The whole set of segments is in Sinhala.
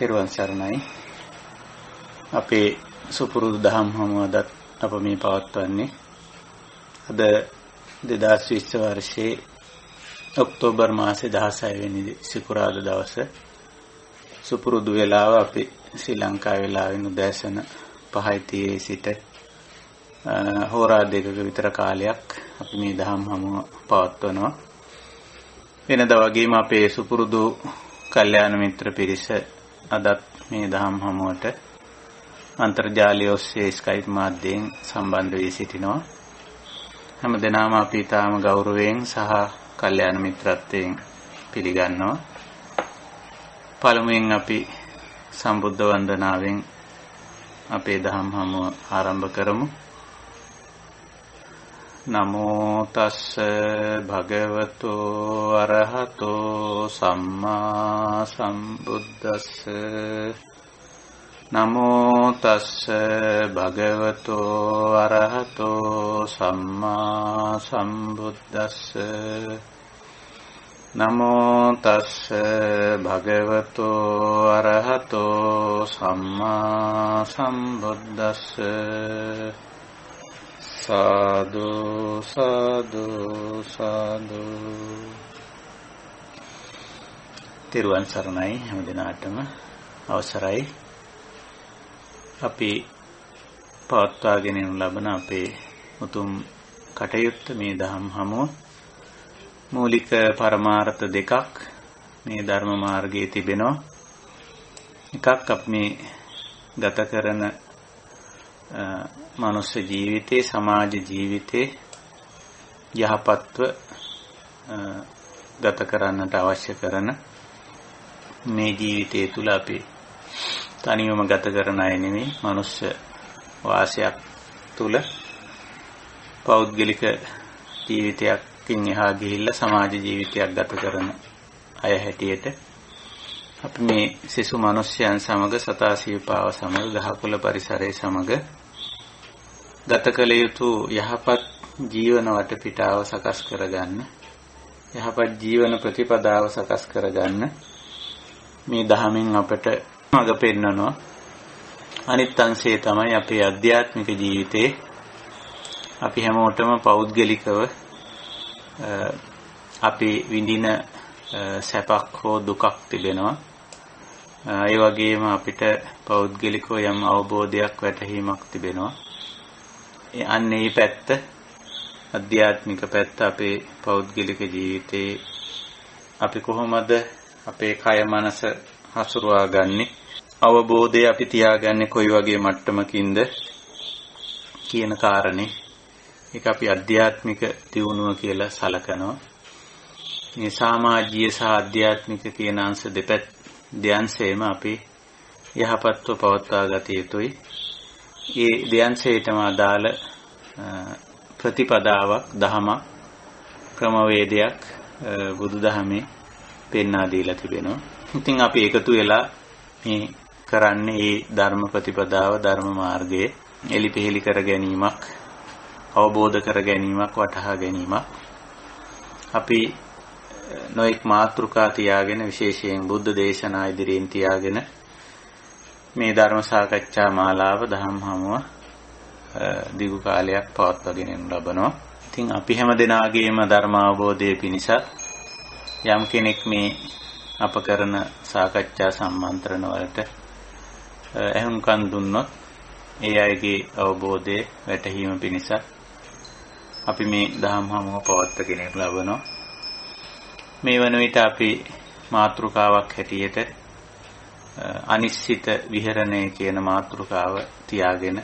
තෙරුවන් සරණයි. අපේ සුපුරුදු දහම් හමුවදත් අප මේ පවත්වන්නේ අද 2020 වර්ෂයේ ඔක්තෝබර් මාසේ 16 වෙනි සිකුරාදා දවස සුපුරුදු වේලාව අපි ශ්‍රී ලංකා වේලාවෙන් උදෑසන 5:30 සිට හෝරා දෙකක විතර කාලයක් අපි මේ දහම් හමුව පවත්වනවා. වෙනදා වගේම අපේ සුපුරුදු කල්යාණ මිත්‍ර පිරිස අදත් මේ දහම් හමුවට අන්තර්ජාලය ඔස්සේ ස්කයිප් මාධ්‍යයෙන් සම්බන්ධ වී සිටිනවා. හැම දිනම අපි තාම ගෞරවයෙන් සහ කල්යාණ මිත්‍රත්වයෙන් පිළිගන්නවා. පළමුවෙන් අපි සම්බුද්ධ වන්දනාවෙන් අපේ දහම් හමුව ආරම්භ කරමු. නමෝ තස්ස භගවතෝ අරහතෝ සම්මා සම්බුද්දස්ස. නමෝ තස්ස භගවතෝ අරහතෝ සම්මා සම්බුද්දස්ස. නමෝ තස්ස භගවතෝ අරහතෝ සම්මා සම්බුද්දස්ස. සාදු සාදු සාදු. තෙරුවන් සරණයි හැම දිනාටම. අවසරයි අපි පවත්වාගෙන යනු ලබන අපේ උතුම් කටයුත්ත මේ දහම් හමුව. මූලික පරමාර්ථ දෙකක් මේ ධර්ම මාර්ගයේ තිබෙනවා. එකක් අපි මේ ගත කරන මනුෂ්‍ය ජීවිතේ, සමාජ ජීවිතේ යහපත්ව ගත කරන්නට අවශ්‍ය කරන මේ ජීවිතය තුළ අපි තනියම ගත කරන අය නෙමෙයි, මනුෂ්‍ය වාසයක් තුළ පෞද්ගලික ජීවිතයකින් එහා ගිහිල්ලා සමාජ ජීවිතයක් ගත කරන අය හැටියට අපි මේ සිසු මනුෂ්‍යයන් සමග, සතා සිව්පාව සමග, ගහකොළ පරිසරයේ සමග ගත කළ යුතු යහපත් ජීවන වටපිටාව සකස් කරගන්න, යහපත් ජීවන ප්‍රතිපදාව සකස් කරගන්න මේ දහමෙන් අපට මඟ පෙන්වනවා. අනිත් අංශය තමයි අපේ අධ්‍යාත්මික ජීවිතේ. අපි හැමෝටම පෞද්ගලිකව අපි විඳින සැපක් හෝ දුකක් තිබෙනවා. ඒ වගේම අපිට පෞද්ගලිකව යම් අවබෝධයක්, වැටහීමක් තිබෙනවා. අන්න ඒ පැත්ත, අධ්‍යාත්මික පැත්ත අපේ පෞද්ගලික ජීවිතේ අපි කොහොමද අපේ කය මනස හසුරුවා ගන්නේ, අවබෝධය අපි තියාගන්නේ කොයි වගේ මට්ටමකින්ද කියන කාරණේ, ඒක අපි අධ්‍යාත්මික දියුණුව කියලා සලකනවා. මේ සමාජීය සහ අධ්‍යාත්මික කියන අංශ දෙයන්සේම අපි යහපත්ව පවත්වා ගත යුතුයි. ඒ දෙයන්සේටම අදාළ ප්‍රතිපදාවක්, දහමක්, ක්‍රමවේදයක් බුදුදහමේ පෙන්වා දීලා තිබෙනවා. ඉතින් අපි එකතු වෙලා මේ කරන්නේ මේ ධර්ම ප්‍රතිපදාව, ධර්ම මාර්ගයේ එලිපෙහෙලි කර ගැනීමක්, අවබෝධ කර ගැනීමක්, වටහා ගැනීමක්. අපි නොඑක් මාතෘකා තියාගෙන, විශේෂයෙන් බුද්ධ දේශනා ඉදිරියෙන් තියාගෙන මේ ධර්ම සාකච්ඡා මාලාව, දහම් හමුව දිගු කාලයක් පවත්වාගෙන යනු ලබනවා. ඉතින් අපි හැම දෙනාගේම ධර්ම අවබෝධයේ පිණිස යම් කෙනෙක් මේ අප කරන සාකච්ඡා සම්මන්ත්‍රණ වලට ඇහුම්කන් දුන්නොත් ඒ අයගේ අවබෝධයේ වැටහීම පිණිස අපි මේ දහම් හමුව පවත්වාගෙන යනු ලබනවා. මේ වන විට අපි මාතෘකාවක් හැටියට අනිශ්චිත විහරණය කියන මාතෘකාව තියාගෙන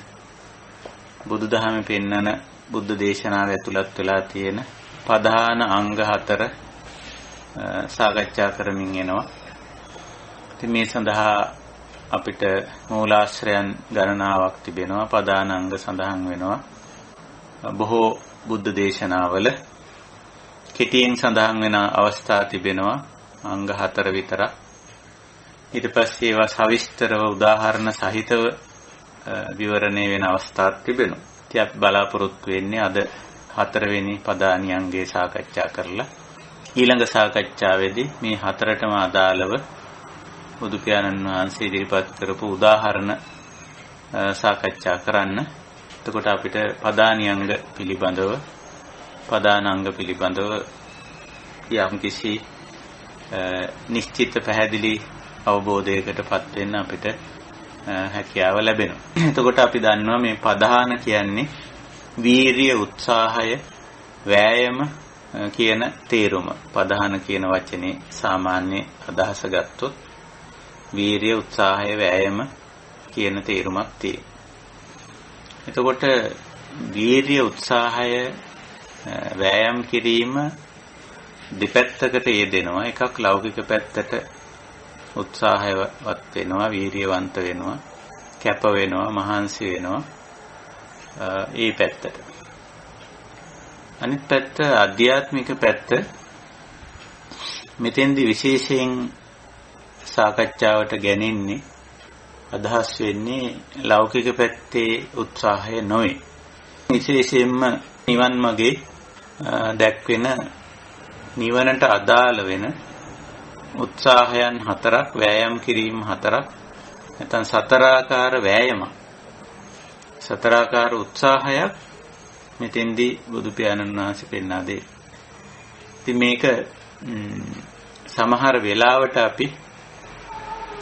බුදුදහමේ පෙන්වන, බුද්ධ දේශනාවේ ඇතුළත් වෙලා තියෙන ප්‍රධාන අංග 4 සාකච්ඡා කරමින් එනවා. ඉතින් මේ සඳහා අපිට මූලාශ්‍රයන් ගණනාවක් තිබෙනවා. ප්‍රධාන අංග සඳහන් වෙනවා බොහෝ බුද්ධ දේශනාවල. කෙටියෙන් සඳහන් වෙන අවස්ථා තිබෙනවා අංග 4 විතරක්. ඊට පස්සේ ඒවා සවිස්තරව උදාහරණ සහිතව විවරණය වෙන අවස්ථාවක් තිබෙනවා. ඉතින් අපි බලාපොරොත්තු වෙන්නේ අද 4 වෙනි ප්‍රධාන අංගය සාකච්ඡා කරලා ඊළඟ සාකච්ඡාවේදී මේ 4ටම අදාළව බුදු පියාණන් වහන්සේ ඉදිරිපත් කරපු උදාහරණ සාකච්ඡා කරන්න. එතකොට අපිට පදානියංග පිළිබඳව පදානාංග පිළිබඳව යම්කිසි නිශ්චිත පැහැදිලි අවබෝධයකටපත් වෙන්න අපිට හැකියාව ලැබෙනවා. එතකොට අපි දන්නවා මේ පදාන කියන්නේ වීරිය, උත්සාහය, වෑයම කියන තේරුම. පදාන කියන වචනේ සාමාන්‍ය අදහස ගත්තොත් වීරිය, උත්සාහය, වෑයම කියන තේරුමක් තියෙනවා. එතකොට වීරිය, උත්සාහය, වෑයම් කිරීම දෙපැත්තකට යෙදෙනවා. එකක් ලෞකික පැත්තට උත්සාහයවත් වෙනවා, වීරියවන්ත වෙනවා, කැප වෙනවා, මහන්සි වෙනවා. ඒ පැත්තට. අනිත් පැත්ත ආධ්‍යාත්මික පැත්ත. මෙතෙන්දි විශේෂයෙන් සාකච්ඡාවට ගැනෙන්නේ අදහස් වෙන්නේ ලෞකික පැත්තේ උත්සාහය නොවේ. විශේෂයෙන්ම නිවන් මාගේ දැක්වෙන නිවනට අදාළ වෙන උත්සාහයන් 4ක්, වෑයම් කිරීම 4ක්, නැත්නම් 4 ආකාර වෑයමක්, 4 ආකාර උත්සාහයක් මෙතෙන්දී බුදු පියාණන් වහන්සේ පෙන්වා දෙයි. ඉතින් මේක සමහර වෙලාවට අපි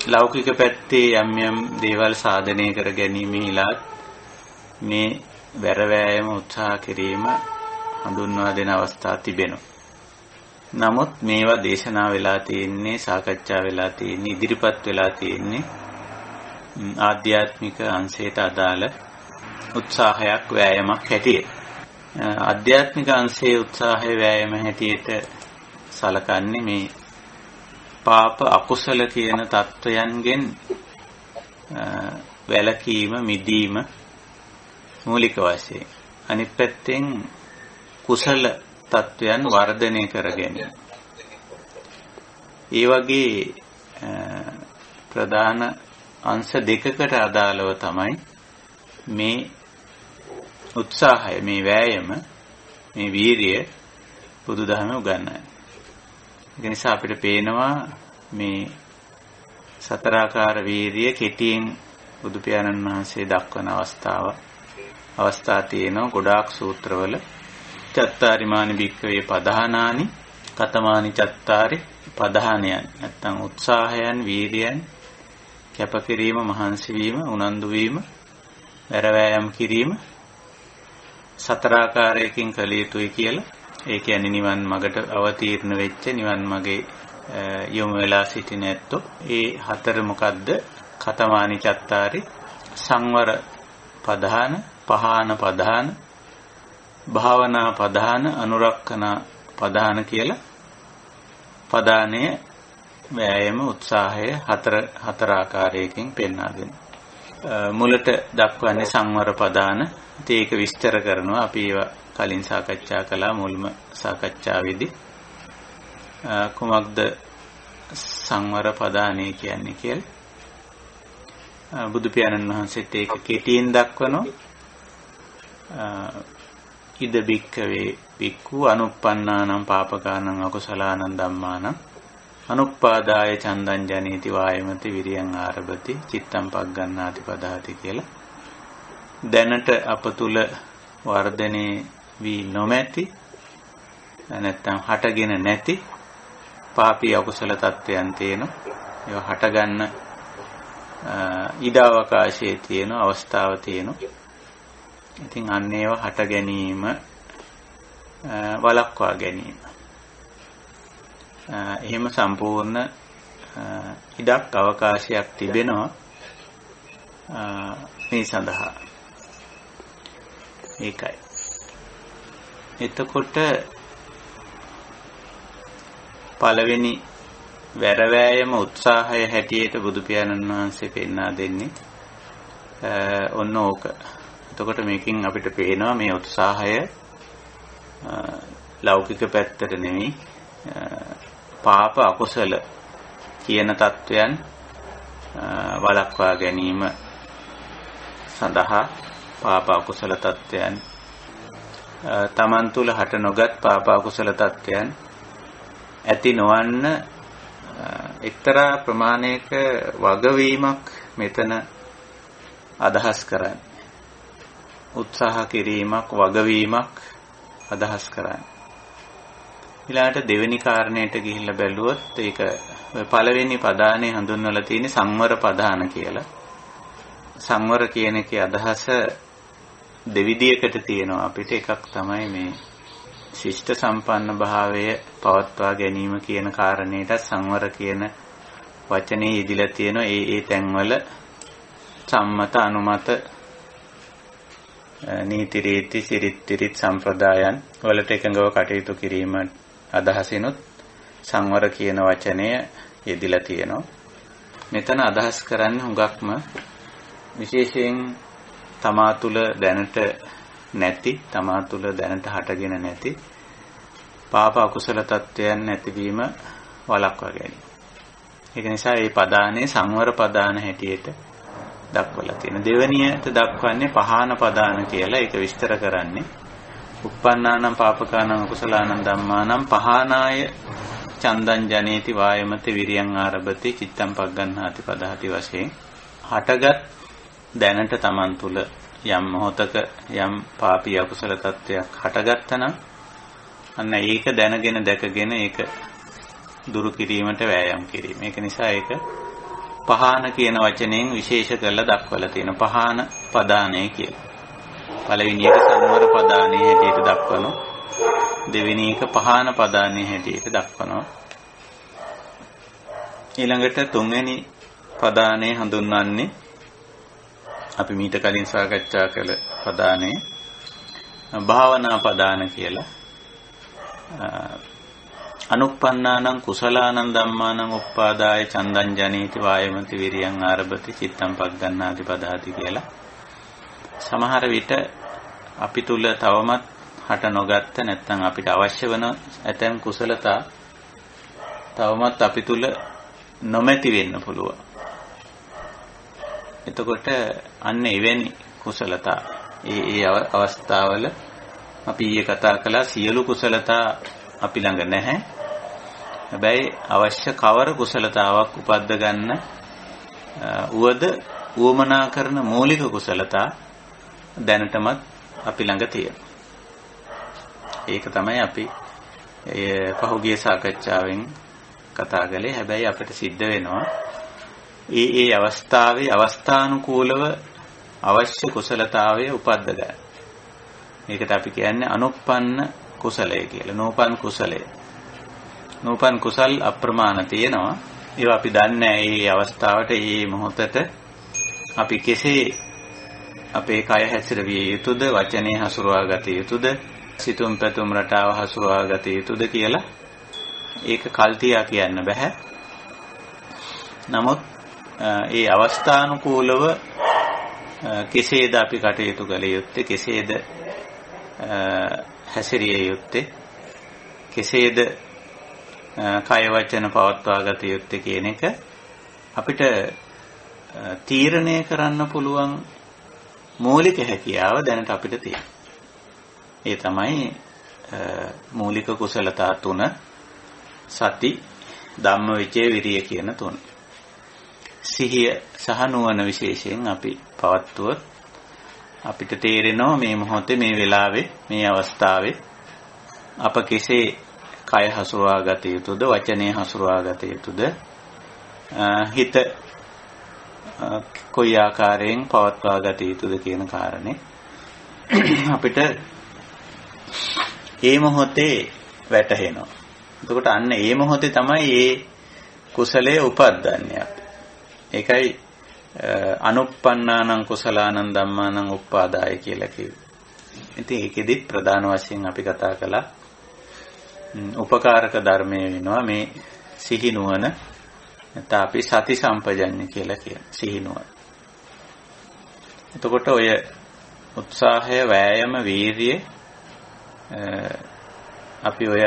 ලෞකික පැත්තේ යම් දේවල් සාධනය කර ගැනීමෙහිලා මේ වැර වෑයම උත්සාහ කිරීම හඳුන්වා දෙන අවස්ථා තිබෙනවා. නමුත් මේවා දේශනා වෙලා තියෙන්නේ, සාකච්ඡා වෙලා තියෙන්නේ, ඉදිරිපත් වෙලා තියෙන්නේ ආධ්‍යාත්මික අංශයට අදාළ උත්සාහයක්, වෑයමක් හැටියට. ආධ්‍යාත්මික අංශයේ උත්සාහය, වෑයම හැටියට සලකන්නේ මේ පාප අකුසල කියන தত্ত্বයන්ගෙන් වැළකීම, මිදීම මූලික වශයෙන්. අනිත් පැත්තෙන් කුසල තත්වයන් වර්ධනය කර ගැනීම. ඒ වගේ ප්‍රධාන අංශ දෙකකට අදාළව තමයි මේ උත්සාහය, මේ වෑයම, මේ වීරිය බුදුදහම උගන්වන්නේ. ඒ නිසා අපිට පේනවා මේ 4 ආකාර වීරිය කෙටියෙන් බුදු පියාණන් වහන්සේ දක්වන අවස්ථා තියෙනවා ගොඩාක් සූත්‍රවල. චත්තාරිමානි භික්ඛවේ පදානානි කතමානි චත්තාරි පදානයන්. නැත්තම් උත්සාහයන්, වීරියන්, කැපකිරීම, මහන්සි වීම, උනන්දු වීම, වැරවැයම් කිරීම 4 ආකාරයකින් කළ යුතුයි කියලා. ඒ කියන්නේ නිවන් මඟට අවතීර්ණ වෙච්ච, නිවන් මගේ යොමු වෙලා සිටින ඇත්තෝ. ඒ 4 මොකද්ද? කතමානි චත්තාරි සංවර පදාන, පහාන පදාන, භාවනා පදාන, අනුරක්ඛන පදාන කියලා පදානය, වෑයම, උත්සාහය 4 ආකාරයකින් පෙන්වා දෙනවා. මුලට දක්වන්නේ සංවර පදාන. ඒක විස්තර කරනවා. අපි ඒවා කලින් සාකච්ඡා කළා මුල්ම සාකච්ඡාවේදී. කුමක්ද සංවර පදානය කියන්නේ කියලා බුදු පියාණන් වහන්සේත් ඒක කෙටියෙන් දක්වනවා. ඉද බික්කවේ බික්ඛු අනුප්පන්නානම් පාපකානම් අකුසලානම් ධම්මානම් අනුප්පාදාය චන්දං ජනේති වායමති විරියං ආරභති චිත්තං පග්ගණ්ණාති පදහති කියලා. දැනට අප තුල වර්ධනේ වී නොමැති, නැත්නම් හටගෙන නැති පාපී අකුසල තත්වයන් තියෙනවා. ඒවා හටගන්න ඉඩ අවකාශයේ තියෙන අවස්ථාව තියෙනවා. ඉතින් අන්න ඒවා හට ගැනීම වළක්වා ගැනීම. එහෙම සම්පූර්ණ ඉඩක් අවකාශයක් තිබෙනවා මේ සඳහා. ඒකයි. එතකොට පළවෙනි වැරවැයම උත්සාහය හැටියට බුදු පියාණන් වහන්සේ පෙන්වා දෙන්නේ ඔන්න ඕක. එතකොට මේකෙන් අපිට පේනවා මේ උත්සාහය ලෞකික පැත්තට නෙමෙයි, පාප අකුසල කියන தත්වයන් වළක්වා ගැනීම සඳහා පාප අකුසල தත්වයන් තමන් තුළ හට නොගත් පාප අකුසල தත්වයන් ඇති නොවන්න එක්තරා ප්‍රමාණයක වගවීමක් මෙතන අදහස් කරන්නේ. උත්සාහ කිරීමක් වගවීමක් අදහස් කරන්නේ. ඊළඟට දෙවෙනි කාරණයට ගිහිල්ලා බැලුවොත් ඒක පළවෙනි පදානේ හඳුන්වලා තියෙන්නේ සංවර පදාන කියලා. සංවර කියන එකේ අදහස දෙවිදියකට තියෙනවා අපිට. එකක් තමයි මේ ශිෂ්ට සම්පන්න භාවය පවත්වා ගැනීම කියන කාරණේට සංවර කියන වචනේ යෙදිලා තියෙනවා. ඒ තැන්වල සම්මත අනුමත නීති රීති සිරිත් සම්ප්‍රදායන් වලට එකඟව කටයුතු කිරීම අදහසිනුත් සංවර කියන වචනය යෙදිලා තියෙනවා. මෙතන අදහස් කරන්නේ හුඟක්ම විශේෂයෙන් තමා තුළ දැනට නැති, තමා තුළ දැනට හටගෙන නැති පාප අකුසල තත්වයන් නැතිවීම වළක්වා ගැනීම. ඒක නිසා මේ පදානේ සංවර පදාන හැටියට දක්වලා තියෙනවා. දෙවැනියට දක්වන්නේ පහාන පදාන කියලා. ඒක විස්තර කරන්නේ uppannānaṁ pāpakānaṁ akusalaanaṁ dhammānaṁ pahānāya චන්දං ජනේති වායමති විරියං ආරභති චිත්තං පග්ගණ්හාති පදහති වශයෙන් හටගත් දැනට Taman තුල යම් මොහතක යම් පාපී අකුසල තත්වයක් හටගත්තා නම් අන්න ඒක දැනගෙන දැකගෙන ඒක දුරු කිරීමට වෑයම් කිරීම. ඒක නිසා ඒක පහාන කියන වචනයෙන් විශේෂ කරලා දක්වලා තියෙනවා. පහාන පදානය කියලා. පළවෙනි එක සංවර පදානයේ හැටියට දක්වනවා. දෙවෙනි එක පහාන පදානයේ හැටියට දක්වනවා. ඊළඟට තුන්වෙනි පදානය හඳුන්වන්නේ අපි මීට කලින් සාකච්ඡා කළ පදානය භාවනා පදාන කියලා. අනුප්පන්නානං කුසලානං ධම්මානං උප්පාදාය චන්දං ජනේති වායමති විරියං ආරභති චිත්තං පග්ගණ්හාති පදහති කියලා. සමහර විට අපි තුල තවමත් හට නොගත්ත නැත්නම් අපිට අවශ්‍ය වන ඇතැම් කුසලතා තවමත් අපි තුල නොමැති වෙන්න පුළුවන්. එතකොට අන්න එවැනි කුසලතා ඒ අවස්ථාවල අපි ඊයේ කතා කළා සියලු කුසලතා අපි ළඟ නැහැ. හැබැයි අවශ්‍ය කවර කුසලතාවක් උපද්ද ගන්න උවද උවමනා කරන මූලික කුසලතා දැනටමත් අපි ළඟ තියෙනවා. ඒක තමයි අපි පහුගිය සාකච්ඡාවෙන් කතා කළේ. හැබැයි අපිට සිද්ධ වෙනවා ඒ අවස්ථාවේ අවස්ථානුකූලව අවශ්‍ය කුසලතාවය උපද්ද ගන්න. මේකට අපි කියන්නේ අනුප්පන්න කුසලය කියලා. නෝපන් කුසලය. නෝපන් කුසල් අප්‍රමාණ තියෙනවා. ඒවා අපි දන්නේ මේ අවස්ථාවට මේ මොහොතට අපි කෙසේ අපේ කය හැසිරවිය යුතුද, වචනේ හසුරවා ගත යුතුද, සිතුම් පැතුම් රටාව හසුරවා ගත යුතුද කියලා ඒක කල්තියා කියන්න බෑ. නමුත් ඒ අවස්ථානුකූලව කෙසේද අපි කටයුතු කළ යුත්තේ, කෙසේද හැසිරිය යුත්තේ, කෙසේද කය වචන පවත්වා ගත යුත්තේ කියන එක අපිට තීරණය කරන්න පුළුවන් මූලික හැකියාව දැනට අපිට තියෙනවා. ඒ තමයි මූලික කුසලතා තුන සති ධම්මවිචේ විරිය කියන තුන. සිහිය සහ නුවණ විශේෂයෙන් අපි පවත්වුවොත් අපිට තේරෙනවා මේ මොහොතේ මේ වෙලාවේ මේ අවස්ථාවේ අප කෙසේ කය හසුරවා ගත යුතුද, වචනේ හසුරවා ගත යුතුද, හිත කොයි ආකාරයෙන් පවත්වා ගත යුතුද කියන කාරණේ අපිට ඒ මොහොතේ වැටහෙනවා. එතකොට අන්න ඒ මොහොතේ තමයි මේ කුසලයේ උපද්දන්නේ අපි. ඒකයි අනුප්පන්නානං කුසලානං ධම්මානං උප්පාදාය කියලා කිව්වේ. ඉතින් ඒකෙදි ප්‍රධාන වශයෙන් අපි කතා කළා උපකාරක ධර්මයේ වෙනවා මේ සිහි නුවණ. නැත්නම් අපි සති සම්පජඤ්ඤ කියලා කියන සිහි නුවණ. එතකොට ඔය උත්සාහය, වෑයම, වීරිය අපි ඔය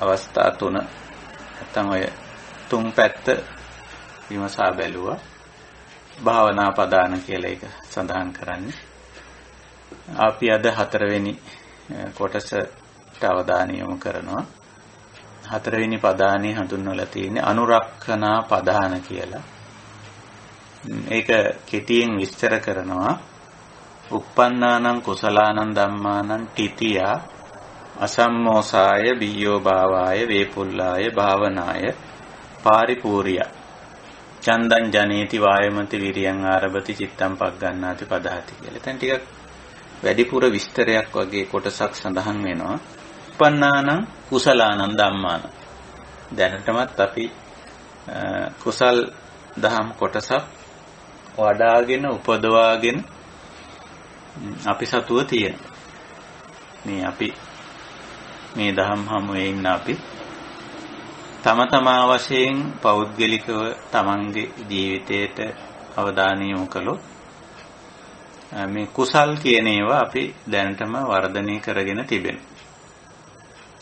අවස්ථා තුන නැත්නම් ඔය තුන් පැත්ත විමසා බැලුවා. භාවනා පදාන කියලා එක සඳහන් කරන්නේ. අපි අද 4 වෙනි කොටසට අවධානය යොමු කරනවා. හතරවෙනි පදානේ හඳුන්වලා තියෙන්නේ අනුරක්ඛනා පදාන කියලා. ඒක කෙටියෙන් විස්තර කරනවා. uppannānaṁ කුසලානං ධම්මානං තිතියා අසම්මෝසාය බිය්‍යෝ භාවාය වේපුල්ලාය භාවනාය පාරිපූර්ය චන්දං ජනේති වායමති විරියං ආරභති චිත්තං පග්ගණ්ණාති පදහති කියලා. එතන ටිකක් වැඩිපුර විස්තරයක් වගේ කොටසක් සඳහන් වෙනවා. uppannānaṁ කුසලානං ධම්මානං. දැනටමත් අපි කුසල් දහම් කොටසක් වඩාගෙන උපදවාගෙන අපි සතුව තියෙන. මේ දහම් හමුවේ ඉන්න අපි තම තමා වශයෙන් පෞද්ගලිකව තමන්ගේ ජීවිතයට අවධානය යොමු කළොත් මේ කුසල් කියන ඒවා අපි දැනටම වර්ධනය කරගෙන තිබෙනවා.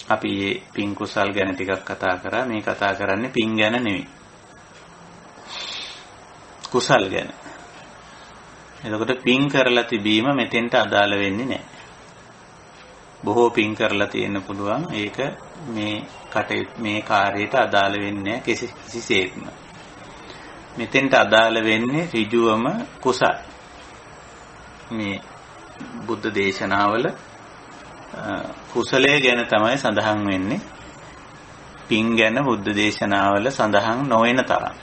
අපි මේ පින් කුසල් ගැන ටිකක් කතා කරා. මේ කතා කරන්නේ පින් ගැන නෙවෙයි. කුසල් ගැන. එතකොට පින් කරලා තිබීම මෙතෙන්ට අදාළ වෙන්නේ නැහැ. බොහෝ පින් කරලා තියෙන්න පුළුවන්. ඒක මේ කාර්යයට අදාළ වෙන්නේ නැහැ කිසිසේත්ම. මෙතෙන්ට අදාළ වෙන්නේ ඍජුවම කුසල්. මේ බුද්ධ දේශනාවල කුසලයේ ගැන තමයි සඳහන් වෙන්නේ. පින් ගැන බුද්ධ දේශනාවල සඳහන් නොවන තරම්.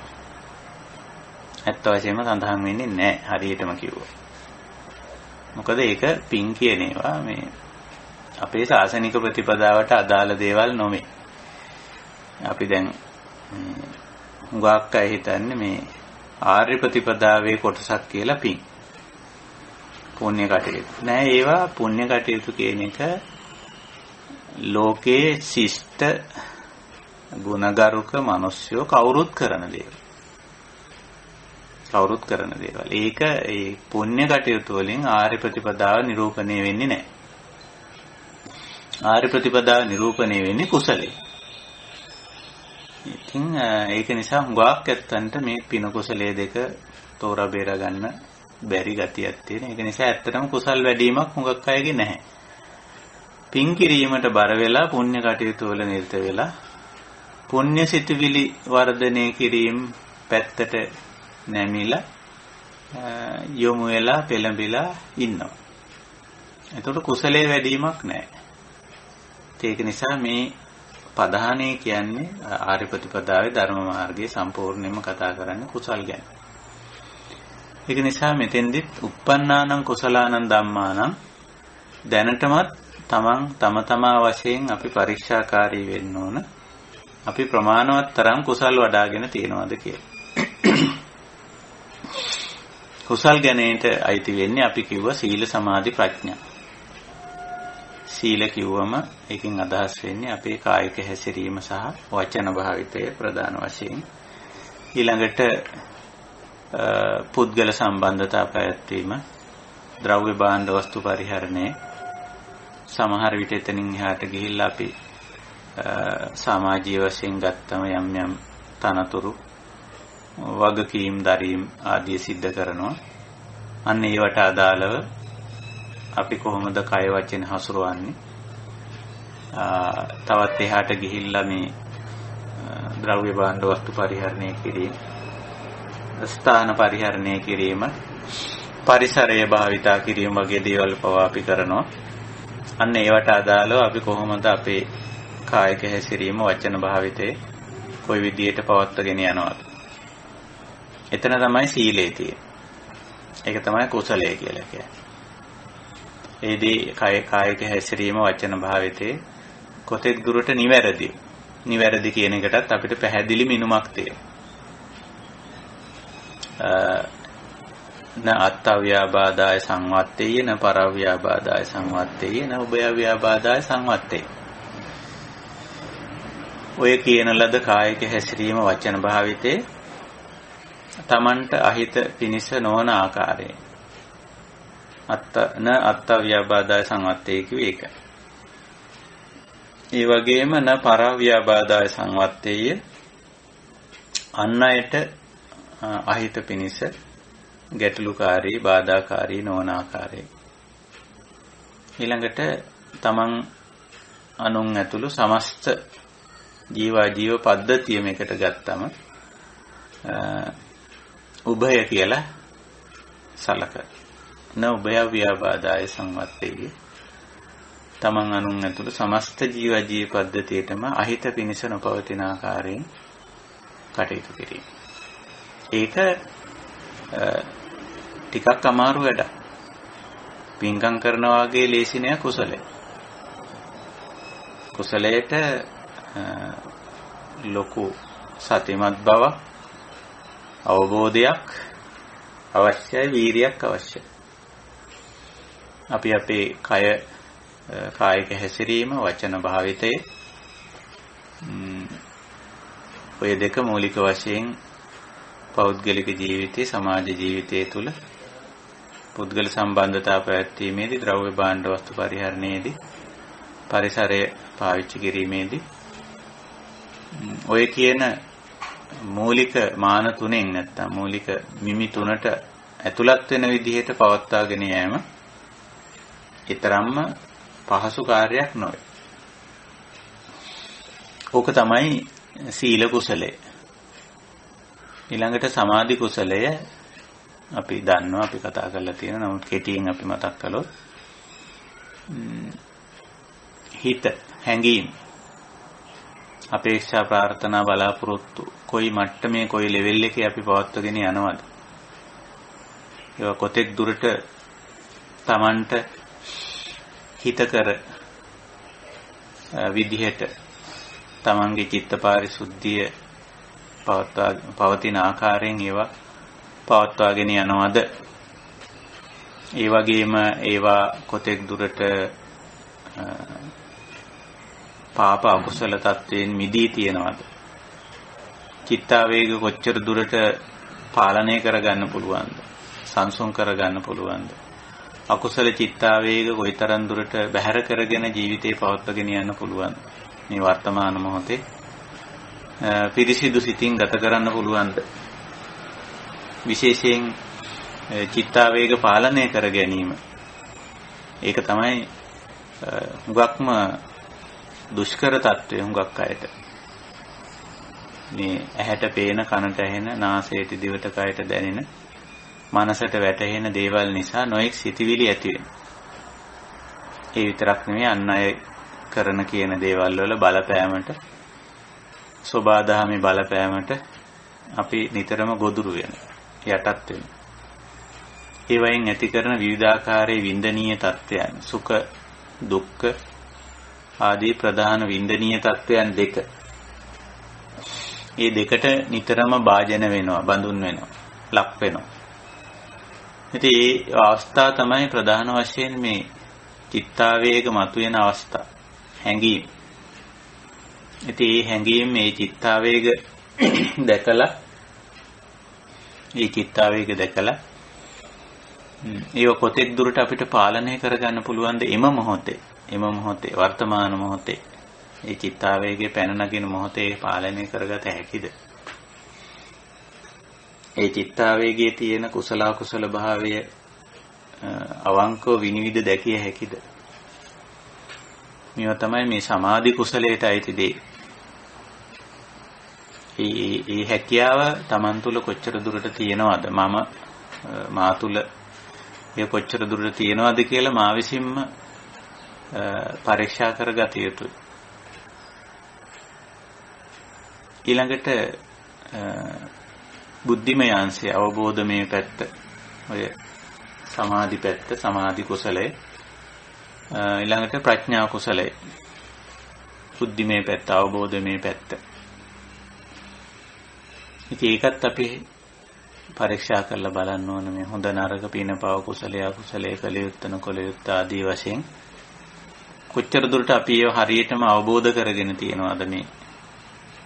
ඇත්ත වශයෙන්ම සඳහන් වෙන්නේ නැහැ හරියටම කිව්වොත්. මොකද ඒක පින් කියන ඒවා මේ අපේ ශාසනික ප්‍රතිපදාවට අදාළ දේවල් නොවේ. අපි දැන් හුඟක් අය හිතන්නේ මේ ආර්ය ප්‍රතිපදාවේ කොටසක් කියලා පින්. පුණ්‍ය කටයුතු. නෑ ඒවා පුණ්‍ය කටයුතු කියන එක ලෝකේ ශිෂ්ට ගුණගරුක මිනිස්සු කවුරුත් කරන දේවල්. ඒක ඒ පුණ්‍ය කටයුතු වලින් ආර්ය ප්‍රතිපදාව නිරූපණය වෙන්නේ නැහැ. ආර්ය ප්‍රතිපදාව නිරූපණය වෙන්නේ කුසලයේ. ඉතින් ඒක නිසා හුඟක් ඇත්තන්ට මේ පින කුසලයේ දෙක තෝරා බේරා ගන්න බැරි ගතියක් තියෙන. ඒක නිසා ඇත්තටම කුසල් වැඩිවීමක් හුඟක් අයගේ නැහැ. පින් කිරීමට බර වෙලා පුණ්‍ය කටයුතු වල නිරත වෙලා පුණ්‍ය සිතුවිලි වර්ධනය කිරීම පැත්තට නැමිලා යොමු වෙලා පෙළඹිලා ඉන්නවා. එතකොට කුසලයේ වැඩිවීමක් නැහැ. ඒක නිසා මේ පධානය කියන්නේ ආර්ය ප්‍රතිපදාවේ ධර්ම මාර්ගයේ සම්පූර්ණයෙන්ම කතා කරන්නේ කුසල් ගැන. ඒක නිසා මෙතෙන්දිත් uppannānaṁ කුසලානං ධම්මානං දැනටමත් තම තමා වශයෙන් අපි පරීක්ෂාකාරී වෙන්න ඕන. අපි ප්‍රමාණවත් තරම් කුසල් වඩාගෙන තියනවාද කියලා. කුසල් ගැනීමට අයිති වෙන්නේ අපි කිව්ව සීල සමාධි ප්‍රඥා. සීල කිව්වම ඒකෙන් අදහස් වෙන්නේ අපේ කායික හැසිරීම සහ වචන භාවිතය ප්‍රධාන වශයෙන්. ඊළඟට පුද්ගල සම්බන්ධතා පැවැත්වීම, ද්‍රව්‍ය භාණ්ඩ වස්තු පරිහරණය. සමහර විට එතනින් එහාට ගිහිල්ලා අපි සමාජීය වශයෙන් ගත්තම යම් තනතුරු වගකීම් දරීම් ආදී සිද්ධ කරනවා. අන්න ඒවට අදාළව අපි කොහොමද කය වචන හසුරවන්නේ? තවත් එහාට ගිහිල්ලා මේ ද්‍රව්‍ය භාණ්ඩ වස්තු පරිහරණය කිරීම, ස්ථාන පරිහරණය කිරීම, පරිසරය භාවිතා කිරීම වගේ දේවල් පවා අපි කරනවා. අන්න ඒවට අදාළව අපි කොහොමද අපේ කායික හැසිරීම වචන භාවිතේ කොයි විදියට පවත්වාගෙන යනවද? එතන තමයි සීලය තියෙන්නේ. ඒක තමයි කුසලය කියලා කියන්නේ. ඒදී කායික හැසිරීම වචන භාවිතේ කොතෙක් දුරට නිවැරදි කියන එකටත් අපිට පැහැදිලි මිනුමක් තියෙනවා. න අත්තව්‍යාබාදාය සංවත්තේය න පරව්‍යාබාදාය සංවත්තේය න උභයව්‍යාබාදාය සංවත්තේය. ඔය කියන ලද කායික හැසිරීම වචන භාවිතේ තමන්ට අහිත පිනිස නොවන ආකාරයෙන් අත්තව්‍යාබාදාය සංවත්තේය කිව්වේ ඒක. ඒ වගේම න පරව්‍යාබාදාය සංවත්තේය අන් අයට අහිත පිනිස ගැටලුකාරී බාධාකාරී නොවන ආකාරයෙන්. ඊළඟට තමන් අනුන් ඇතුළු සමස්ත ජීව පද්ධතිය මේකට ගත්තම උභය කියලා සලකන. න උභය ව්‍යාබාදාය සංවත්තේ. තමන් අනුන් ඇතුළු සමස්ත ජීව පද්ධතියටම අහිත පිණිස නොපවතින ආකාරයෙන් කටයුතු කිරීම. ඒක ටිකක් අමාරු වැඩක්. පින්කම් කරනවා වගේ ලේසි නෑ කුසලය. කුසලයට ලොකු සතිමත් බවක්, අවබෝධයක් අවශ්‍යයි, වීරියක් අවශ්‍යයි. අපි අපේ කායික හැසිරීම, වචන භාවිතය ඔය දෙක මූලික වශයෙන් පෞද්ගලික ජීවිතයේ, සමාජ ජීවිතයේ තුල පුද්ගල සම්බන්ධතා පැවැත්වීමේදී, ද්‍රව්‍ය භාණ්ඩ වස්තු පරිහරණයේදී, පරිසරය පාවිච්චි කිරීමේදී ඔය කියන මූලික මාන තුනෙන් නැත්තම් මූලික මිමි තුනට ඇතුළත් වෙන විදිහට පවත්වාගෙන යෑම ඊතරම්ම පහසු කාර්යයක් නොවේ. ඕක තමයි සීල කුසලය. ඊළඟට සමාධි කුසලය අපි දන්නවා, අපි කතා කරලා තියෙනවා. නමුත් කෙටියෙන් අපි මතක් කළොත් හිත, හැඟීම්, අපේක්ෂා, ප්‍රාර්ථනා, බලාපොරොත්තු කොයි මට්ටමේ, කොයි ලෙවල් එකේ අපි පවත්වාගෙන යනවද? ඒවා කොතෙක් දුරට Tamanට හිතකර විදිහට Tamanගේ චිත්ත පාරිශුද්ධිය පවතින ආකාරයෙන් ඒවා පවත්වාගෙන යනවද? ඒ වගේම ඒවා කොතෙක් දුරට පාප අකුසල තත්වයෙන් මිදී තියනවද? චිත්තාවේග කොච්චර දුරට පාලනය කරගන්න පුළුවන්ද? සංසුන් කරගන්න පුළුවන්ද? අකුසල චිත්තාවේග කොයිතරම් දුරට බැහැර කරගෙන ජීවිතේ පවත්වාගෙන යන්න පුළුවන්ද? මේ වර්තමාන මොහොතේ පිරිසිදු සිතින් ගත කරන්න පුළුවන්ද? විශේෂයෙන් චිත්තාවේග පාලනය කර ගැනීම. ඒක තමයි හුඟක්ම දුෂ්කර තත්ත්වය හුඟක් අයට. මේ ඇහැට පේන, කනට ඇහෙන, නාසයට, දිවට, කයට දැනෙන, මනසට වැටහෙන දේවල් නිසා නොඑක් සිතිවිලි ඇති වෙනවා. ඒ විතරක් නෙවෙයි, අන් අය කරන කියන දේවල් වල බලපෑමට, සෝබාදහමේ බලපෑමට අපි නිතරම ගොදුරු වෙනවා, යටත් වෙනවා. ඒ වයින් ඇති කරන විවිධාකාරයේ වින්දනීය තත්ත්වයන්, සුඛ, දුක්ඛ ආදී ප්‍රධාන වින්දනීය තත්ත්වයන් දෙක. මේ දෙකට නිතරම භාජන වෙනවා, බඳුන් වෙනවා, ලක් වෙනවා. ඉතින් මේ අවස්ථාව තමයි ප්‍රධාන වශයෙන් මේ චිත්තාවේග මතුවෙන අවස්ථාව. හැඟීම්. ඉතින් මේ හැඟීම්, මේ චිත්තාවේග දැකලා ඒක කොතෙක් දුරට අපිට පාලනය කරගන්න පුළුවන්ද? එම මොහොතේ වර්තමාන මොහොතේ මේ චිත්තාවේගයේ පැන නගින මොහොතේ පාලනය කරගත හැකිද? ඒ චිත්තාවේගයේ තියෙන කුසල අකුසල භාවය අවංකව විනිවිද දැකිය හැකිද? මේවා තමයි මේ සමාධි කුසලයට අයිති දේ. ඒ හැකියාව Taman තුල කොච්චර දුරට තියෙනවද? මා තුල ඒ කොච්චර දුරට තියෙනවද කියලා මා විසින්ම පරීක්ෂා කරගත යුතුයි. ඊළඟට බුද්ධිමය අංශය, අවබෝධමය පැත්ත, ඔය සමාධි පැත්ත, සමාධි කුසලය. ඊළඟට ප්‍රඥා කුසලය, බුද්ධිමය පැත්ත, අවබෝධමය පැත්ත. ඉතින් ඒකත් අපි පරීක්ෂා කරලා බලන්න ඕන. මේ හොඳ නරක, පින පව, කුසලය අකුසලය, කළ යුත්තේ නොකළ යුත්තේ ආදී වශයෙන් කොච්චර දුරට අපි ඒව හරියටම අවබෝධ කරගෙන තියෙනවද? මේ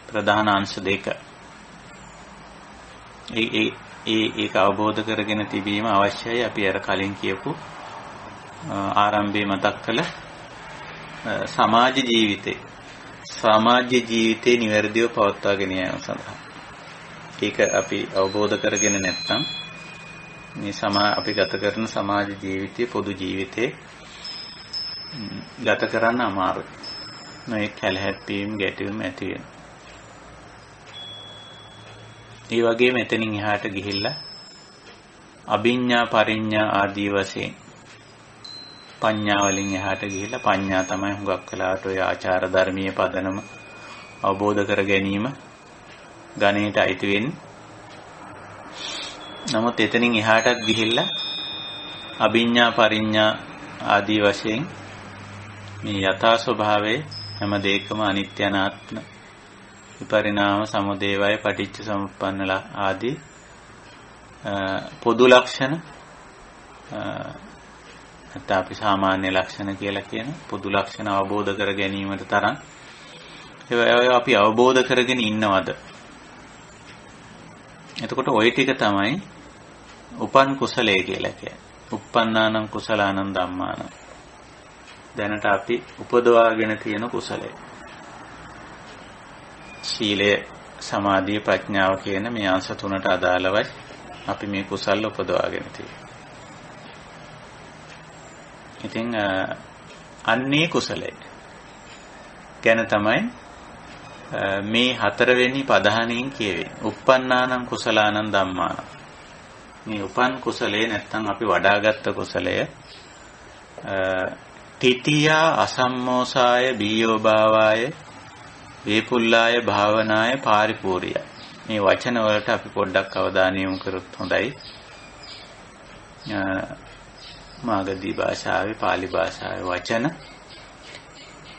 ප්‍රධාන අංශ දෙක. ඒක අවබෝධ කරගෙන තිබීම අවශ්‍යයි. අපි අර කලින් කියපු ආරම්භයේ මතක් කළ සමාජ ජීවිතේ නිවැරදිව පවත්වාගෙන යාම සඳහා. ඒක අපි අවබෝධ කරගෙන නැත්නම් මේ අපි ගත කරන සමාජ ජීවිතයේ, පොදු ජීවිතේ ගත කරන්න අමාරුයි. නොයෙක් කැලහැප්පීම් ගැටීම් ඇති වෙනවා. ඒ වගේ මෙතනින් එහාට ගිහිල්ලා අභිඥා පරිඥා ආදී වශයෙන් පඤ්ඤා වලින් එහාට ගිහිල්ලා පඤ්ඤා තමයි හුඟක් වෙලාවට ඔය ආචාර ධර්මීය පදනම අවබෝධ කර ගැනීම ගණේට අයිති වෙන්නේ. නමුත් එතනින් එහාටත් ගිහිල්ලා අභිඥා පරිඥා ආදී වශයෙන් මේ යථා ස්වභාවයේ හැම දෙයකම අනිත්‍ය අනාත්ම විපරිණාම සමුදය වය පටිච්ච සමුප්පන්න ආදී පොදු ලක්ෂණ නැත්නම් අපි සාමාන්‍ය ලක්ෂණ කියලා කියන පොදු ලක්ෂණ අවබෝධ කර ගැනීමට තරම් ඒවා අපි අවබෝධ කරගෙන ඉන්නවද? එතකොට ওই ටික තමයි උපන් කුසලයේ කියලා කියන්නේ. uppannānaṁ කුසලානං ධම්මානං. දැනට අපි උපදවාගෙන තියෙන කුසලය. සීලය, සමාධිය, ප්‍රඥාව කියන මේ අංශ තුනට අදාළවයි අපි මේ කුසල උපදවාගෙන තියෙන්නේ. ඉතින් අන්නේ කුසලය ගැන තමයි මේ හතරවෙනි පදහණින් කියවෙන්නේ. uppannānaṁ කුසලානං ධම්මානං. මේ උපන් කුසලයේ නැත්තම් අපි වඩාගත් කුසලය තිතියා අසම්මෝසාය බීයෝභාවාය වේපුල්ලාය භාවනාය පාරිපූර්යය. මේ වචන වලට අපි පොඩ්ඩක් අවධානය යොමු කරොත් හොඳයි. මාගදී භාෂාවේ පාලි භාෂාවේ වචන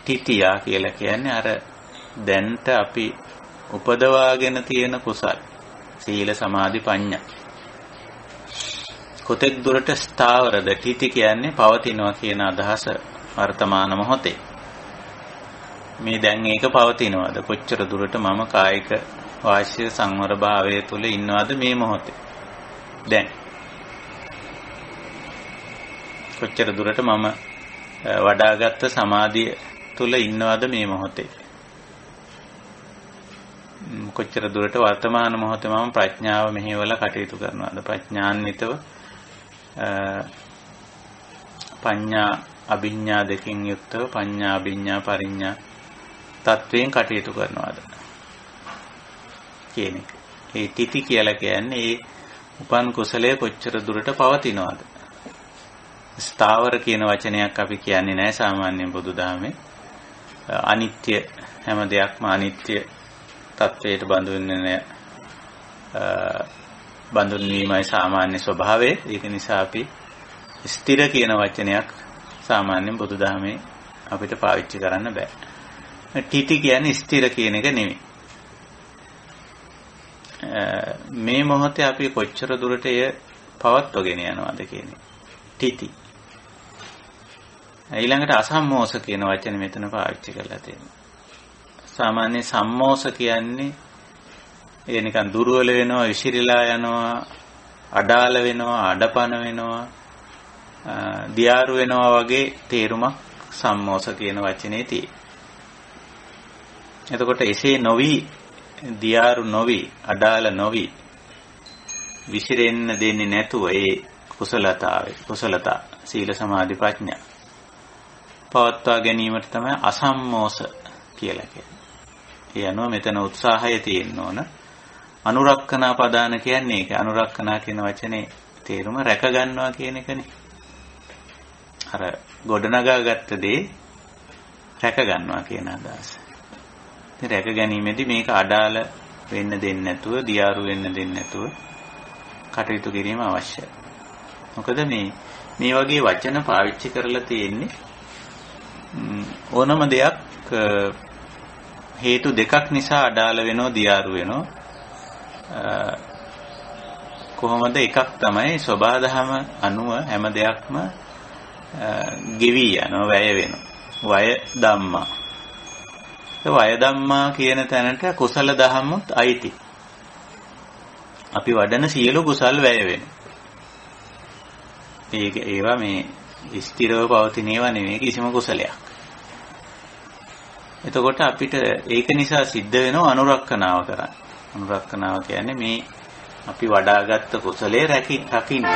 තිතියා කියලා කියන්නේ අර දැන්ට අපි උපදවාගෙන තියෙන කුසල් සීල සමාධි ප්‍රඥා කොතෙක් දුරට ස්ථාවරද? තිති කියන්නේ පවතිනවා කියන අදහස වර්තමාන මොහොතේ. මේ දැන් ඒක පවතිනවද? කොච්චර දුරට මම කායික වාචික සංවර භාවයේ තුල ඉන්නවද මේ මොහොතේ? දැන් කොච්චර දුරට මම වඩාගත් සමාධිය තුල ඉන්නවද මේ මොහොතේ? කොච්චර දුරට වර්තමාන මොහොතේ මම ප්‍රඥාව මෙහෙवला කටයුතු කරනවද? ප්‍රඥාන්විතව පඤ්ඤා අභිඥා දෙකෙන් යුක්තව පඤ්ඤා අභිඥා පරිඥා තත්වයෙන් කටයුතු කරනවාද කියන එක. ඒ තිති කියලා කියන්නේ ඒ උපන් කුසලයේ කොච්චර දුරට පවතිනවද? ස්ථාවර කියන වචනයක් අපි කියන්නේ නැහැ සාමාන්‍යයෙන් බුදුදහමේ. අනිත්‍ය හැම දෙයක්ම අනිත්‍ය තත්වයට බඳුන් වීමයි සාමාන්‍ය ස්වභාවය. ඒක නිසා අපි ස්ථිර කියන වචනයක් සාමාන්‍යයෙන් බුදුදහමේ අපිට පාවිච්චි කරන්න බෑ. තිති කියන්නේ ස්ථිර කියන එක නෙමෙයි. මේ මොහොතේ අපි කොච්චර දුරට එය පවත්වගෙන යනවාද කියන්නේ තිති. ඊළඟට අසම්මෝස කියන වචනේ මෙතන පාවිච්චි කරලා තියෙනවා. සාමාන්‍ය සම්මෝස කියන්නේ ඒ නිකන් දුර්වල වෙනවා, විසිරීලා යනවා, අඩාල වෙනවා, අඩපන වෙනවා, දියාරු වෙනවා වගේ තේරුමක් සම්මෝස කියන වචනේ තියෙනවා. එතකොට එසේ නොවි, දියාරු නොවි, අඩාල නොවි, විසිරෙන්න දෙන්නේ නැතුව ඒ කුසලතා සීල සමාධි ප්‍රඥා පවත්වා ගැනීමට තමයි අසම්මෝස කියලා කියන්නේ. ඒ අනුව මෙතන උත්සාහය තියෙන්න ඕන. අනුරක්ඛනා පදාන කියන්නේ ඒක. අනුරක්ඛනා කියන වචනේ තේරුම රැක ගන්නවා කියන එකනේ. අර ගොඩනගාගත්ත දේ රැක ගන්නවා කියන අදහස. ඉතින් රැක ගැනීමේදී මේක අඩාල වෙන්න දෙන්නේ නැතුව, දියාරු වෙන්න දෙන්නේ නැතුව කටයුතු කිරීම අවශ්‍යයි. මොකද මේ වගේ වචන පාවිච්චි කරලා තියෙන්නේ ඕනම දෙයක් හේතු දෙකක් නිසා අඩාල වෙනෝ, දියාරු වෙනෝ. කොහොමද? එකක් තමයි සබාධම අනුව හැම දෙයක්ම ගෙවි යනවා, වැය වෙනවා. වය ධම්මා. ඒ වය ධම්මා කියන තැනට කුසල දහමුත් අයිති. අපි වඩන සියලු කුසල් වැය වෙනවා. ඒවා මේ ස්ථිරව පවතින ඒවා නෙමෙයි කිසිම කුසලයක්. එතකොට අපිට ඒක නිසා සිද්ධ වෙනවා අනුරක්ඛනාව කරන්න. අනුරක්ඛනාව කියන්නේ මේ අපි වඩාගත් කුසලයේ රකින්න.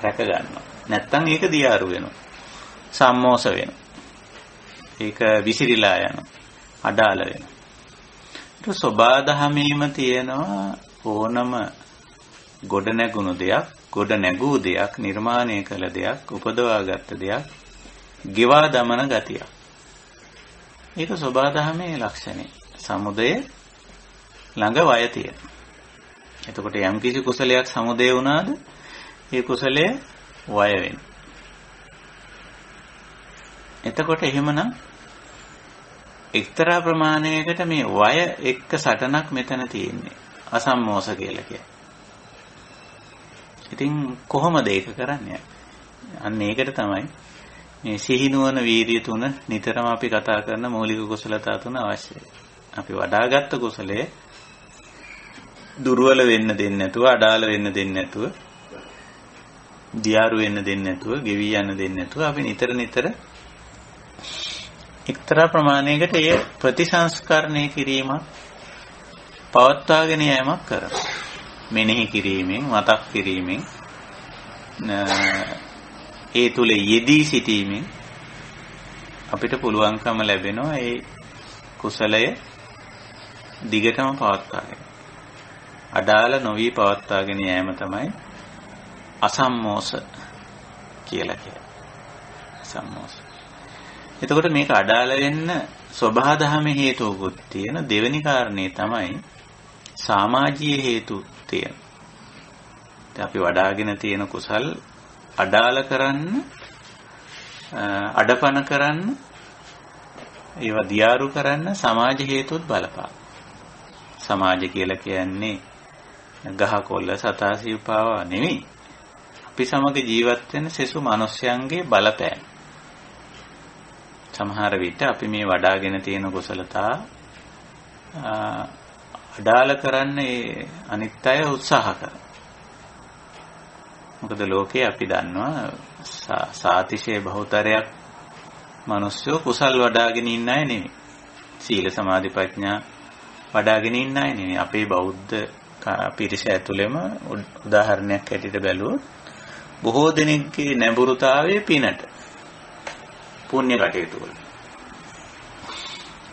රැක ගන්නවා. නැත්තම් ඒක දියාරු වෙනවා. සම්මෝස වෙනවා. ඒක විසිරීලා යනවා. අඩාල වෙනවා. ඒක සබහා දහමේම තියෙනවා ඕනම ගොඩ නැගුණු දෙයක්, ගොඩ නැගූ දෙයක්, නිර්මාණය කළ දෙයක්, උපදවාගත් දෙයක්, ගෙවා දමන ගතියක්. ඒක සබහා දහමේ ලක්ෂණය. සමුදය ළඟ වය තියෙන. එතකොට යම් කිසි කුසලයක් සමුදය වුණාද ඒ කුසලය වය වෙනවා. එතකොට එහෙමනම් එක්තරා ප්‍රමාණයකට මේ වය එක්ක සටනක් මෙතන තියෙන්නේ. අසම්මෝස කියලා කියන්නේ. ඉතින් කොහොමද ඒක කරන්නේ? අන්න ඒකට තමයි මේ සිහිනුවන වීර්ය තුන නිතරම අපි කතා කරන මූලික කුසලතා තුන අවශ්‍යයි. අපි වඩාගත් කුසලයේ දුර්වල වෙන්න දෙන්නේ නැතුව, අඩාල වෙන්න දෙන්නේ නැතුව, දියාරු වෙන්න දෙන්නේ නැතුව, ගෙවි යන්න දෙන්නේ නැතුව අපි නිතර එක්තරා ප්‍රමාණයකට ඒ ප්‍රතිසංස්කරණය කිරීමක් පවත්වාගෙන යෑමක් කරනවා. මෙනෙහි කිරීමෙන්, මතක් කිරීමෙන්, ඒ තුල යෙදී සිටීමෙන් අපිට පුළුවන්කම ලැබෙනවා ඒ කුසලය දිගටම පවත්වාගෙන. අඩාල නොවි පවත්වාගෙන යෑම තමයි අසම්මෝස කියලා කියන්නේ. අසම්මෝස. එතකොට මේක අඩාල වෙන්න සබහා දහම හේතුකුත් තියෙන. දෙවෙනි කාරණේ තමයි සමාජීය හේතු තියෙන. අපි වඩාගෙන තියෙන කුසල් අඩාල කරන්න, අඩපණ කරන්න, ඒවා දියාරු කරන්න සමාජ හේතුත් බලපාන. සමාජ කියලා කියන්නේ ගහකොල්ල සතා සිව්පාවා නෙමෙයි. අපි සමග ජීවත් වෙන සෙසු මිනිස්යන්ගේ බලපෑම. සමහර විට අපි මේ වඩාගෙන තියෙන කුසලතා අඩාල කරන්න ඒ අනිත් අය උත්සාහ කරනවා. මොකද ලෝකේ අපි දන්නවා සාතිශය බහුතරයක් මිනිස්සු කුසල් වඩාගෙන ඉන්න අය නෙමෙයි. සීල සමාධි ප්‍රඥා වඩාගෙන ඉන්න අය නෙමෙයි. අපේ බෞද්ධ පිරිස ඇතුළෙම උදාහරණයක් ඇටියට බැලුවොත් බොහෝ දෙනෙක්ගේ නැඹුරුතාවයේ පිනට පුණ්‍ය කටයුතු වල.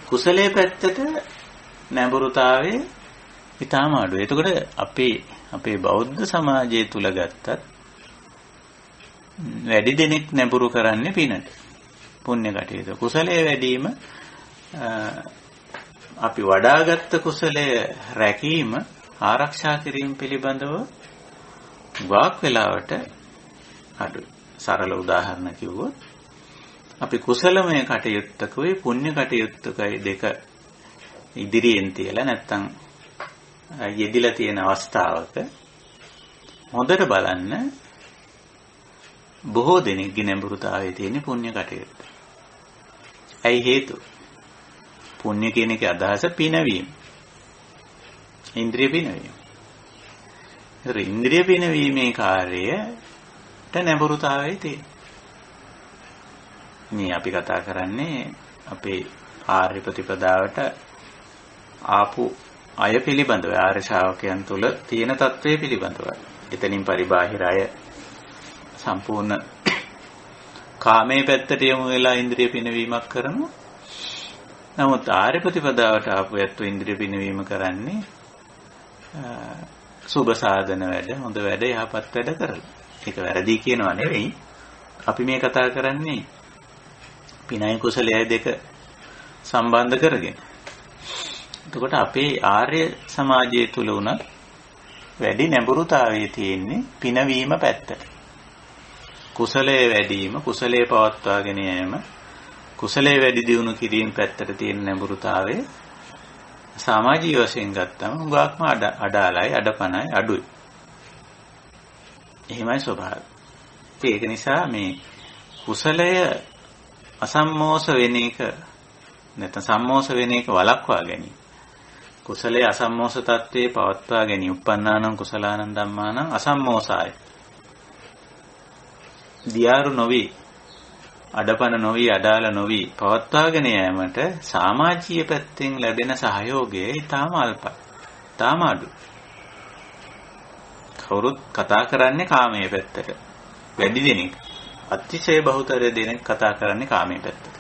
කුසලයේ පැත්තට නැඹුරුතාවයේ ඊටම අඩුයි. එතකොට අපේ බෞද්ධ සමාජය තුල ගත්තත් වැඩි දෙනෙක් නැඹුරු කරන්නේ පිනට. පුණ්‍ය කටයුතු. කුසලයේ වැඩිම අපි වඩාගත් කුසලයේ රැකීම ආරක්ෂා කිරීම පිළිබඳව වාක් වේලාවට අඩුයි. සරල උදාහරණ කිව්වොත් අපි කුසලමය කටයුත්තකයි පුණ්‍ය කටයුත්තකයි දෙක ඉදිරියෙන් තියලා නැත්තම් යෙදිලා තියෙන අවස්ථාවක හොඳට බලන්න බොහෝ දෙනෙක්ගේ නැඹුරුතාවයේ තියෙන පුණ්‍ය කටයුත්ත. ඇයි හේතුව? පුණ්‍ය කියන එකේ අදහස පිනවීම. ඉන්ද්‍රිය පිනවීම. ඒතර ඉන්ද්‍රිය පිනවීමේ කාර්යයට නැඹුරුතාවයේ තියෙන. මේ අපි කතා කරන්නේ අපේ ආර්ය ප්‍රතිපදාවට ආපු අය පිළිබඳව, ආර්ය ශ්‍රාවකයන් තුළ තියෙන తත්වයේ පිළිබඳව. එතනින් පරිබාහිර අය සම්පූර්ණ කාමයේ පැත්තට යමු වෙලා ඉන්ද්‍රිය පිනවීමක් කරනවා. නමුත් ආර්ය ප්‍රතිපදාවට ආපු ඇත්තෝ ඉන්ද්‍රිය පිනවීම කරන්නේ සුබ සාධන වැඩ, හොඳ වැඩ, යහපත් වැඩ කරලා. ඒක වැරදි කියනවා නෙවෙයි. අපි මේ කතා කරන්නේ පිනයි කුසලයයි දෙක සම්බන්ධ කරගෙන. එතකොට අපේ ආර්ය සමාජය තුල උනත් වැඩි නැඹුරුතාවයේ තියෙන්නේ පිනවීම පැත්තට. කුසලයේ වැඩිම, කුසලයේ පවත්වාගෙන යෑම, කුසලයේ වැඩි දියුණු කිරීම පැත්තට තියෙන නැඹුරුතාවය සමාජීය වශයෙන් ගත්තම හුඟක්ම අඩාලයි, අඩපණයි, අඩුයි. එහෙමයි ස්වභාවය. ඒක නිසා මේ කුසලය අසම්මෝස වෙන එක නැත්නම් සම්මෝස වෙන එක වළක්වා ගැනීම. කුසලයේ අසම්මෝස තත්ත්වයේ පවත්වා ගැනීම. උප්පන්නානං කුසලානං ධම්මානං අසම්මෝසාය. දියාරු නොවි, අඩපණ නොවි, අඩාල නොවි පවත්වාගෙන යෑමට සමාජීය පැත්තෙන් ලැබෙන සහයෝගය ඊටම අල්පයි. ඊටම අඩුයි. කවුරුත් කතා කරන්නේ කාමයේ පැත්තට. වැඩි දෙනෙක්, අතිශය බහුතරය දෙනෙක් කතා කරන්නේ කාමයේ පැත්තට.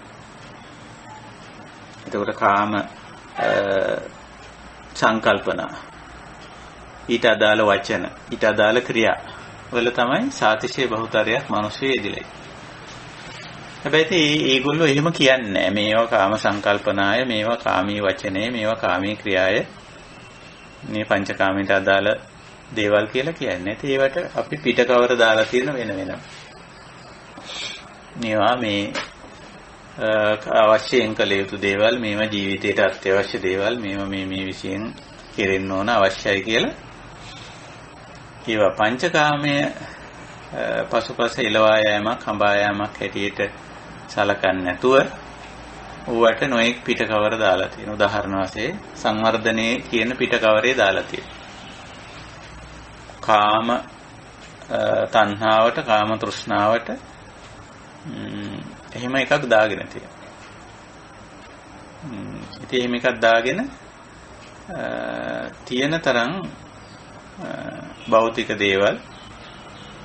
එතකොට කාම සංකල්පනා, ඊට අදාළ වචන, ඊට අදාළ ක්‍රියා වල තමයි සාතිශය බහුතරයක් මිනිස්සු යෙදිලා. හැබැයි ඒගොල්ලෝ එහෙම කියන්නේ නැහැ. මේවා කාම සංකල්පනාය, මේවා කාමී වචනේ, මේවා කාමී ක්‍රියාය, මේ පංචකාමයට අදාළ දේවල් කියලා කියන්නේ. ඒවට අපි පිටකවර දාලා තියෙන වෙන වෙනම. මේවා මේ අවශ්‍යයෙන් කළ යුතු දේවල්, මේවා ජීවිතයට අත්‍යවශ්‍ය දේවල්, මේවා මේ විශේෂයෙන් කෙරෙන්න ඕන අවශ්‍යයි කියලා. ඒවා පංචකාමයේ පසුපස එළවා යෑමක්, හඹා යෑමක් හැටියට සලකන්නේ නැතුව ඌවට නොඑක් පිටකවර දාලා තියෙනවා. උදාහරණ වශයෙන් සංවර්ධනයේ කියන පිටකවරේ දාලා තියෙනවා. කාම තණ්හාවට, කාම තෘෂ්ණාවට එහෙම එකක් දාගෙන තියෙනවා. ඉතින් එහෙම එකක් දාගෙන තියෙන තරම් භෞතික දේවල්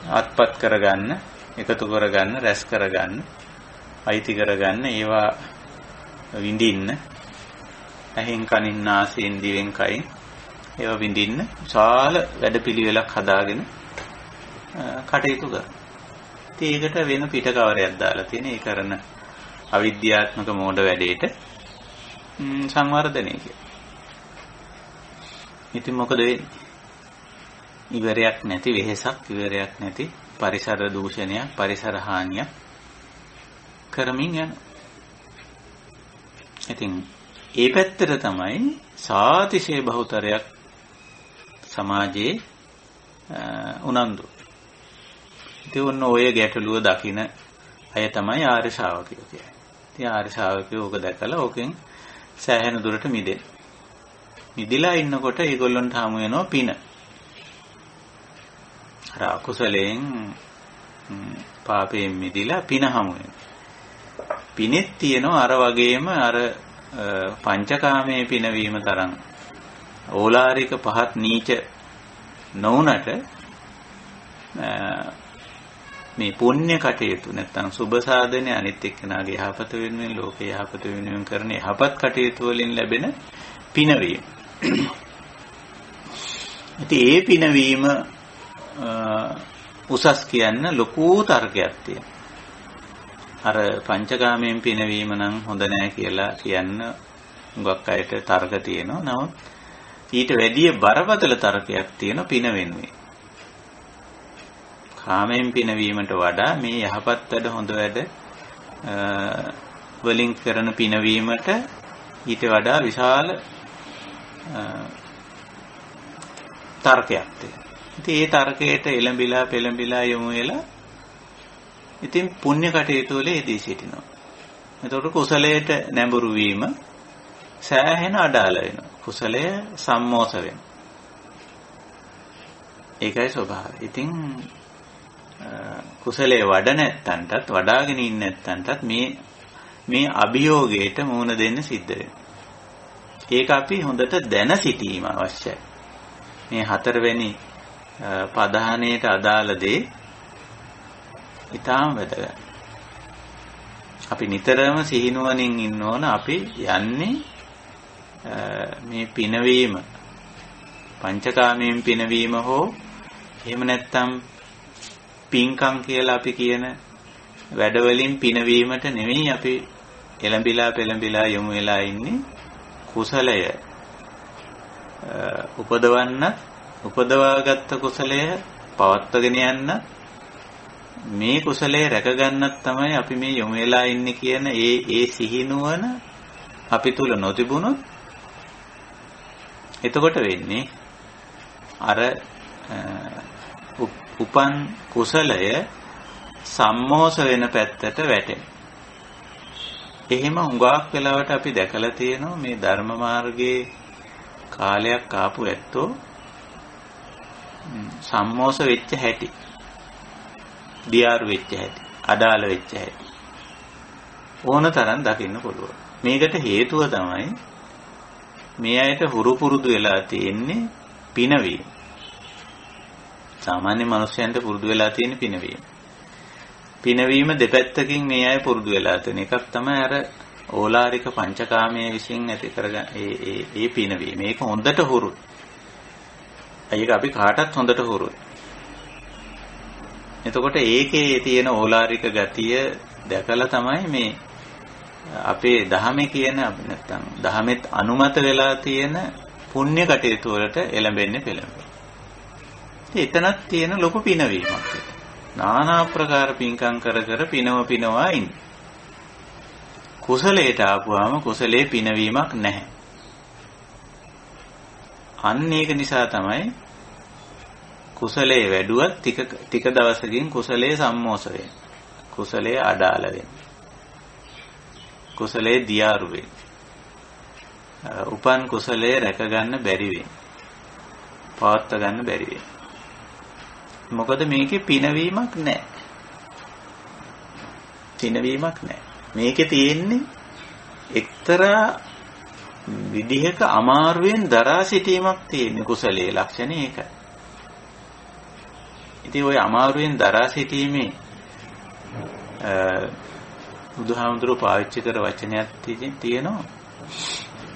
අත්පත් කරගන්න, එකතු කරගන්න, රැස් කරගන්න, අයිති කරගන්න, ඒවා විඳින්න, ඇහෙන් කනින් නාසයෙන් දිවෙන් කයින් ඒවා විඳින්න විශාල වැඩපිළිවෙලක් හදාගෙන කටයුතු කරනවා. ඉතින් ඒකට වෙන පිටකවරයක් දාලා තියෙන ඒ කරන අවිද්‍යාත්මක මෝඩ වැඩේට සංවර්ධනය කියලා. ඉතින් මොකද වෙන්නේ? ඉවරයක් නැති වෙහෙසක්, ඉවරයක් නැති පරිසර දූෂණයක්, පරිසර හානියක් කරමින් යන. ඉතින් ඒ පැත්තට තමයි සාතිශය බහුතරයක් සමාජයේ උනන්දු. ඉතින් ඔය ගැටලුව දකින අය තමයි ආර්ය ශ්‍රාවකයෝ කියන්නේ. ඉතින් ආර්ය ශ්‍රාවකයෝ ඕක දැකලා ඕකෙන් සෑහෙන දුරට මිදෙන. මිදිලා ඉන්නකොට ඒගොල්ලන්ට හමු වෙනවා පින. අර අකුසලයෙන් පාපයෙන් මිදිලා පින හමු වෙනවා. පිනෙත් තියෙනවා අර වගේම අර පංචකාමයේ පිනවීම තරම් ඕලාරික පහත් නීච නොවුනට මේ පුණ්‍ය කටයුතු නැත්නම් සුබ සාධනේ අනිත් එක්කෙනාගේ යහපත වෙනුවෙන්, ලෝකේ යහපත වෙනුවෙන් කරන යහපත් කටයුතු වලින් ලැබෙන පිනවීම. ඉතින් ඒ පිනවීම උසස් කියන්න ලොකු තර්කයක් තියෙනවා. අර පංචකාමයෙන් පිනවීම නම් හොඳ නැහැ කියලා කියන්න හුඟක් අයට තර්ක තියෙනවා. නමුත් ඊට වැඩිය බරපතල තර්කයක් තියෙනවා පින වෙනුවෙන්. කාමයෙන් පිනවීමට වඩා මේ යහපත් වැඩ, හොඳ වැඩ වලින් කරන පිනවීමට ඊට වඩා විශාල තර්කයක් තියෙනවා. ඉතින් ඒ තර්කයට එළඹිලා පෙළඹිලා යමු වෙලා ඉතින් පුණ්‍ය කටයුතු වල යෙදී සිටිනවා. එතකොට කුසලයට නැඹුරු වීම සෑහෙන අඩාල වෙනවා. කුසලය සම්මෝස වෙනවා. ඒකයි ස්වභාවය. ඉතින් කුසලයේ වඩ නැත්තන්ටත්, වඩාගෙන ඉන්න නැත්තන්ටත් මේ අභියෝගයට මුහුණ දෙන්න සිද්ධ වෙනවා. ඒක අපි හොඳට දැන සිටීම අවශ්‍යයි. මේ හතරවෙනි පදහණයට අදාළ දේ ඊටාම වැදගත්. අපි නිතරම සිහිනුවණින් ඉන්න ඕන. අපි යන්නේ මේ පිනවීම, පංචකාමයෙන් පිනවීම හෝ එහෙම නැත්නම් පින්කම් කියලා අපි කියන වැඩවලින් පිනවීමට නෙවෙයි අපි එළඹිලා පෙළඹිලා යමු වෙලා ඉන්නේ. කුසලය උපදවන්න, උපදවාගත්ත කුසලය පවත්වාගෙන යන්න, මේ කුසලයේ රැක ගන්නත් තමයි අපි මේ යොමු වෙලා ඉන්නේ කියන ඒ සිහිනුවන අපි තුල නොතිබුණොත් එතකොට වෙන්නේ අර උපන් කුසලය සම්මෝස වෙන පැත්තට වැටෙන. එහෙම හුඟක් වෙලාවට අපි දැකලා තියෙනවා මේ ධර්ම මාර්ගයේ කාලයක් ආපු ඇත්තෝ සම්මෝස වෙච්ච හැටි, දියාරු වෙච්ච හැටි, අඩාල වෙච්ච හැටි ඕන තරම් දකින්න පුළුවන්. මේකට හේතුව තමයි මේ අයට හුරු පුරුදු වෙලා තියෙන්නේ පිනවීම. සාමාන්‍ය මිනිස්යන්ට පුරුදු වෙලා තියෙන පිනවීම. පිනවීම දෙපැත්තකින් මේ අය පුරුදු වෙලා තියෙන එකක් තමයි අර ඕලාරික පංචකාමයේ විසින් ඇති කරගන්න ඒ පිනවීම. මේක හොඳට හුරු. ඒක අපි කාටත් හොඳට හුරුයි. එතකොට ඒකේ තියෙන ඕලාරික ගතිය දැකලා තමයි මේ අපේ දහමේ කියන නැත්තම් දහමෙත් අනුමත වෙලා තියෙන පුණ්‍ය කටයුතු වලට එළඹෙන්නේ පෙළඹෙන්නේ. එතනක් තියෙන ලොකු පිනවීමක්. নানা ආකාර පින්කම් කර කර පිනවා ඉන්නේ. කුසලයට ආපුවාම කුසලයේ පිනවීමක් නැහැ. අන්න ඒක නිසා තමයි කුසලයේ වැඩුවත් ටික දවසකින් කුසලයේ සම්මෝස වෙන්නේ. කුසලයේ අඩාල වෙන්නේ. කුසලයේ දියාරු වෙන්නේ. උපන් කුසලයේ රැක ගන්න බැරි වෙන්නේ. පවත්වා ගන්න බැරි වෙන්නේ. මොකද මේකේ පිනවීමක් නැහැ. පිනවීමක් නැහැ. මේකේ තියෙන්නේ එක්තරා විදිහක අමාරුවෙන් දරා සිටීමක් තියෙන කුසලයේ ලක්ෂණය ඒකයි. ඉතින් ওই අමාරුවෙන් දරා සිටීමේ බුදුහාමුදුරුවෝ පාවිච්චි කර වචනයක් තියෙනවා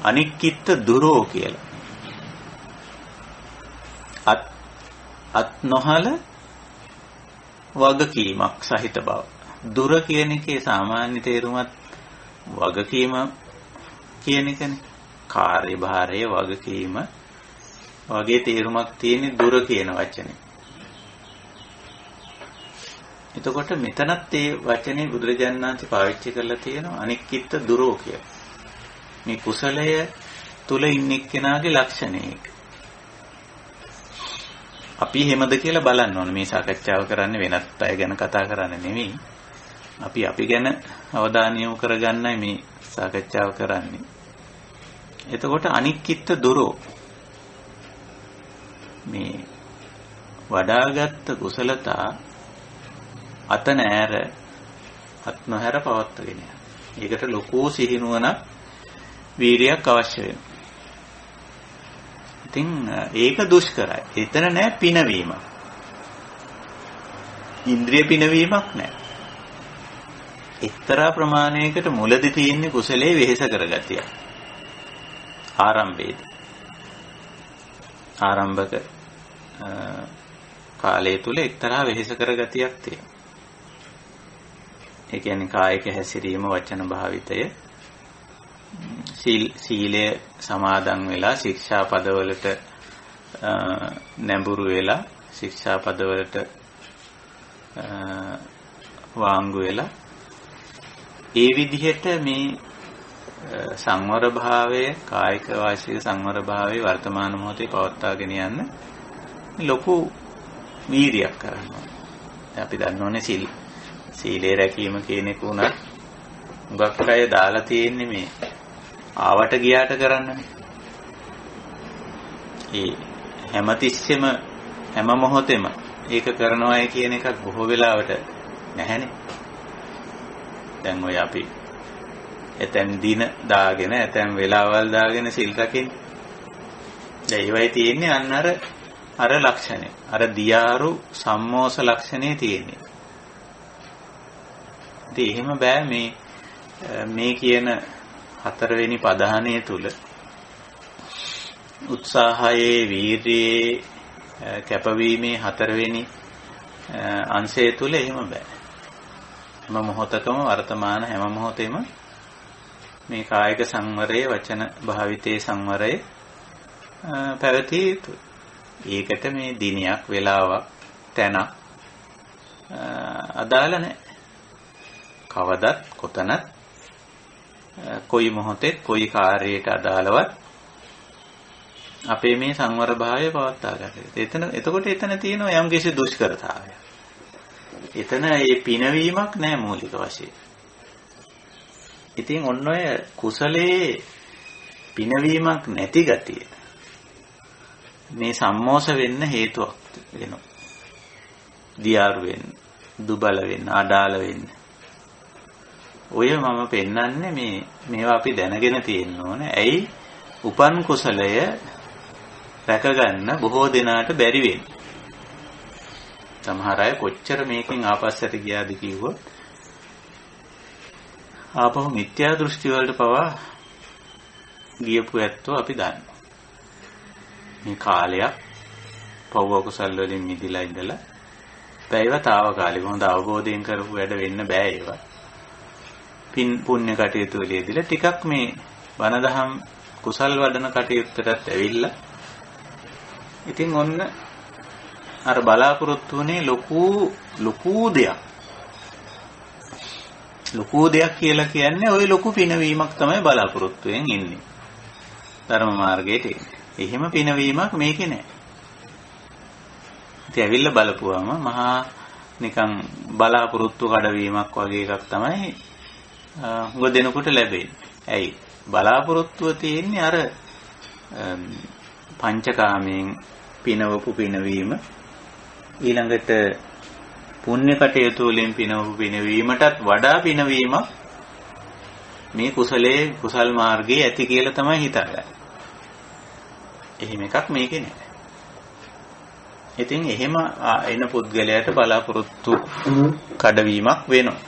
අනික්කිට දුරෝ කියලා. අත් නොහල වගකීමක් සහිත බව. දුර කියන එකේ සාමාන්‍ය තේරුමත් වගකීම කියන එකනේ. කාර්යභාරය වගකීම වගේ තේරුමක් තියෙන දුර කියන වචනේ. එතකොට මෙතනත් ඒ වචනේ බුදුරජාණන් වහන්සේ පාවිච්චි කරලා තියෙනවා අනික්කිට දුරෝ කියලා. මේ කුසලය තුල ඉන්න එක්කෙනාගේ ලක්ෂණය ඒක. අපි හැමද කියලා බලන්න ඕනේ. මේ සාකච්ඡාව කරන්නේ වෙනත් අය ගැන කතා කරන්නේ නෙවෙයි. අපි ගැන අවධානය යොමු කරගන්නයි මේ සාකච්ඡාව කරන්නේ. එතකොට අනික්කිට දුරෝ මේ වඩාගත් කුසලතා අත නැර අත් නොහැර පවත්වාගෙන යනවා. ඒකට ලොකු සිහිනුවණක් වීරියක් අවශ්‍ය වෙනවා. ඉතින් ඒක දුෂ්කරයි. එතන නෑ පිනවීම. ඉන්ද්‍රිය පිනවීමක් නෑ. එක්තරා ප්‍රමාණයකට මුලදී තියෙන කුසලයේ වෙහෙස කරගතිය. ආරම්භයේදී. ආරම්භක කාලය තුල එක්තරා වෙහෙස කරගතියක් තියෙනවා. ඒ කියන්නේ කායික හැසිරීම වචන භාවිතය සීලය සමාදන් වෙලා ශික්ෂා පදවලට නැඹුරු වෙලා ශික්ෂා පදවලට වාංගු වෙලා ඒ විදිහට මේ සංවර භාවය කායික වාචික සංවර භාවය වර්තමාන මොහොතේ පවත්වාගෙන යන්න ලොකු වීරියක් කරනවා. අපි දන්නෝනේ සීලේ රැකීම කියන එක උනත් හුඟක් අය දාලා තියෙන්නේ මේ ආවට ගියාට කරන්නනේ. ඒ හැමතිස්සෙම හැම මොහොතෙම ඒක කරනවායි කියන එකක් බොහෝ වෙලාවට නැහැනේ. දැන් ඔය අපි එතෙන් දින දාගෙන එතෙන් වෙලාවල් දාගෙන සිල් රකින්නේ. දැන් ඒවයි තියෙන්නේ අන්න අර ලක්ෂණය. අර දියාරු සම්මෝස ලක්ෂණේ තියෙන්නේ. ඉතින් එහෙම බෑ මේ කියන හතරවෙනි පදහණය තුල උත්සාහයේ වීර්යයේ කැපවීමේ හතරවෙනි අංශය තුල එහෙම බෑ. හැම මොහොතකම වර්තමාන හැම මොහොතෙම මේ කායික සංවරයේ වචන භාවිතයේ සංවරයේ පැවතිය යුතුයි. ඒකට මේ දිනයක් වෙලාවක් තැනක් අදාළ නැහැ. කවදත් කොතනත් කොයි මොහොතේ කොයි කාර්යයට අදාළවත් අපේ මේ සංවර භාවය පවත්වා ගන්න. එතකොට එතන තියෙනවා යම් කිසි දුෂ්කරතාවයක්. එතන මේ පිනවීමක් නැහැ මූලික වශයෙන්. ඉතින් ඔන්න ඔය කුසලයේ පිනවීමක් නැති ගතිය මේ සම්මෝස වෙන්න හේතුවක් වෙනවා. දියාරු වෙන්න, දුබල වෙන්න, අඩාල වෙන්න. ඔය මම පෙන්නන්නේ මේවා අපි දැනගෙන තියෙන්න ඕනේ. ඇයි උපන් කුසලය රැකගන්න බොහෝ දෙනාට බැරි වෙන්නේ. සමහර අය කොච්චර මේකෙන් ආපස්සට ගියාද කිව්වොත් ආපහු මිත්‍යා දෘෂ්ටි වලට පවා ගියපු ඇත්තෝ අපි දන්නවා. මේ කාලයක් පව් අකුසල් වලින් මිදිලා ඉඳලා පැයවතාවකාලික හොඳ අවබෝධයෙන් කරපු වැඩ වෙන්න බෑ ඒවා. පින් පුණ්‍ය කටයුතු වලදීලා ටිකක් මේ බණ දහම් කුසල් වඩන කටයුත්තටත් ඇවිල්ලා ඉතින් ඔන්න අර බලාපොරොත්තු වුණේ ලොකු දෙයක් කියලා කියන්නේ ওই ලොකු පිනවීමක් තමයි බලාපොරොත්තු වෙන් ඉන්නේ. ධර්ම මාර්ගයට එන්නේ. එහෙම පිනවීමක් මේකේ නෑ. ඉතින් ඇවිල්ලා බලපුවාම මහා නිකන් බලාපොරොත්තු කඩවීමක් වගේ එකක් තමයි හුඟ දෙනකොට ලැබෙන්නේ. ඇයි? බලාපොරොත්තුව තියෙන්නේ අර පංචකාමයෙන් පිනවපු පිනවීම ඊළඟට පුණ්‍ය කටයුතු වලින් පිනවපු පිනවීමටත් වඩා පිනවීමක් මේ කුසල් මාර්ගයේ ඇති කියලා තමයි හිතන්නේ. එහෙම එකක් මේකේ නෑ. ඉතින් එහෙම එන පුද්ගලයාට බලාපොරොත්තු කඩවීමක් වෙනවා.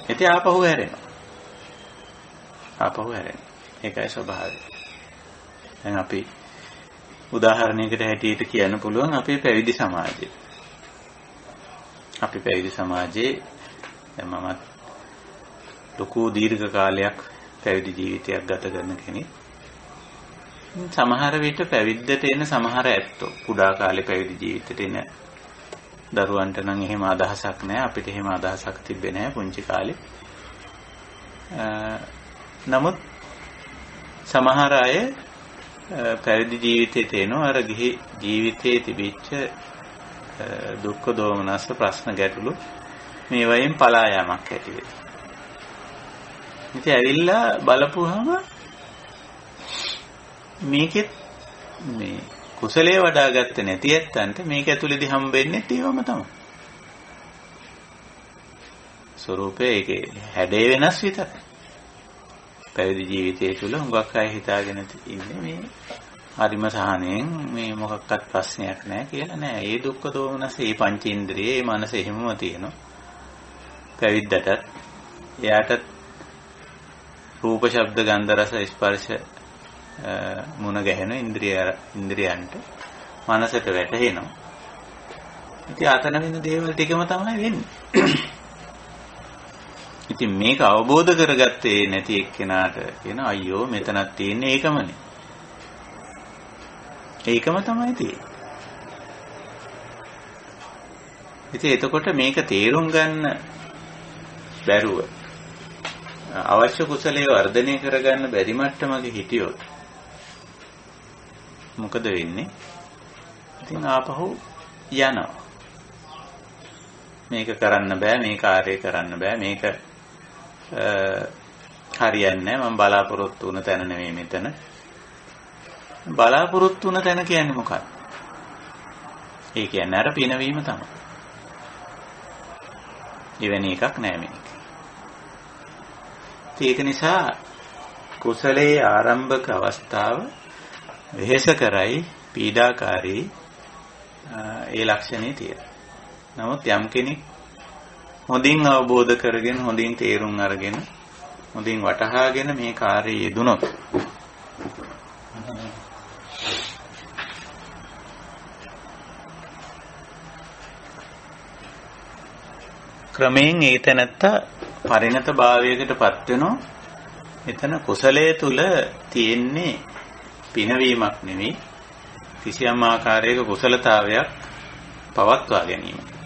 ඉතින් ආපහු හැරෙනවා. ඒකයි ස්වභාවය. දැන් අපි උදාහරණයකට හැටියට කියන්න පුළුවන් අපේ පැවිදි සමාජය. අපි පැවිදි සමාජයේ දැන් මමත් ලොකු දීර්ඝ කාලයක් පැවිදි ජීවිතයක් ගත කරන කෙනෙක්. සමහර විට පැවිද්දට එන සමහර ඇත්තෝ කුඩා කාලේ පැවිදි ජීවිතේට එන දරුවන්ට නම් එහෙම අදහසක් නැහැ. අපිට එහෙම අදහසක් තිබ්බේ නැහැ පුංචි කාලේ. නමුත් සමහර අය පැවිදි ජීවිතේට එනවා අර ගිහි ජීවිතයේ තිබිච්ච දුක්ඛ දෝමනස්ස ප්‍රශ්න ගැටලු මේ වයින් පලා යාමක් ඇති වෙයි. ඉතින් ඇවිල්ලා බලපුවහම මේකෙත් මේ කුසලයේ වඩාගත්තේ නැති ඇත්තන්ට මේක ඇතුළේදී හම්බෙන්නේ ඒවම තමයි. ස්වરૂපේ ඒකේ හැඩේ වෙනස් විතරයි. පැවිදි ජීවිතය තුළ හුඟක් අය හිතාගෙන ඉන්නේ මේ හරිම සහනෙන් මේ මොකක්වත් ප්‍රශ්නයක් නැහැ කියලා නෑ. ඒ දුක්ඛ දෝමනස, ඒ පංචේන්ද්‍රිය, ඒ මනස එහෙමම තියෙනවා. පැවිද්දටත් එයාටත් රූප, ශබ්ද, ගන්ධ, රස, ස්පර්ශ මුණ ගැහෙන ඉන්ද්‍රියයන්ට මනසට වැටහෙනවා. ඉතින් ආතන වෙන දේවල් ටිකම තමයි වෙන්නේ. ඉතින් මේක අවබෝධ කරගත්තේ නැති එක්කෙනාට කියන අයියෝ මෙතනක් තියෙන්නේ ඒකමනේ. ඒකම තමයි තියෙන්නේ. ඉතින් එතකොට මේක තේරුම් ගන්න බැරුව අවශ්‍ය කුසලයේ වර්ධනය කරගන්න බැරි මට්ටමක හිටියොත් මොකද වෙන්නේ? ඉතින් ආපහු යනවා. මේක කරන්න බෑ, මේ කාර්යය කරන්න බෑ, මේක හරියන්නේ නැහැ. මම බලාපොරොත්තු වුණ තැන නෙමෙයි මෙතන. බලාපොරොත්තු වුණ තැන කියන්නේ මොකක්ද? ඒ කියන්නේ අර පිනවීම තමයි. එවැනි එකක් නෑ මේක. ඒක නිසා කුසලයේ ආරම්භක අවස්ථාව වෙහෙස කරයි, පීඩාකාරී ඒ ලක්ෂණේ තියෙනවා. නමුත් යම් කෙනෙක් හොඳින් අවබෝධ කරගෙන, හොඳින් තේරුම් අරගෙන, හොඳින් වටහාගෙන මේ කාර්යය යෙදුනොත් ක්‍රමයෙන් ඒතනත්ත පරිණත භාවයකටපත් වෙනවා. එතන කුසලයේ තුල තියෙන්නේ පිනවීමක් නෙවෙයි, කිසියම් ආකාරයක කුසලතාවයක් පවත්වා ගැනීම.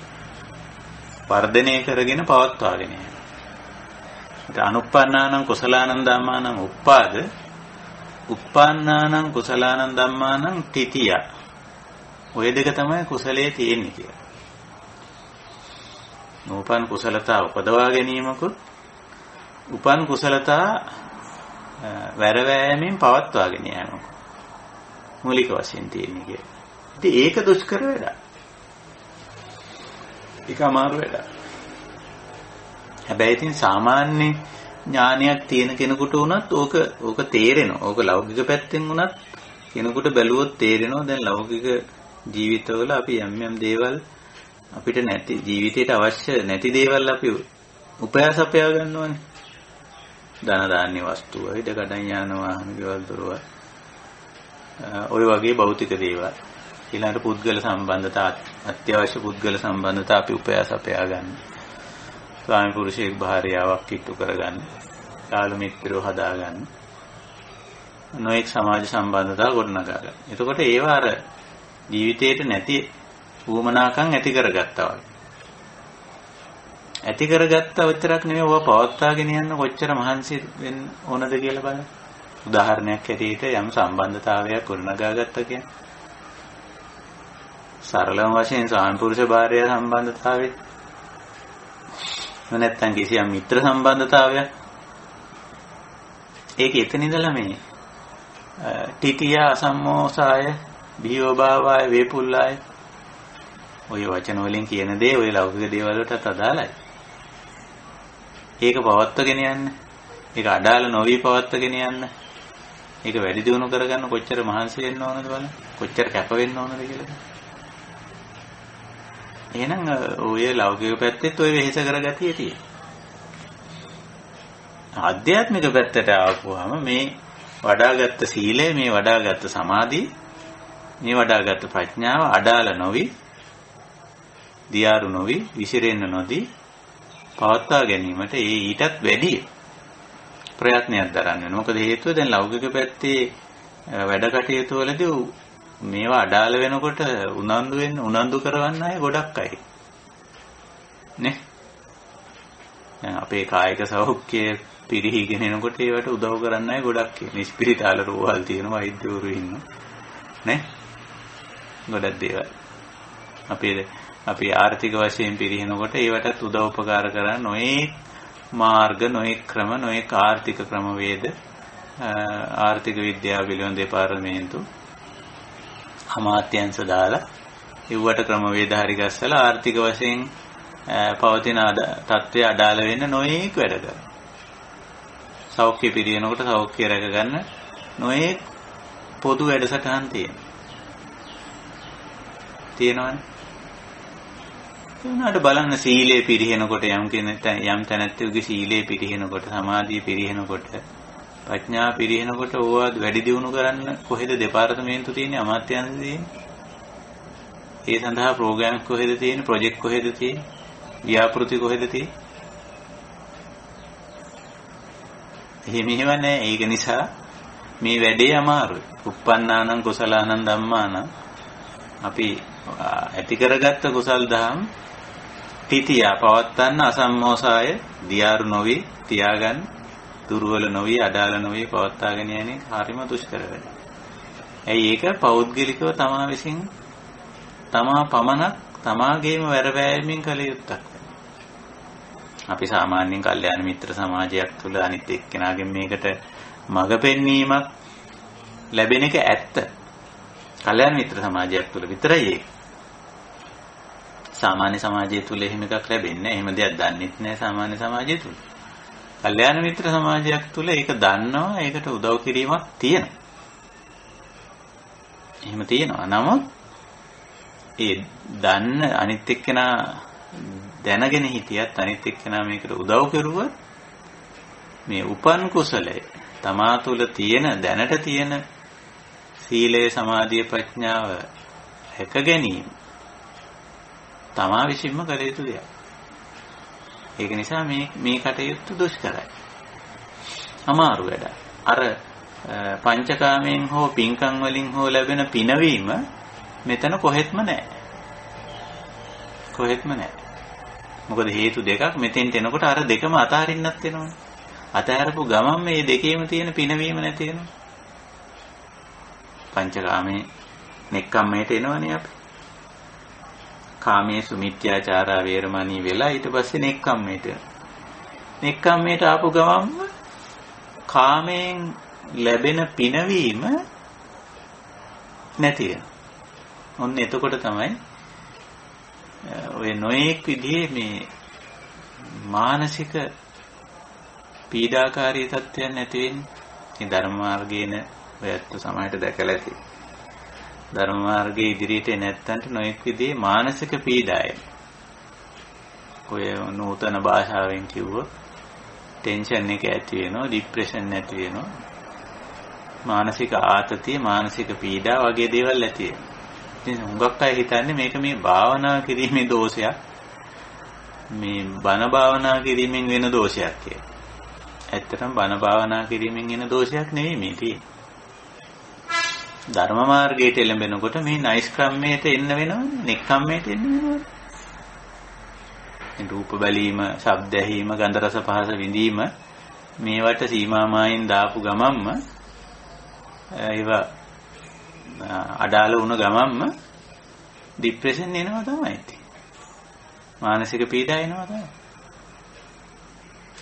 වර්ධනය කරගෙන පවත්වාගෙන යනවා. ඒක අනුප්පන්නානං කුසලානං ධම්මානං උප්පාද උප්පන්නානං කුසලානං ධම්මානං තිතිය. ඔය දෙක තමයි කුසලයේ තියෙන්නේ කියලා. නූපන් කුසලතා උපදවා ගැනීමකුත් උපන් කුසලතා වැරවෑමෙන් පවත්වාගෙන යෑමකුත් මූලික වශයෙන් තියෙන්නේ කියලා. ඉතින් ඒක දුෂ්කර වැඩක්. ඒක අමාරු වැඩක්. හැබැයි ඉතින් සාමාන්‍ය ඥානයක් තියෙන කෙනෙකුට වුණත් ඕක තේරෙනවා. ඕක ලෞකික පැත්තෙන් වුණත් කෙනෙකුට බැලුවොත් තේරෙනවා. දැන් ලෞකික ජීවිතවල අපි යම් යම් දේවල් අපිට නැති ජීවිතයට අවශ්‍ය නැති දේවල් අපි උපයාස අපයා ගන්නවනේ. ධන දාන්‍ය වස්තුව, ඉඩ කඩන් යාන වාහන, ගෙවල් දොරවල්. ඔය වගේ භෞතික දේවල්. ඊළඟට පුද්ගල සම්බන්ධතා, අත්‍යවශ්‍ය පුද්ගල සම්බන්ධතා අපි උපයාස අපයා ගන්න. ස්වාමි පුරුෂයෙක් භාර්යාවක් කිට්ටු කරගන්න. යාළු මිත්‍රයෝ හදාගන්න. නොඑක් සමාජ සම්බන්ධතා ගොඩනගා ගන්න. එතකොට ඒවා අර ජීවිතේට නැති වුමනාකම් ඇති කරගත්තා වගේ. ඇති කරගත්තා විතරක් නෙමෙයි ඔවා පවත්වාගෙන යන්න කොච්චර මහන්සි වෙන්න ඕනද කියලා බලන්න. උදාහරණයක් ඇටියට යම් සම්බන්ධතාවයක් ගොඩනගා ගත්තා කියන්නේ. සරලම වශයෙන් ස්වාමි පුරුෂ භාර්යා සම්බන්ධතාවය. නැත්නම් කිසියම් මිත්‍ර සම්බන්ධතාවයක්. ඒක එතන ඉඳලා මේ තිතිය අසම්මෝසාය බියෝභාවය වේපුල්ලාය ඔය වචන වලින් කියන දේ ඔය ලෞකික දේවල් වලටත් අදාළයි. ඒක පවත්වාගෙන යන්න. ඒක අඩාල නොවි පවත්වාගෙන යන්න. ඒක වැඩි දියුණු කරගන්න කොච්චර මහන්සි වෙන්න ඕනද බලන්න. කොච්චර කැප වෙන්න ඕනද කියලා. එහෙනම් ඔය ලෞකික පැත්තෙත් ඔය වෙහෙස කරගතිය තියෙනවා. ආධ්‍යාත්මික පැත්තට ආවම මේ වඩාගත් සීලය, මේ වඩාගත් සමාධිය, මේ වඩාගත් ප්‍රඥාව අඩාල නොවි, දියාරු නොවි, විසිරෙන්න නොදී පවත්වා ගැනීමට ඊටත් වැඩි ප්‍රයත්නයක් දරන්න වෙනවා. මොකද හේතුව දැන් ලෞකික පැත්තේ වැඩ කටයුතු වලදී මේවා අඩාල වෙනකොට උනන්දු කරවන්න අය ගොඩක් අය. නේ? දැන් අපේ කායික සෞඛ්‍යය පිරිහීගෙන එනකොට ඒවට උදව් කරන්න අය ගොඩක් ඉන්නේ. ඉස්පිරිතාල රෝහල් තියෙනවා, වෛද්‍යවරු ඉන්නවා. නේ? ගොඩක් දේවල්. අපි ආර්ථික වශයෙන් පිරිනකොට ඒවටත් උදව් උපකාර කරන නොයේ මාර්ග, නොයේ ක්‍රම, නොයේ ආර්ථික ක්‍රමවේද, ආර්ථික විද්‍යාව පිළිබඳ දෙපාර්තමේන්තු අමාත්‍යංශ දාලා ඉව්වට ක්‍රමවේද හරි ගස්සලා ආර්ථික වශයෙන් පවතින තත්ත්වය අඩාල වෙන්න නොයේ වැඩ කරනවා. සෞඛ්‍ය පිරිනකොට සෞඛ්‍ය රැක ගන්න නොයේ පොදු වැඩසටහන් තියෙනවනේ. උනාට බලන්න සීලය පිරිනකොට යම් තැනැත්තෙකුගේ සීලය පිරිනකොට, සමාධිය පිරිනකොට, ප්‍රඥා පිරිනකොට ඕවා වැඩි දියුණු කරන්න කොහෙද දෙපාර්තමේන්තු තියෙන්නේ, අමාත්‍යාංශ තියෙන්නේ? ඒ සඳහා ප්‍රෝග්‍රෑම් කොහෙද තියෙන්නේ, ප්‍රොජෙක්ට් කොහෙද තියෙන්නේ, ව්‍යාපෘති කොහෙද තියෙන්නේ? එහෙම නැහැ. ඒක නිසා මේ වැඩේ අමාරුයි. uppannānaṁ කුසලානං ධම්මානං අපි ඇති කරගත්ත කුසල් දහම් තිතියා පවත්තන්න අසම්මෝසාය දියාරු නොවි තියාගන්න, දුර්වල නොවි, අඩාල නොවි පවත්වාගෙන යන්නේ හරිම දුෂ්කර වැඩක්. ඇයි ඒක පෞද්ගලිකව තමා විසින් තමා පමණක් තමාගේම වැරවැයීමෙන් කළ යුත්තක්. අපි සාමාන්‍යයෙන් කල්යාණ මිත්‍ර සමාජයක් තුළ අනිත් එක්කෙනාගෙන් මේකට මඟ පෙන්වීමක් ලැබෙන එක ඇත්ත. කල්යාණ මිත්‍ර සමාජයක් තුළ විතරයි ඒක. සාමාන්‍ය සමාජය තුළ එහෙම එකක් ලැබෙන්නේ නැහැ. එහෙම දෙයක් දන්නෙත් නැහැ සාමාන්‍ය සමාජය තුළ. කල්යාණ මිත්‍ර සමාජයක් තුළ ඒක දන්නවා, ඒකට උදව් කිරීමක් තියෙනවා. එහෙම තියෙනවා. නමුත් ඒ දන්න අනිත් එක්කෙනා දැනගෙන හිටියත් අනිත් එක්කෙනා මේකට උදව් කරුවොත් මේ උපන් කුසලය තමා තුළ තියෙන දැනට තියෙන සීලය, සමාධිය, ප්‍රඥාව හැක ගැනීම තමා විසින්ම කළ යුතු දෙයක්. ඒක නිසා මේ කටයුත්ත දුෂ්කරයි. අමාරු වැඩ. අර පංචකාමයෙන් හෝ පින්කම් වලින් හෝ ලැබෙන පිනවීම මෙතන කොහෙත්ම නැහැ. කොහෙත්ම නැහැ. මොකද හේතු දෙකක් මෙතෙන්ට එනකොට අර දෙකම අතහරින්නත් වෙනවනේ. අතහැරපු ගමන් මේ දෙකේම තියෙන පිනවීම නැති වෙනවා. පංචකාමයේ නෙක්ඛම්මයට එනවනේ අපි. කාමයේ සුමිත්‍යාචාරා වේරමණී වෙලා ඊට පස්සේ නෙක්ඛම්මයට. නෙක්ඛම්මයට ආපු ගමන් කාමයෙන් ලැබෙන පිනවීම නැති වෙනවා. ඔන්න එතකොට තමයි ඔය නොඑක් විදිහේ මේ මානසික පීඩාකාරී තත්ත්වයන් නැති වෙන්නේ. මේ ධර්ම මාර්ගයේන ඔයත් සමාජයට දැකලා ඇති. ධර්ම මාර්ගයේ ඉදිරියට නැත්තන්ට නොඑක් විදිහේ මානසික පීඩාය. ඔය නූතන භාෂාවෙන් කිව්වොත් ටෙන්ෂන් එක ඇති වෙනවා, ડિප්‍රෙෂන් ඇති වෙනවා, මානසික ආතතිය, මානසික පීඩා වගේ දේවල් ඇති වෙනවා. ඉතින් හුඟක් අය හිතන්නේ මේක මේ භාවනා කිරීමේ දෝෂයක්, මේ බණ භාවනා කිරීමෙන් වෙන දෝෂයක් කියලා. ඇත්තටම බණ භාවනා කිරීමෙන් එන දෝෂයක් නෙවෙයි මේ තියෙන්නේ. ධර්ම මාර්ගයට එළඹෙනකොට මේ නෛෂ්ක්‍රම්‍යයට එන්න වෙනවනේ, නෙක්ඛම්මයට එන්න වෙනවනේ. රූප බැලීම, ශබ්ද ඇහිීම, ගන්ධ රස පහස විඳීම මේවට සීමා මායින් දාපු ගමම්ම ඒවා අඩාල වුණ ගමම්ම ડિප්‍රෙෂන් එනවා තමයි. මානසික පීඩා එනවා තමයි.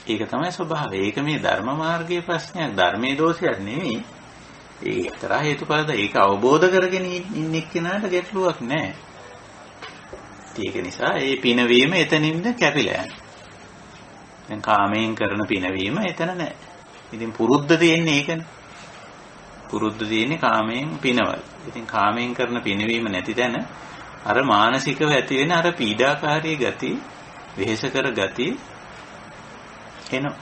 ඒක තමයි ස්වභාවය. ඒක මේ ධර්ම මාර්ගයේ ප්‍රශ්නයක්, ධර්මයේ දෝෂයක් නෙවෙයි. ඒක එක්තරා හේතුඵලද. ඒක අවබෝධ කරගෙන ඉන්න එක්කෙනාට ගැටලුවක් නැහැ. ඒක නිසා ඒ පිනවීම එතනින්ද කැපිලා යනවා. දැන් කාමයෙන් කරන පිනවීම එතන නැහැ. ඉතින් පුරුද්ද තියෙන්නේ ඒකනේ. පුරුද්ද තියෙන්නේ කාමයෙන් පිනවල. ඉතින් කාමයෙන් කරන පිනවීම නැති තැන අර මානසිකව ඇති වෙන අර පීඩාකාරී ගති, වෙහෙසකර ගති එනවා.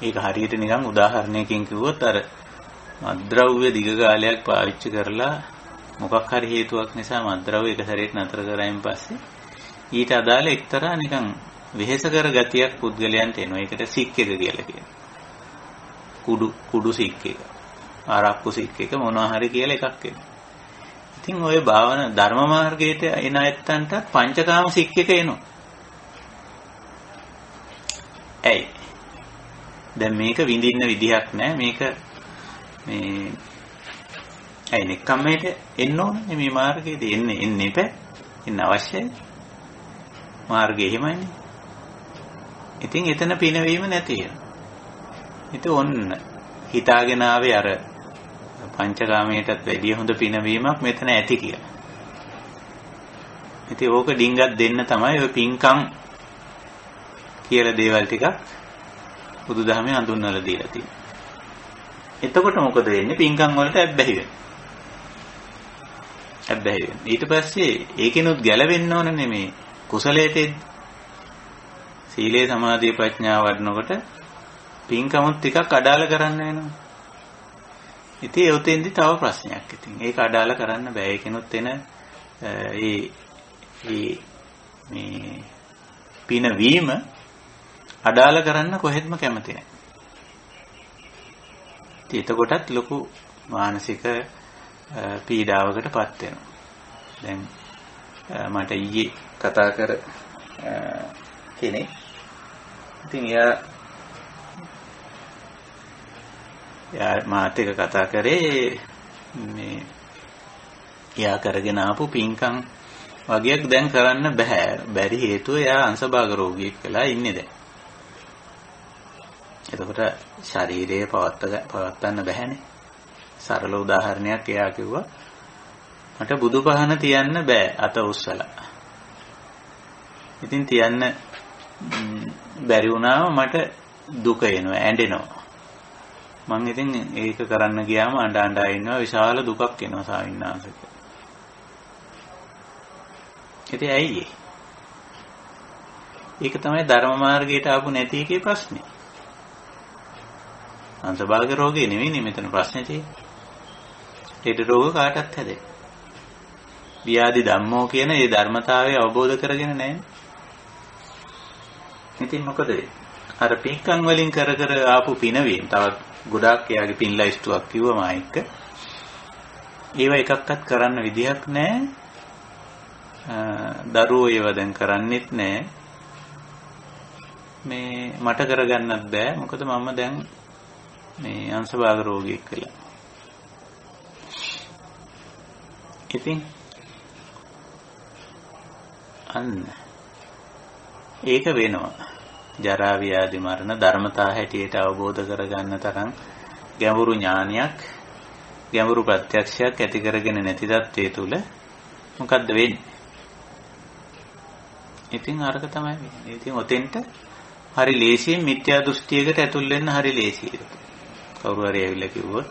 ඒක හරියට නිකන් උදාහරණයකින් කිව්වොත් අර මත්ද්‍රව්‍ය දිග කාලයක් පාවිච්චි කරලා මොකක් හරි හේතුවක් නිසා මත්ද්‍රව්‍ය එක සැරේට නතර කරායින් පස්සේ ඊට අදාළ එක්තරා නිකන් වෙහෙසකර ගතියක් පුද්ගලයන්ට එනවා. ඒකට සික් එක කියලා කියනවා. කුඩු සික් එක, ආරක්කු සික් එක මොනවා හරි කියලා එකක් එනවා. ඉතින් ওই භාවනා ධර්ම මාර්ගයට එන ඇත්තන්ට පංචකාම සික් එක එනවා. ඇයි? දැන් මේක විඳින්න විදිහක් නැහැ. මේක මේ ඇයි නෙක්ඛම්මයට එන්න ඕනේ මේ මාර්ගයේදී එන්න එපා. එන්න අවශ්‍යයි. මාර්ගය එහෙමයි. ඉතින් එතන පිනවීම නැති වෙනවා. ඉතින් ඔන්න හිතාගෙන ආවේ අර පංචකාමයටත් වැඩිය හොඳ පිනවීමක් මෙතන ඇති කියලා. ඉතින් ඕක ඩිංගක් දෙන්න තමයි ඔය පින්කම් කියලා දේවල් ටිකක් බුදුදහමේ හඳුන්වලා දීලා තියෙනවා. එතකොට මොකද වෙන්නේ? පින්කම් වලට ඇබ්බැහි වෙනවා. ඊට පස්සේ ඒකිනුත් ගැලවෙන්න ඕනනේ මේ කුසලයට සීලේ සමාධිය ප්‍රඥාව වඩනකොට පින්කමුත් ටිකක් අඩාල කරන්න වෙනවා. ඉතින් ඒ උතෙන්දි තව ප්‍රශ්නයක්. ඉතින් ඒක අඩාල කරන්න බෑ. ඒකිනුත් එන මේ පිනවීම අඩාල කරන්න කොහෙත්ම කැමති නැහැ. එතකොටත් ලොකු මානසික පීඩාවකටපත් වෙනවා. දැන් මට ඊයේ කතා කර කෙනෙක් ඉතින් එයා මාත් එක්ක කතා කරේ මේ එයා කරගෙන ආපු පින්කම් වගේක් දැන් කරන්න බැරි හේතුව එයා අංශභාග රෝගියෙක් වෙලා ඉන්නේ දැන්. එතකොට ශරීරය පවත්වන්න බැහැනේ. සරල උදාහරණයක් එයා කිව්වා මට බුදුපහන තියන්න බෑ අත උස්සලා. ඉතින් තියන්න බැරි වුණාම මට දුක එනවා, ඇඬෙනවා. මං ඉතින් ඒක කරන්න ගියාම අඬ ඉන්නවා, විශාල දුකක් එනවා සාවින්නාසක. ඉතින් ඇයි ඒක තමයි ධර්ම මාර්ගයට ආපු නැති එකේ ප්‍රශ්නේ. අංශභාග රෝගේ නෙවෙයි මෙතන ප්‍රශ්නේ තියෙන්නේ. ලෙඩ රෝග කාටත් හැදේ. ව්‍යාධි ධම්මෝ කියන මේ ධර්මතාවය අවබෝධ කරගෙන නැහැ. ඉතින් මොකද අර පින්කම් වලින් කර ආපු පිනවීම තවත් ගොඩාක් එයාගේ පින් ලයිස්ට්ුවක් කිව්වම ආයික ඒව එකක්වත් කරන්න විදිහක් නැහැ. දරුවෝ ඒව දැන් කරන්නෙත් නැහැ. මේ මට කරගන්නත් බෑ. මොකද මම දැන් මේ අංශභාග රෝගියෙක් කියලා. ඉතින් අන්න ඒක වෙනවා. ජරා ව්‍යාධි මරණ ධර්මතා හැටියට අවබෝධ කරගන්න තරම් ගැඹුරු ඥානයක්, ගැඹුරු ප්‍රත්‍යක්ෂයක් ඇති කරගෙන නැති තත්ත්වයේ තුල මොකද්ද වෙන්නේ? ඉතින් අරක තමයි වෙන්නේ. ඉතින් ඔතෙන්ට හරි ලේසියෙන් මිත්‍යා දෘෂ්ටියකට ඇතුල් වෙන්න හරි ලේසියි. කවුරු හරි ඇවිල්ලා කිව්වොත්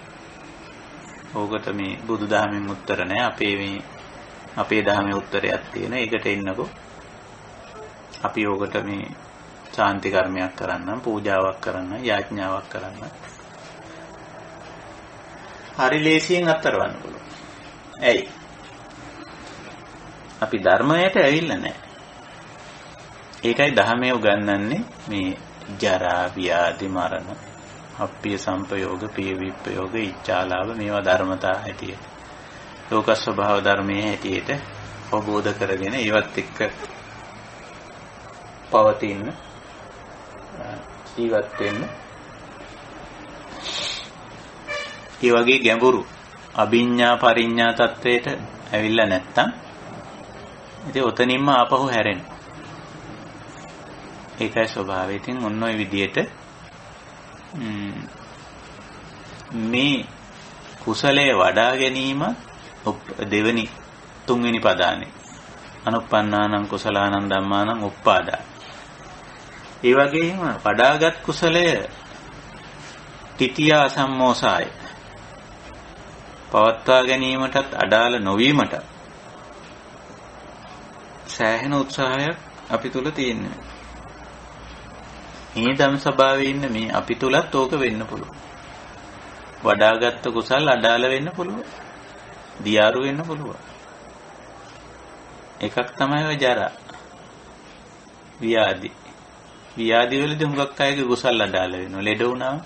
ඕකට මේ බුදුදහමෙන් උත්තර නැහැ. අපේ දහමේ උත්තරයක් තියෙන. ඒකට එන්නකෝ. අපි ඕකට මේ ශාන්ති කර්මයක් කරන්න, පූජාවක් කරන්න, යාඥාවක් කරන්න හරි ලේසියෙන් අත්තරවන්න පුළුවන්. ඇයි? අපි ධර්මයට ඇවිල්ලා නැහැ. ඒකයි ධර්මයේ උගන්වන්නේ මේ ජරා ව්‍යාධි මරණ, අප්පිය සම්පයෝග, පිය විප්පයෝග, ඉච්ඡාලාභ මේවා ධර්මතා හැටියට, ලෝක ස්වභාව ධර්මයේ හැටියට අවබෝධ කරගෙන ඒවත් එක්ක පවතින ජීවත් වෙන්න. ඒ වගේ ගැඹුරු අභිඥා පරිඥා තත්වයට ඇවිල්ලා නැත්තම් ඉතින් ඔතනින්ම ආපහු හැරෙන්න. ඒකයි ස්වභාවය. ඉතින් ඔන්න ඔය විදියට මේ කුසලයේ වඩා ගැනීම දෙවෙනි තුන්වෙනි පදානේ. අනුප්පන්නානං කුසලානං ධම්මානං උප්පාදා. ඒ වගේම වඩාගත් කුසලය තිතිය අසම්මෝසාය. පවත්වා ගැනීමටත් අඩාල නොවීමට සෑහෙන උත්සාහයක් අපි තුල තියෙනවා. මේ ධම් ස්වභාවයේ ඉන්න මේ අපි තුලත් ඕක වෙන්න පුළුවන්. වඩාගත් කුසල් අඩාල වෙන්න පුළුවන්. දියාරු වෙන්න පුළුවන්. එකක් තමයි ඔය ජරා ව්‍යාධි. ව්‍යාධි වලදී හුඟක් අයගේ කුසල් අඩාල වෙනවා. ලෙඩ වුණාම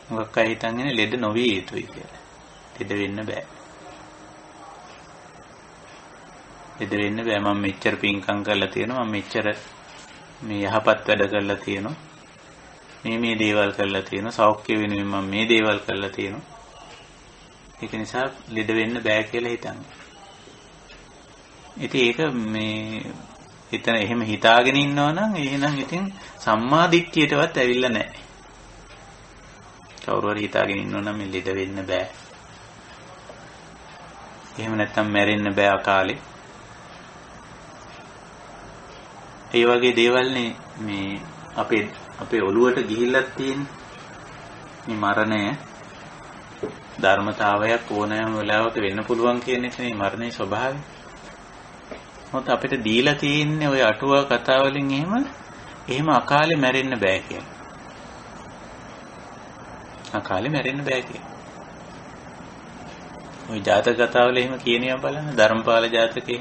හුඟක් අය හිතන්නේ ලෙඩ නොවිය යුතුයි කියලා. ලෙඩ වෙන්න බෑ. ලෙඩ වෙන්න බෑ. මම මෙච්චර පින්කම් කරලා තියෙනවා. මම මෙච්චර මේ යහපත් වැඩ කරලා තියෙනවා. මේ දේවල් කරලා තියෙනවා. සෞඛ්‍ය වෙනුවෙන් මම මේ දේවල් කරලා තියෙනවා. ඒක නිසා ලෙඩ වෙන්න බෑ කියලා හිතන්නේ. ඉතින් ඒක මේ හිතන එහෙම හිතාගෙන ඉන්නවා නම් එහෙනම් ඉතින් සම්මා දිට්ඨියටවත් ඇවිල්ලා නැහැ. කවුරු හරි හිතාගෙන ඉන්නවා නම් මේ ලෙඩ වෙන්න බෑ. එහෙම නැත්නම් මැරෙන්න බෑ අකාලේ. ඒ වගේ දේවල් මේ අපේ ඔළුවට ගිහිල්ලා තියෙන මේ මරණය ධර්මතාවයක් ඕනෑම වෙලාවක වෙන්න පුළුවන් කියන එක නේ මරණයේ ස්වභාවය. මොකද අපිට දීලා තියෙන්නේ ওই අටුවා කතා වලින් එහෙම අකාලේ මැරෙන්න බෑ කියලා. අකාලේ මැරෙන්න බෑ කියලා. ওই ජාතක කතාවල එහෙම කියනවා බලන්න ධර්මපාල ජාතකේ.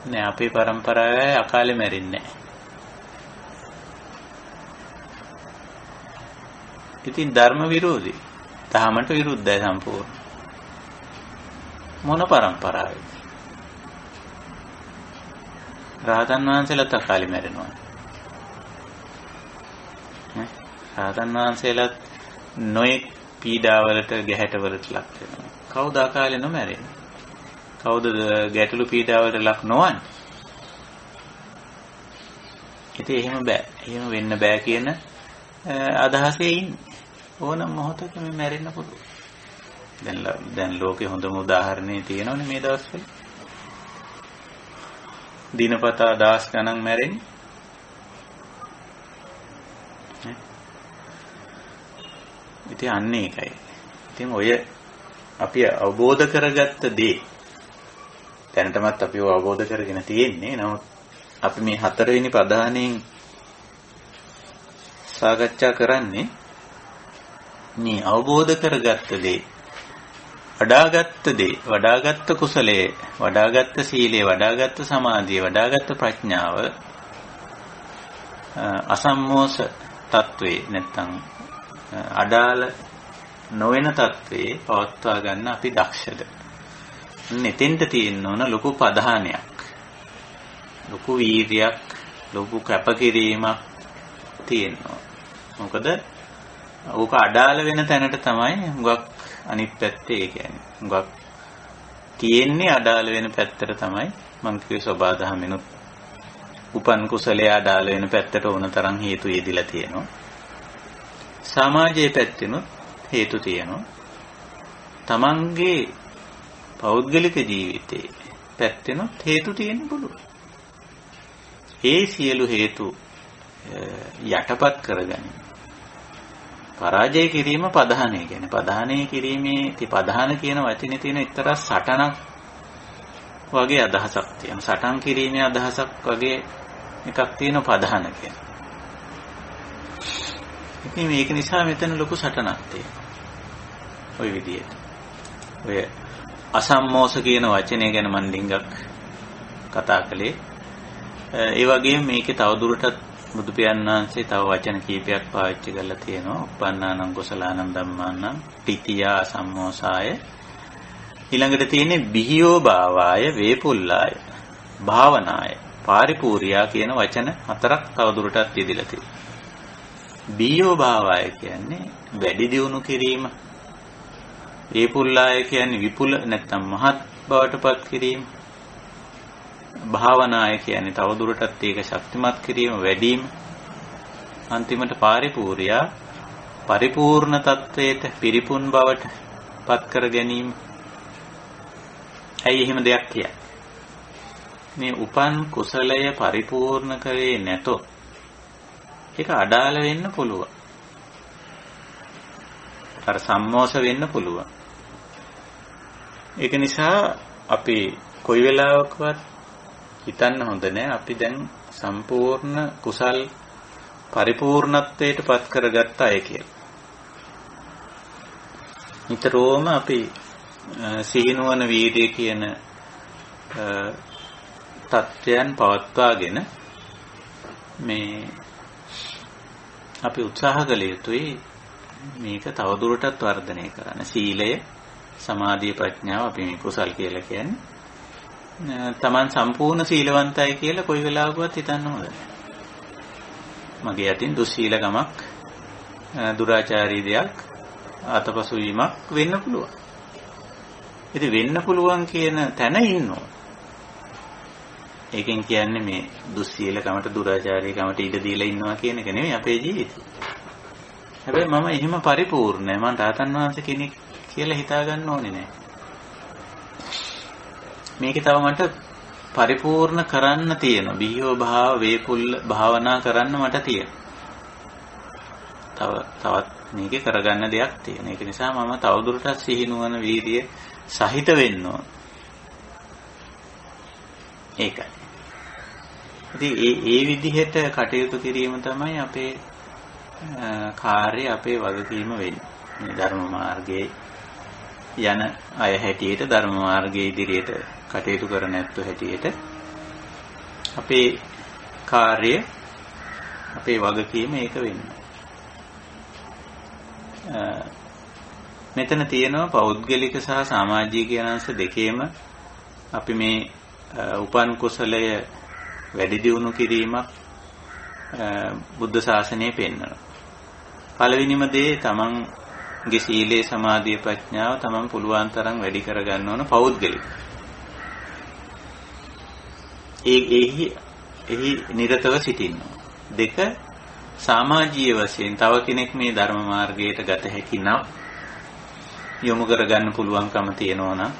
නෑ අපේ પરම්පරාවේ අකාලේ මැරෙන්නේ නෑ. ඉතින් ධර්ම විරෝධී. ධහමට විරුද්ධයි සම්පූර්ණ. මොන પરම්පරාවේද? රහතන් වහන්සේලාත් අකාලේ මැරෙනවා. රහතන් වහන්සේලාත් නොයෙක් පීඩාවලට ගැහැටවලට ලක් වෙනවා. කවුද අකාලේ නොමැරෙන්නේ? කවුද ගැටලු පීඩාවලට ලක් නොවන්නේ? ඉතින් එහෙම බෑ. එහෙම වෙන්න බෑ කියන අදහසේ ඉන්නේ. ඕනම මොහොතක මේ මැරෙන්න පුළුවන්. දැන් ලෝකේ හොඳම උදාහරණේ තියෙනවනේ මේ දවස්වල. දිනපතා දහස් ගණන් මැරෙන්නේ. ඉතින් අන්නේ ඒකයි. ඉතින් ඔය අපි අවබෝධ කරගත්ත දේ දැනටමත් අපි අවබෝධ කරගෙන තියෙන්නේ. නමුත් අපි මේ හතරවෙනි ප්‍රධානයෙන් සාකච්ඡා කරන්නේ මේ අවබෝධ කරගත්ත දේ, වඩාගත් දේ, වඩාගත් කුසලයේ, වඩාගත් සීලයේ, වඩාගත් සමාධියේ, වඩාගත් ප්‍රඥාව අසම්මෝස තත්වේ නැත්තම් අඩාල නොවන තත්වේ පවත්වා ගන්න අපි දක්ෂද? එතෙන්ට තියෙන්න ඕන ලොකු ප්‍රධානයක්, ලොකු වීර්යයක්, ලොකු කැපකිරීමක් තියෙනවා. මොකද ඕක අඩාල වෙන තැනට තමයි හුඟක් අනිත් පැත්තේ ඒ කියන්නේ. හුඟක් තියෙන්නේ අඩාල වෙන පැත්තට තමයි. මං කිව්වේ සබාධමෙනුත් උපන් කුසලයේ අඩාල වෙන පැත්තට ඕන තරම් හේතු යෙදිලා තියෙනවා. සමාජයේ පැත්තෙනුත් හේතු තියෙනවා. තමන්ගේ පෞද්ගලික ජීවිතේ පැත්තෙනුත් හේතු තියෙන්න පුළුවන්. ඒ සියලු හේතු යටපත් කරගන්න. පරාජය කිරීම ප්‍රධානය කියන්නේ. ප්‍රධානය කිරීමේ ප්‍රධාන කියන වචනේ තියෙන එක්තරා සටනක් වගේ අදහසක් තියෙනවා. සටන් කිරීමේ අදහසක් වගේ එකක් තියෙනවා ප්‍රධාන කියලා. ඉතින් මේක නිසා මෙතන ලොකු සටනක් තියෙනවා. ওই විදිහට. ඔය අසම්මෝස කියන වචනය ගැන මම ඩිංගක් කතා කළේ. ඒ වගේම මේකේ තවදුරටත් බුදු පියාණන් වහන්සේ තව වචන කීපයක් පාවිච්චි කරලා තියෙනවා. uppannānaṁ කුසලානං ධම්මානං තිතියා අසම්මෝසාය. ඊළඟට තියෙන්නේ බිහියෝ භාවාය වේපුල්ලාය භාවනාය පාරිපූර්ණා කියන වචන හතරක් තවදුරටත් යෙදিলা තියෙනවා. බිහියෝ භාවාය කියන්නේ වැඩි දියුණු කිරීම. වේපුල්ලාය කියන්නේ විපුල නැත්නම් මහත් බවටපත් කිරීම. භාවනාය කියන්නේ තවදුරටත් ඒක ශක්තිමත් කිරීම වැඩිම. අන්තිමට පාරිපූර්ණා පරිපූර්ණ තත්වයට පිරිපුන් බවට පත් කර ගැනීම. ඇයි එහෙම දෙයක් කියන්නේ? මේ උපන් කුසලය පරිපූර්ණ කරේ නැතොත් ඒක අඩාල වෙන්න පුළුවන්. අර සම්මෝස වෙන්න පුළුවන්. ඒක නිසා අපි කොයි වෙලාවකවත් හිතන්න හොඳ නැහැ අපි දැන් සම්පූර්ණ කුසල් පරිපූර්ණත්වයට පත් කරගත්ත අය කියලා. නිතරම අපි සිහිනුවන වීර්යය කියන තත්ත්වයන් පවත්වාගෙන මේ අපි උත්සාහ කළ යුතුයි මේක තවදුරටත් වර්ධනය කරන්න. සීලය, සමාධිය, ප්‍රඥාව අපි මේ කුසල් කියලා කියන්නේ. Taman සම්පූර්ණ සීලවන්තයි කියලා කොයි වෙලාවකවත් හිතන්න හොඳ නැහැ. මගේ අතින් දුස්සීලකමක්, දුරාචාරී දෙයක්, අතපසු වීමක් වෙන්න පුළුවන්. ඉතින් වෙන්න පුළුවන් කියන තැන ඉන්නවා. ඒකෙන් කියන්නේ මේ දුස්සීලකමට, දුරාචාරීකමට ඉඩ දීලා ඉන්නවා කියන එක නෙමෙයි අපේ ජීවිතේ. හැබැයි මම එහෙම පරිපූර්ණයි. මම රහතන් වහන්සේ කෙනෙක් කියලා හිතා ගන්න ඕනේ නෑ. මේකේ තව මට පරිපූර්ණ කරන්න තියෙනවා. බිහියෝ භාව වේපුල්ල භාවනා කරන්න මට තියෙනවා. තවත් මේකේ කරගන්න දෙයක් තියෙනවා. ඒක නිසා මම තවදුරටත් සිහිනුවන වීර්ය සහිත වෙන්න ඕන. ඒකයි. ඉතින් ඒ විදිහට කටයුතු කිරීම තමයි අපේ කාර්ය, අපේ වගකීම වෙන්නේ. මේ ධර්ම මාර්ගයේ යන අය හැටියට, ධර්ම මාර්ගයේ ඉදිරියට කටයුතු කරන ඇත්තෝ හැටියට අපේ කාර්ය, අපේ වගකීම ඒක වෙන්නේ. මෙතන තියෙනවා පෞද්ගලික සහ සමාජීය කියන අංශ දෙකේම අපි මේ උපන් කුසලය වැඩි දියුණු කිරීමක් බුද්ධ ශාසනයේ පෙන්වනවා. පළවෙනිම දේ තමන්ගේ සීලේ, සමාධිය, ප්‍රඥාව තමන් පුළුවන් තරම් වැඩි කරගන්න ඕන පෞද්ගලික. එහි නිරතව සිටින්න. දෙක, සමාජීය වශයෙන් තව කෙනෙක් මේ ධර්ම මාර්ගයට ගත හැකි නම් යොමු කරගන්න පුළුවන්කම තියෙනවා නම්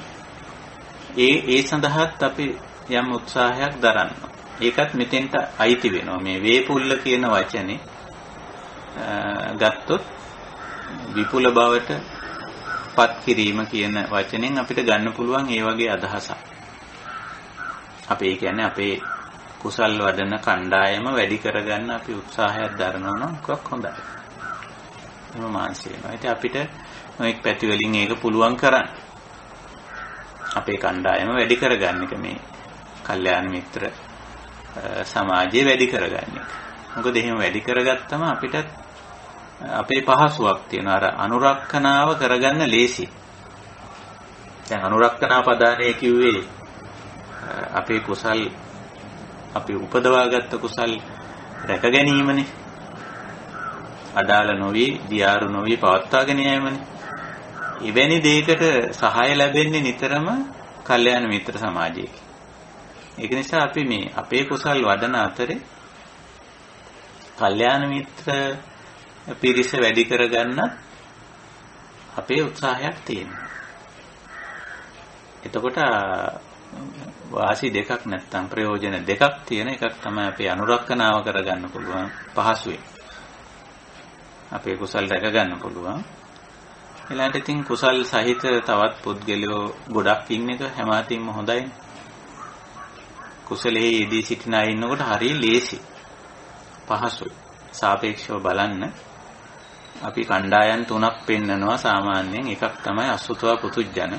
ඒ සඳහාත් අපි යම් උත්සාහයක් දරන්න. ඒකත් මෙතෙන්ට අයිති වෙනවා. මේ වේපුල්ල කියන වචනේ ගත්තොත් විපුල බවට පත් කිරීම කියන වචනෙන් අපිට ගන්න පුළුවන් ඒ වගේ අදහසක්. අපි කියන්නේ අපේ කුසල් වඩන කණ්ඩායම වැඩි කරගන්න අපි උත්සාහයක් දරනවා නම් කොහොමද හොඳයි. එම මානසික වෙනවා. ඉතින් අපිට මේක පැති වලින් ඒක පුළුවන් කරන්න. අපේ කණ්ඩායම වැඩි කරගන්න එක මේ කල්යාණ මිත්‍ර සමාජය වැඩි කරගන්න එක. මොකද එහෙම වැඩි කරගත්තම අපිට අපේ පහසුවක් තියෙනවා. අර අනුරක්ෂණාව කරගන්න ලේසි. දැන් අනුරක්ෂණා පදානය කිව්වේ අපේ කුසල්, අපි උපදවාගත්ත කුසල් රැක ගැනීමනේ. අඩාල නොවි, දියාරු නොවි පවත්වාගෙන යෑමනේ. එවැනි දෙයකට සහාය ලැබෙන්නේ නිතරම කල්යාණ මිත්‍ර සමාජයකින්. ඒක නිසා අපි මේ අපේ කුසල් වඩන අතරේ කල්යාණ මිත්‍ර පිරිස වැඩි කරගන්න අපේ උත්සාහයක් තියෙනවා. එතකොට වාසි දෙකක් නැත්තම් ප්‍රයෝජන දෙකක් තියෙන එකක් තමයි අපේ අනුරක්ෂණාව කරගන්න පුළුවන් පහසුවෙන්. අපේ කුසල් රැක ගන්න පුළුවන්. ඊළඟට ඉතින් කුසල් සහිත තවත් පුද්ගලයෝ ගොඩක් ඉන්න එක හැමතින්ම හොඳයි. කුසලයේ යෙදී සිටින අය ඉන්නකොට හරිය ලේසි. පහසුයි. සාපේක්ෂව බලන්න අපි කණ්ඩායම් තුනක් පෙන්නනවා සාමාන්‍යයෙන්. එකක් තමයි අසුතවා පුතුජන.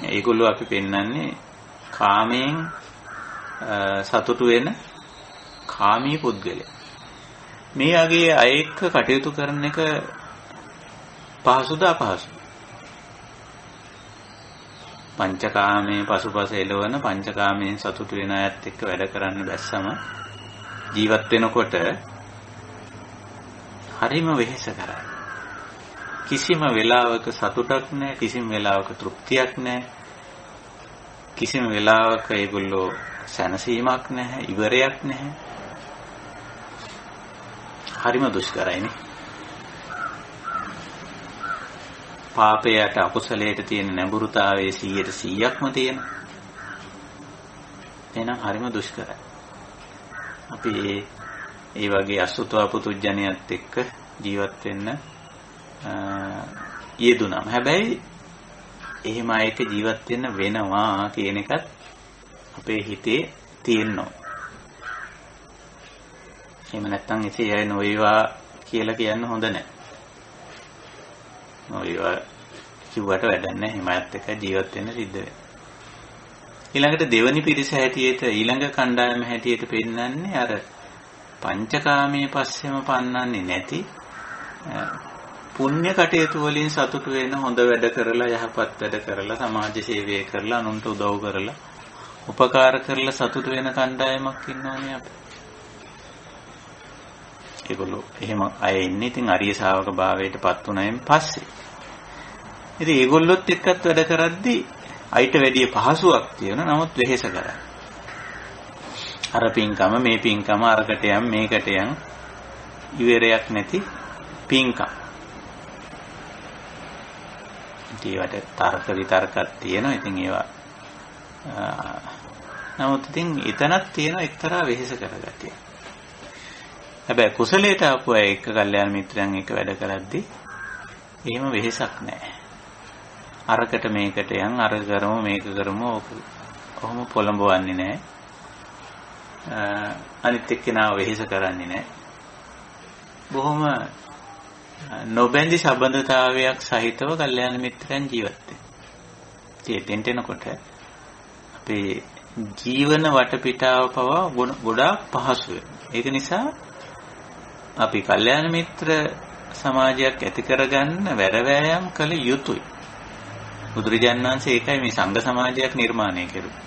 ඒගොල්ලෝ අපි පෙන්නන්නේ කාමයෙන් සතුටු වෙන කාමී පුද්ගලයා. මේ වගේ අය එක්ක කටයුතු කරන එක පහසුද අපහසුද? පංචකාමයේ පසුපස එළවන පංචකාමයෙන් සතුටු වෙන අයත් එක්ක වැඩ කරන්න බැස්සම ජීවත් වෙනකොට හරිම වෙහෙස කරයි. කිසිම වෙලාවක සතුටක් නැහැ, කිසිම වෙලාවක තෘප්තියක් නැහැ, කිසිම වෙලාවක ඒගොල්ලෝ සැනසීමක් නැහැ, ඉවරයක් නැහැ. හරිම දුෂ්කරයිනේ. පාපයට අකුසලයට තියෙන නැඹුරුතාවයේ 100%ක්ම තියෙන. එහෙනම් හරිම දුෂ්කරයි. අපි ඒ වගේ අසුතවා පුතුජණියත් එක්ක ජීවත් වෙන්න යෙදුනම. හැබැයි එහෙම අයක ජීවත් වෙන්න වෙනවා කියන එකත් අපේ හිතේ තියෙනවා. එහෙම නැත්නම් ඉතින් අය නොවේවා කියලා කියන්න හොඳ නැහැ. නොවේවා කිව්වට වැඩක් නැහැ. එහෙම අයත් එක්ක ජීවත් වෙන්න සිද්ධ වෙනවා. ඊළඟට දෙවනි පිරිස හැටියට ඊළඟ කණ්ඩායම හැටියට පෙන්නන්නේ අර පංචකාමයේ පස්සෙම පන්නන්නේ නැති පුණ්‍ය කටයුතු වලින් සතුටු වෙන, හොඳ වැඩ කරලා, යහපත් වැඩ කරලා, සමාජ සේවය කරලා, අනුන්ට උදව් කරලා, උපකාර කරලා සතුටු වෙන කණ්ඩායමක් ඉන්නෝනේ අපි. ඒගොල්ලෝ එහෙම අය ඉන්නේ ඉතින් අරිය ශාවක භාවයට පත් වුණායින් පස්සේ. ඉතින් ඒගොල්ලොත් එක්කත් වැඩ කරද්දී අයිට වැඩිය පහසුවක් තියෙනවා. නමුත් වෙහෙස කරයි. අර පින්කම මේ පින්කම අරකට යම් මේකට යම් ඉවරයක් නැති පින්කම්. ඒවට තර්ක විතර්කක් තියෙනවා. ඉතින් ඒවා නමුත් ඉතින් එතනක් තියෙන එක්තරා වෙහෙස කරගතිය. හැබැයි කුසලයට ආපු අය එක්ක කල්යාණ මිත්‍රයන් එක්ක වැඩ කරද්දී එහෙම වෙහෙසක් නැහැ. අරකට මේකට යන් අර කරමු මේක කරමු කොහොම පොළඹවන්නේ නැහැ. අනිත් එක්කෙනාව වෙහෙස කරන්නේ නැහැ. බොහොම නොබැඳි සම්බන්ධතාවයක් සහිතව කල්යාණ මිත්‍රයන් ජීවත් වෙනවා. ඒතෙන්ට එනකොට අපේ ජීවන වටපිටාව පවා ගොඩාක් පහසු වෙනවා. ඒක නිසා අපි කල්යාණ මිත්‍ර සමාජයක් ඇති කරගන්න වැඩ වෑයම් කළ යුතුයි. බුදුරජාණන් වහන්සේ ඒකයි මේ සංඝ සමාජයක් නිර්මාණය කරුවේ.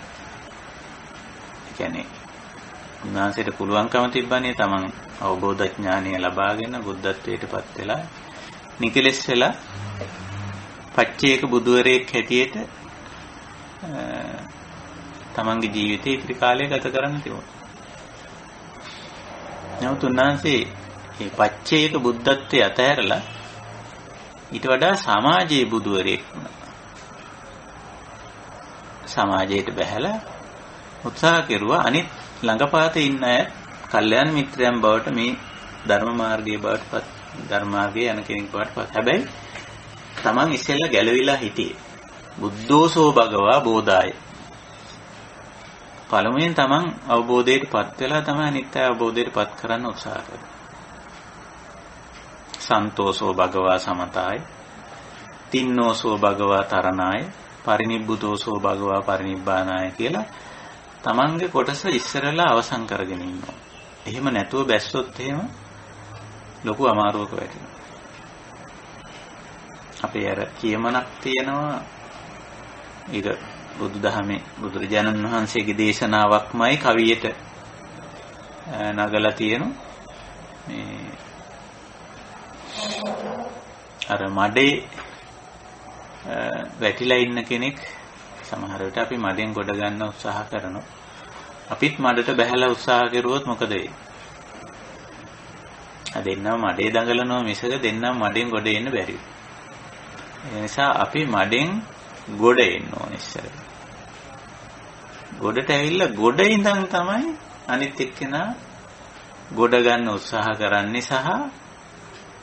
ඒ කියන්නේ උන්වහන්සේට පුළුවන්කම තිබ්බනේ තමන් අවබෝධ ඥානය ලබාගෙන බුද්ධත්වයට පත් වෙලා නිකලෙස් වෙලා පච්චේක බුදුවරයෙක් හැටියට තමන්ගේ ජීවිතේ ඉතිරි කාලය ගත කරන්න තිබුණා. නමුත් උන්වහන්සේ මේ පච්චේක බුද්ධත්වයට අතහැරලා ඊට වඩා සමාජයේ බුදුවරයෙක් වුණා. සමාජයට බැහැලා උත්සාහ කෙරුවා අනිත් ළඟපාතේ ඉන්න අය කල්යාණ මිත්‍රයන් බවට මේ ධර්ම මාර්ගයේ බවට පත් ධර්ම මාර්ගයේ යන කෙනෙක් බවට පත්. හැබැයි තමන් ඉස්සෙල්ලා ගැලවිලා හිටියේ. බුද්ධෝසෝ භගවා බෝධාය. පළමුවෙන් තමන් අවබෝධයට පත් වෙලා තමයි අනිත් අය අවබෝධයට පත් කරන්න උත්සාහ කරන්නේ. සන්තෝසෝ භගවා සමතාය. තින්නෝසෝ භගවා තරණාය. පරිනිබ්බුතෝසෝ භගවා පරිනිබ්බානාය කියලා තමන්ගේ කොටස ඉස්සරලා අවසන් කරගෙන ඉන්නවා. එහෙම නැතුව බැස්සොත් එහෙම ලොකු අමාරුවක වැටෙනවා. අපේ අර කියමනක් තියෙනවා. ඒක බුදුදහමේ බුදුරජාණන් වහන්සේගේ දේශනාවක්මයි කවියට නගලා තියෙනවා. මේ අර මඩේ වැටිලා ඉන්න කෙනෙක් සමහර විට අපි මඩෙන් ගොඩ ගන්න උත්සාහ කරනවා. අපිත් මඩට බැහැලා උත්සාහ කරුවොත් මොකද වෙන්නේ? දෙන්නම මඩේ දඟලනවා මිසක දෙන්නම මඩෙන් ගොඩ එන්න බැරි. ඒ නිසා අපි මඩෙන් ගොඩ එන්න ඕනේ ඉස්සර. ගොඩට ඇවිල්ලා ගොඩ ඉඳන් තමයි අනිත් එක්කෙනා ගොඩ ගන්න උත්සාහ කරන්නේ සහ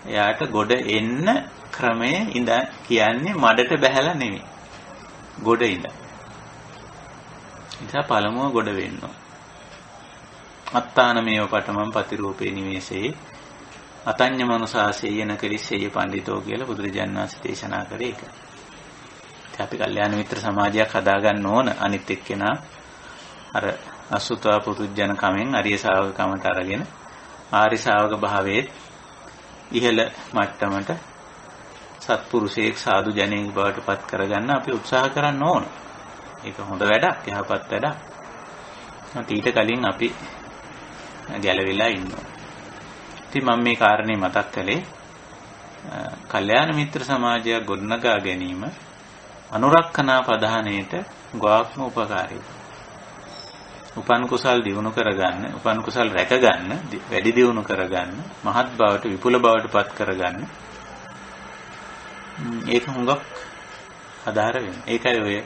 එයාට ගොඩ එන්න ක්‍රමය කියන්නේ මඩට බැහැලා නෙමෙයි. ගොඩ ඉඳන්. ඉතින් පළමුව ගොඩ වෙන්න. අත්තානමේව පඨමං පතිරූපේ නිවේසේ අතඤ්ඤ මනුසාසේයන කරිස්සේය පඬිතෝ කියලා බුදුරජාණන් වහන්සේ දේශනා කරේ ඒක. ඉතින් අපි කල්යාණ මිත්‍ර සමාජයක් හදාගන්න ඕන. අනිත් එක්කෙනා අර අසුතවා පුදුජන කමෙන් අරිය ශා วก කමට අරගෙන ආරි ශා วก භාවයේ ඉහළ මට්ටමට සත්පුරුෂයෙක් සාදු ජනෙක් බවට පත් කරගන්න අපි උත්සාහ කරන්න ඕන. ඒක හොඳ වැඩක්, යහපත් වැඩක්. ඊට කලින් අපි ගැලවිලා ඉන්නවා. ඉතින් මම මේ කාරණේ මතක් කළේ කල්යාණ මිත්‍ර සමාජයක් ගොඩනගා ගැනීම අනුරක්ෂණා ප්‍රධානයට ගොඩක්ම උපකාරී. උපන් කුසල් දියුණු කරගන්න, උපන් කුසල් රැකගන්න, වැඩි දියුණු කරගන්න, මහත් බවට විපුල බවට පත් කරගන්න. ඒක හුඟක් ආධාර වෙනවා. ඒකයි ඔය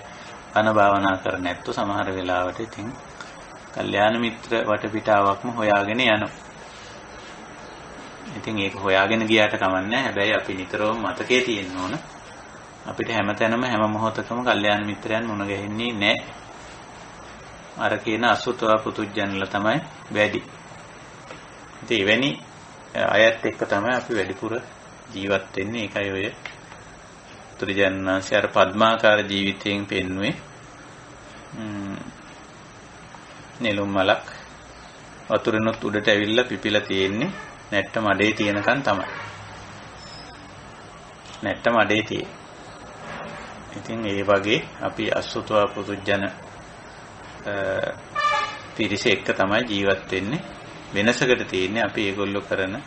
අන භාවනා කරන්නේ නැත්නම් සමහර වෙලාවට ඉතින් කල්යාණ මිත්‍ර වටපිටාවක්ම හොයාගෙන යනවා. ඉතින් ඒක හොයාගෙන ගියාට කමක් නැහැ. හැබැයි අපි නිතරම මතකයේ තියෙන්න ඕන අපිට හැමතැනම හැම මොහොතකම කල්යාණ මිත්‍රයන් මුණ ගැහෙන්නේ නැහැ. අර කියන අසුතවා පුතුජනල තමයි වැඩි. ඉතින් එවැනි අයත් එක්ක තමයි අපි වැඩිපුර ජීවත් වෙන්නේ. ඒකයි ඔය තුරිජන්නාංශය අර පద్මාකාර ජීවිතයෙන් පෙන්වුවේ. නෙළුම් මලක් වතුරෙනොත් උඩට ඇවිල්ලා පිපිලා තියෙන්නේ නැට්ට මඩේ තියෙනකන් තමයි. නැට්ට මඩේ තියෙන්නේ. ඉතින් ඒ වගේ අපි අසුතවා පුදුජන පිරිස එක්ක තමයි ජීවත් වෙන්නේ. වෙනසකට තියෙන්නේ අපි ඒගොල්ලෝ කරන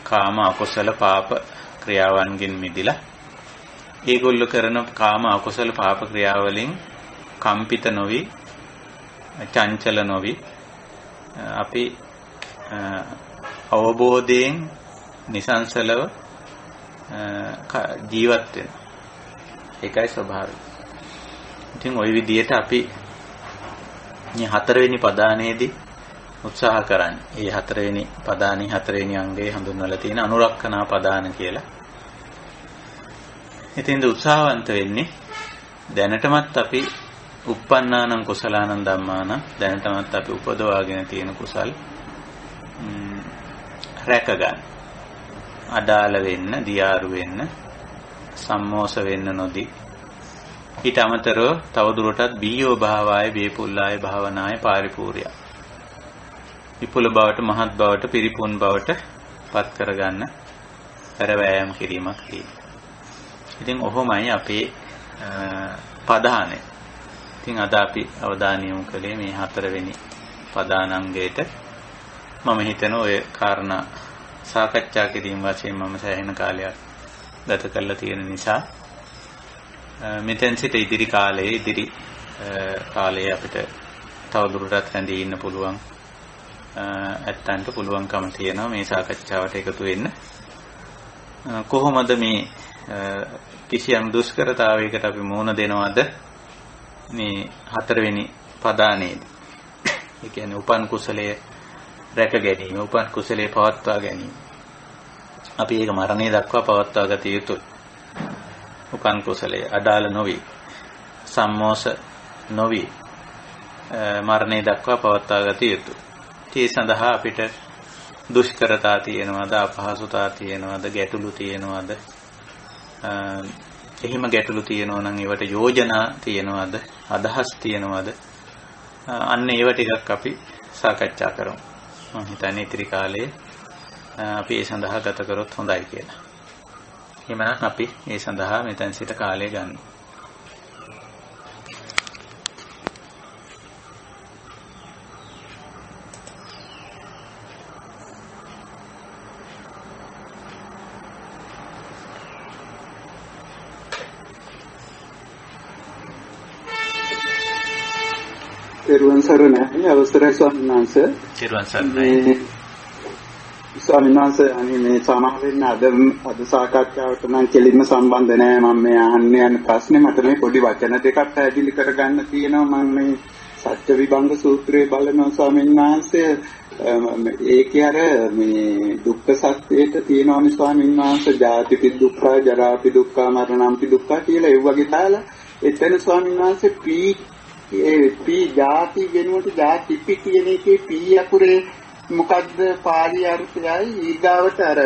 කාම අකුසල පාප ක්‍රියාවන්ගෙන් මිදිලා ඒගොල්ලෝ කරන කාම අකුසල පාප ක්‍රියාවලින් කම්පිත නොවි චංචල නොවි අපි අවබෝධයෙන් නිසංසලව ජීවත් වෙනවා. ඒකයි ස්වභාවය. ඉතින් ওই විදිහට අපි මේ හතරවෙනි පදානයේදී උත්සාහ කරන්නේ. මේ හතරවෙනි පදානි හතරවෙනි අංගයේ හඳුන්වලා තියෙන අනුරක්ෂණා පදාන කියලා. ඉතින් උත්සාහවන්ත වෙන්නේ දැනටමත් අපි uppannānaṁ කුසලානං ධම්මානං දැනටමත් අපි උපදවාගෙන තියෙන කුසල් රැක ගන්න. අඩාල වෙන්න, දියාරු වෙන්න, සම්මෝස වෙන්න නොදී. ඊට අමතරව තවදුරටත් බීයෝ භාවාය, බේපුල්ලාය භාවනාය පාරිපූර්ය. විපුල බවට, මහත් බවට, පිරිපුන් බවට පත් කරගන්න පෙරවැයම් කිරීමක් තියෙනවා. ඉතින් ඔහොමයි අපේ පදානය. ඉතින් අද අපි අවධානය යොමු කළේ මේ හතරවෙනි පදානංගයට. මම හිතන ඔය කාරණා සාකච්ඡා කිරීම වශයෙන් මම සෑහෙන කාලයක් ගත කරලා තියෙන නිසා මෙතෙන් සිට ඉදිරි කාලයේ අපිට තවදුරටත් රැඳී ඉන්න පුළුවන් ඇත්තන්ට පුළුවන්කම තියෙනවා මේ සාකච්ඡාවට එකතු වෙන්න. කොහොමද මේ කිසියම් දුෂ්කරතාවයකට අපි මුහුණ දෙනවද මේ හතරවෙනි පදානයේදී? ඒ කියන්නේ උපන් කුසලයේ රැක ගැනීම, උපන් කුසලයේ පවත්වා ගැනීම. අපි ඒක මරණය දක්වා පවත්වා ගත යුතුයි. උපන් කුසලයේ අඩාල නොවි, සම්මෝස නොවි මරණය දක්වා පවත්වා ගත යුතුයි. ඒ සඳහා අපිට දුෂ්කරතා තියෙනවද, අපහසුතා තියෙනවද, ගැටලු තියෙනවද? එහෙම ගැටලු තියෙනවා නම් ඒවට යෝජනා තියෙනවද, අදහස් තියෙනවද? අන්න ඒව ටිකක් අපි සාකච්ඡා කරමු. මම හිතන්නේ ඉතිරි කාලේ අපි ඒ සඳහා ගත කරොත් හොඳයි කියලා. එහෙනම් අපි ඒ සඳහා මෙතෙන් සිට කාලය ගන්න. තෙරුවන් සරණයි අවසරයි ස්වාමීන් වහන්සේ. තෙරුවන් සරණයි. ස්වාමීන් වහන්සේ අනේ මේ සමාවෙන්න අද සාකච්ඡාවට නම් කෙලින්ම සම්බන්ධ නැහැ. මම මේ අහන්න යන ප්‍රශ්නේ මට මේ පොඩි වචන දෙකක් පැහැදිලි කරගන්න තියෙනවා. මම මේ සත්‍ය විභංග සූත්‍රයේ බලනවා ස්වාමීන් වහන්සේ. ඒකේ අර මේ දුක්ඛ සත්‍යයට තියෙනවානේ ස්වාමීන් වහන්සේ ජාතිපි දුක්ඛ, ජරාපි දුක්ඛ, මරණම්පි දුක්ඛ කියලා ඒ වගේ තාලා එතන ස්වාමීන් වහන්සේ ඒ පී ಜಾති වෙනුවට ಜಾතිපි කියන එකේ පී අකුරේ මොකද්ද පාළි අර්ථයයි ඊගාවට අර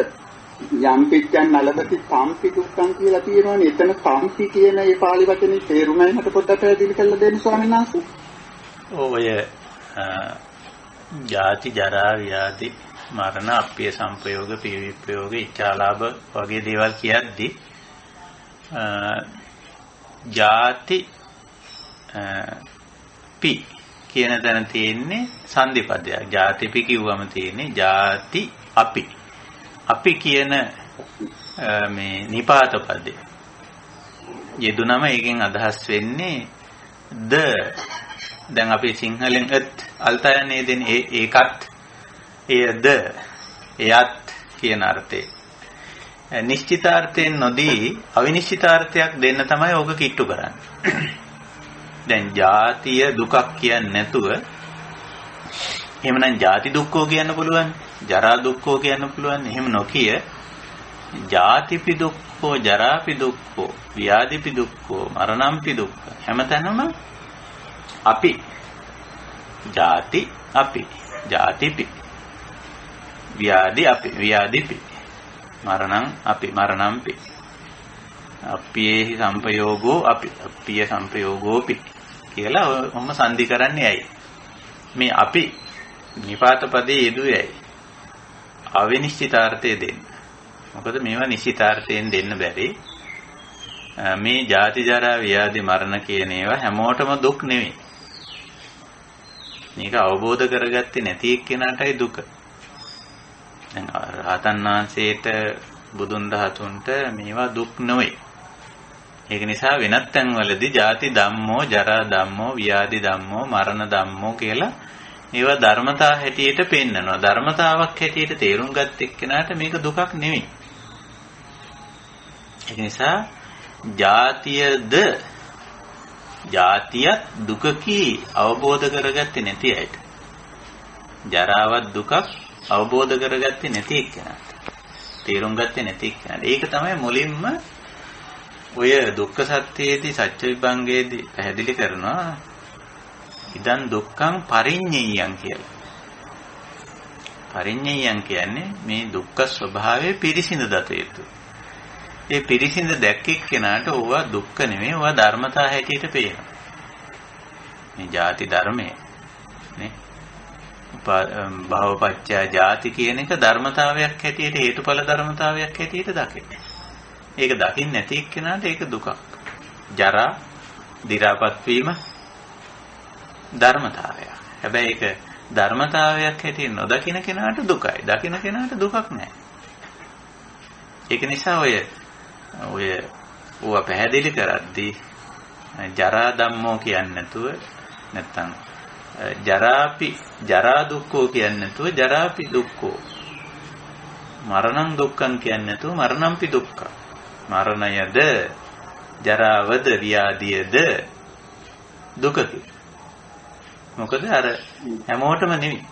යම් පිච්චන් නලබති සම්පි දුක්ඛං කියලා තියෙනවනේ. එතන සම්පි කියන ඒ පාළි වචනේ තේරුමයි මට පොඩ්ඩක් පැහැදිලි කරලා දෙන්න ස්වාමීන් වහන්සේ. ඔය ජාති ජරා ව්‍යාධි මරණ අප්පිය සංපයෝග පිවිප්‍රයෝග ඉච්ඡාලාභ වගේ දේවල් කියද්දි ජාති පි කියන තැන තියෙන්නේ සංදිපදයක්. ජාතිපි කිව්වම තියෙන්නේ ජාති අපි. අපි කියන මේ නිපාත පදේ යෙදුනම ඒකෙන් අදහස් වෙන්නේ ද. දැන් අපි සිංහලෙන් අල්තයන්නේ දෙන්නේ ඒකත් එයද එයත් කියන අර්ථේ. නිශ්චිතාර්ථයෙන් නොදී අවිනිශ්චිතාර්ථයක් දෙන්න තමයි ඕක කිට්ටු කරන්නේ. දැන් ජාතිය දුකක් කියන්නේ නැතුව එහෙමනම් ජාති දුක්ඛෝ කියන්න පුළුවන්, ජරා දුක්ඛෝ කියන්න පුළුවන්. එහෙම නොකිය ජාතිපි දුක්ඛෝ, ජරාපි දුක්ඛෝ, ව්‍යාධිපි දුක්ඛෝ, මරණම්පි දුක්ඛ හැමතැනම අපි. ජාති අපි, ජාතිපි, ව්‍යාධි අපි, ව්‍යාධිපි, මරණං අපි, මරණම්පි, අප්පියේහි සංපයෝගෝ අපි, අප්පිය සංපයෝගෝපි කියලා ඔහොම සංදි කරන්නේ ඇයි? මේ අපි නිපාත පදේ යෙදුවේයි අවිනිශ්චිතාර්ථය දෙන්න. මොකද මේවා නිශ්චිතාර්ථයෙන් දෙන්න බැරි. මේ ජාති ජරා ව්‍යාධි මරණ කියන ඒවා හැමෝටම දුක් නෙවෙයි. මේක අවබෝධ කරගත්තේ නැති එක්කෙනාටයි දුක. දැන් රහතන් වහන්සේට බුදුන් දහතුන්ට මේවා දුක් නෙවෙයි. ඒක නිසා වෙනත් තැන්වලදී ජාති ධම්මෝ, ජරා ධම්මෝ, ව්‍යාධි ධම්මෝ, මරණ ධම්මෝ කියලා ඒවා ධර්මතා හැටියට පෙන්නනවා. ධර්මතාවක් හැටියට තේරුම් ගත්ත එක්කෙනාට මේක දුකක් නෙවෙයි. ඒක නිසා ජාතියද ජාතියත් දුකකි අවබෝධ කරගත්තේ නැති අයට, ජරාවත් දුකක් අවබෝධ කරගත්තේ නැති එක්කෙනාට, තේරුම් ගත්තේ නැති එක්කෙනාට. ඒක තමයි මුලින්ම ඔය දුක්ඛ සත්‍යයේදී සත්‍ය විභංගයේදී පැහැදිලි කරනවා ඉදන් දුක්ඛං පරිඤ්ඤයං කියලා. පරිඤ්ඤයං කියන්නේ මේ දුක්ඛ ස්වභාවය පිරිසිඳ දත යුතු. ඒ පිරිසිඳ දැක්කේ කෙනාට ඕවා දුක්ඛ නෙමෙයි, ඕවා ධර්මතා හැටියට පේනවා. මේ ජාති ධර්මය නේ. භවපච්චය ජාති කියන එක ධර්මතාවයක් හැටියට, හේතුඵල ධර්මතාවයක් හැටියට දකින්නේ. ඒක දකින්න නැති එක්කෙනාට ඒක දුකක්. ජරා, දි รา පත් වීම ධර්මතාවයක්. හැබැයි ඒක ධර්මතාවයක් හැටියට නොදකින කෙනාට දුකයි. දකින කෙනාට දුකක් නැහැ. ඒක නිසා ඔය පැහැදිලි කරද්දී ජරා ධම්මෝ කියන්නේ නැතුව නැත්තම් ජරා දුක්ඛෝ කියන්නේ නැතුව ජරාපි දුක්ඛෝ, මරණං දුක්ඛං කියන්නේ නැතුව මරණම්පි දුක්ඛ, මරණයද ජරාවද ව්‍යාධියද දුකකි. මොකද අර හැමෝටම නෙවෙයි.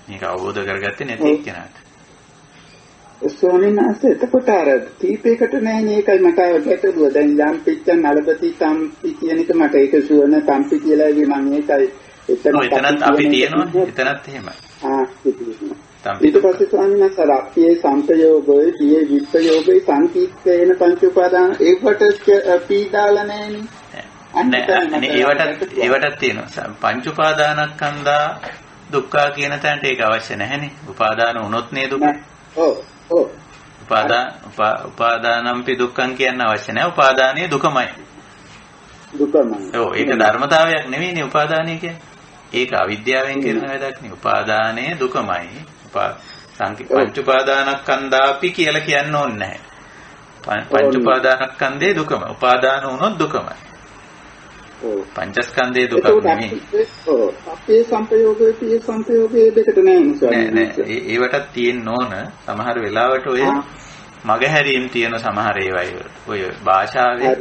මේක අවබෝධ කරගත්තේ නැති එක්කෙනාට. ස්වාමීන් වහන්සේ එතකොට අර කීපයකට නෑනේ. ඒකයි මට ගැටලුව. දැන් යම් පිච්චන් නලබති සම්පි කියන එක මට ඒක සුවන සම්පි කියලා ඉවි මම ඒකයි එතනත් අපි තියෙනවනේ. එතනත් එහෙමයි. ඊට පස්සේ ස්වාමීන් වහන්සේ අප්පියේ සංපයෝගයේ පියේ විප්‍රයෝගයේ සංකීර්තේන පංච උපාදාන ඒකට පීඩාල නෑනේ. ඒවටත් තියෙනවා. පංච උපාදානස්කන්ධා දුක්ඛ කියන තැනට ඒක අවශ්‍ය නැහැනේ. උපාදාන වුණොත් නේ දුක. ඔව්. උපාදානම්පි දුක්ඛං කියන්න අවශ්‍ය නැහැ. උපාදානයේ දුකමයි. ඔව් ඒක ධර්මතාවයක් නෙවෙයිනේ උපාදානය කියන්නේ. ඒක අවිද්‍යාවෙන් කරන වැඩක් නේ. උපාදානයේ දුකමයි. පංච උපාදානස්කන්ධාපි කියලා කියන්න ඕනේ නැහැ. පංච උපාදානස්කන්ධේ දුකම. උපාදාන වුණොත් දුකමයි. පංචස්කන්ධයේ දුක නෙමෙයි. ඔව්. අපේ සංපයෝගයේ දෙකට නෑ නෑ. ඒවටත් තියෙන්න ඕන. සමහර වෙලාවට ඔය මගහැරීම් තියෙන සමහර ඒවායි. ඔය භාෂාවේ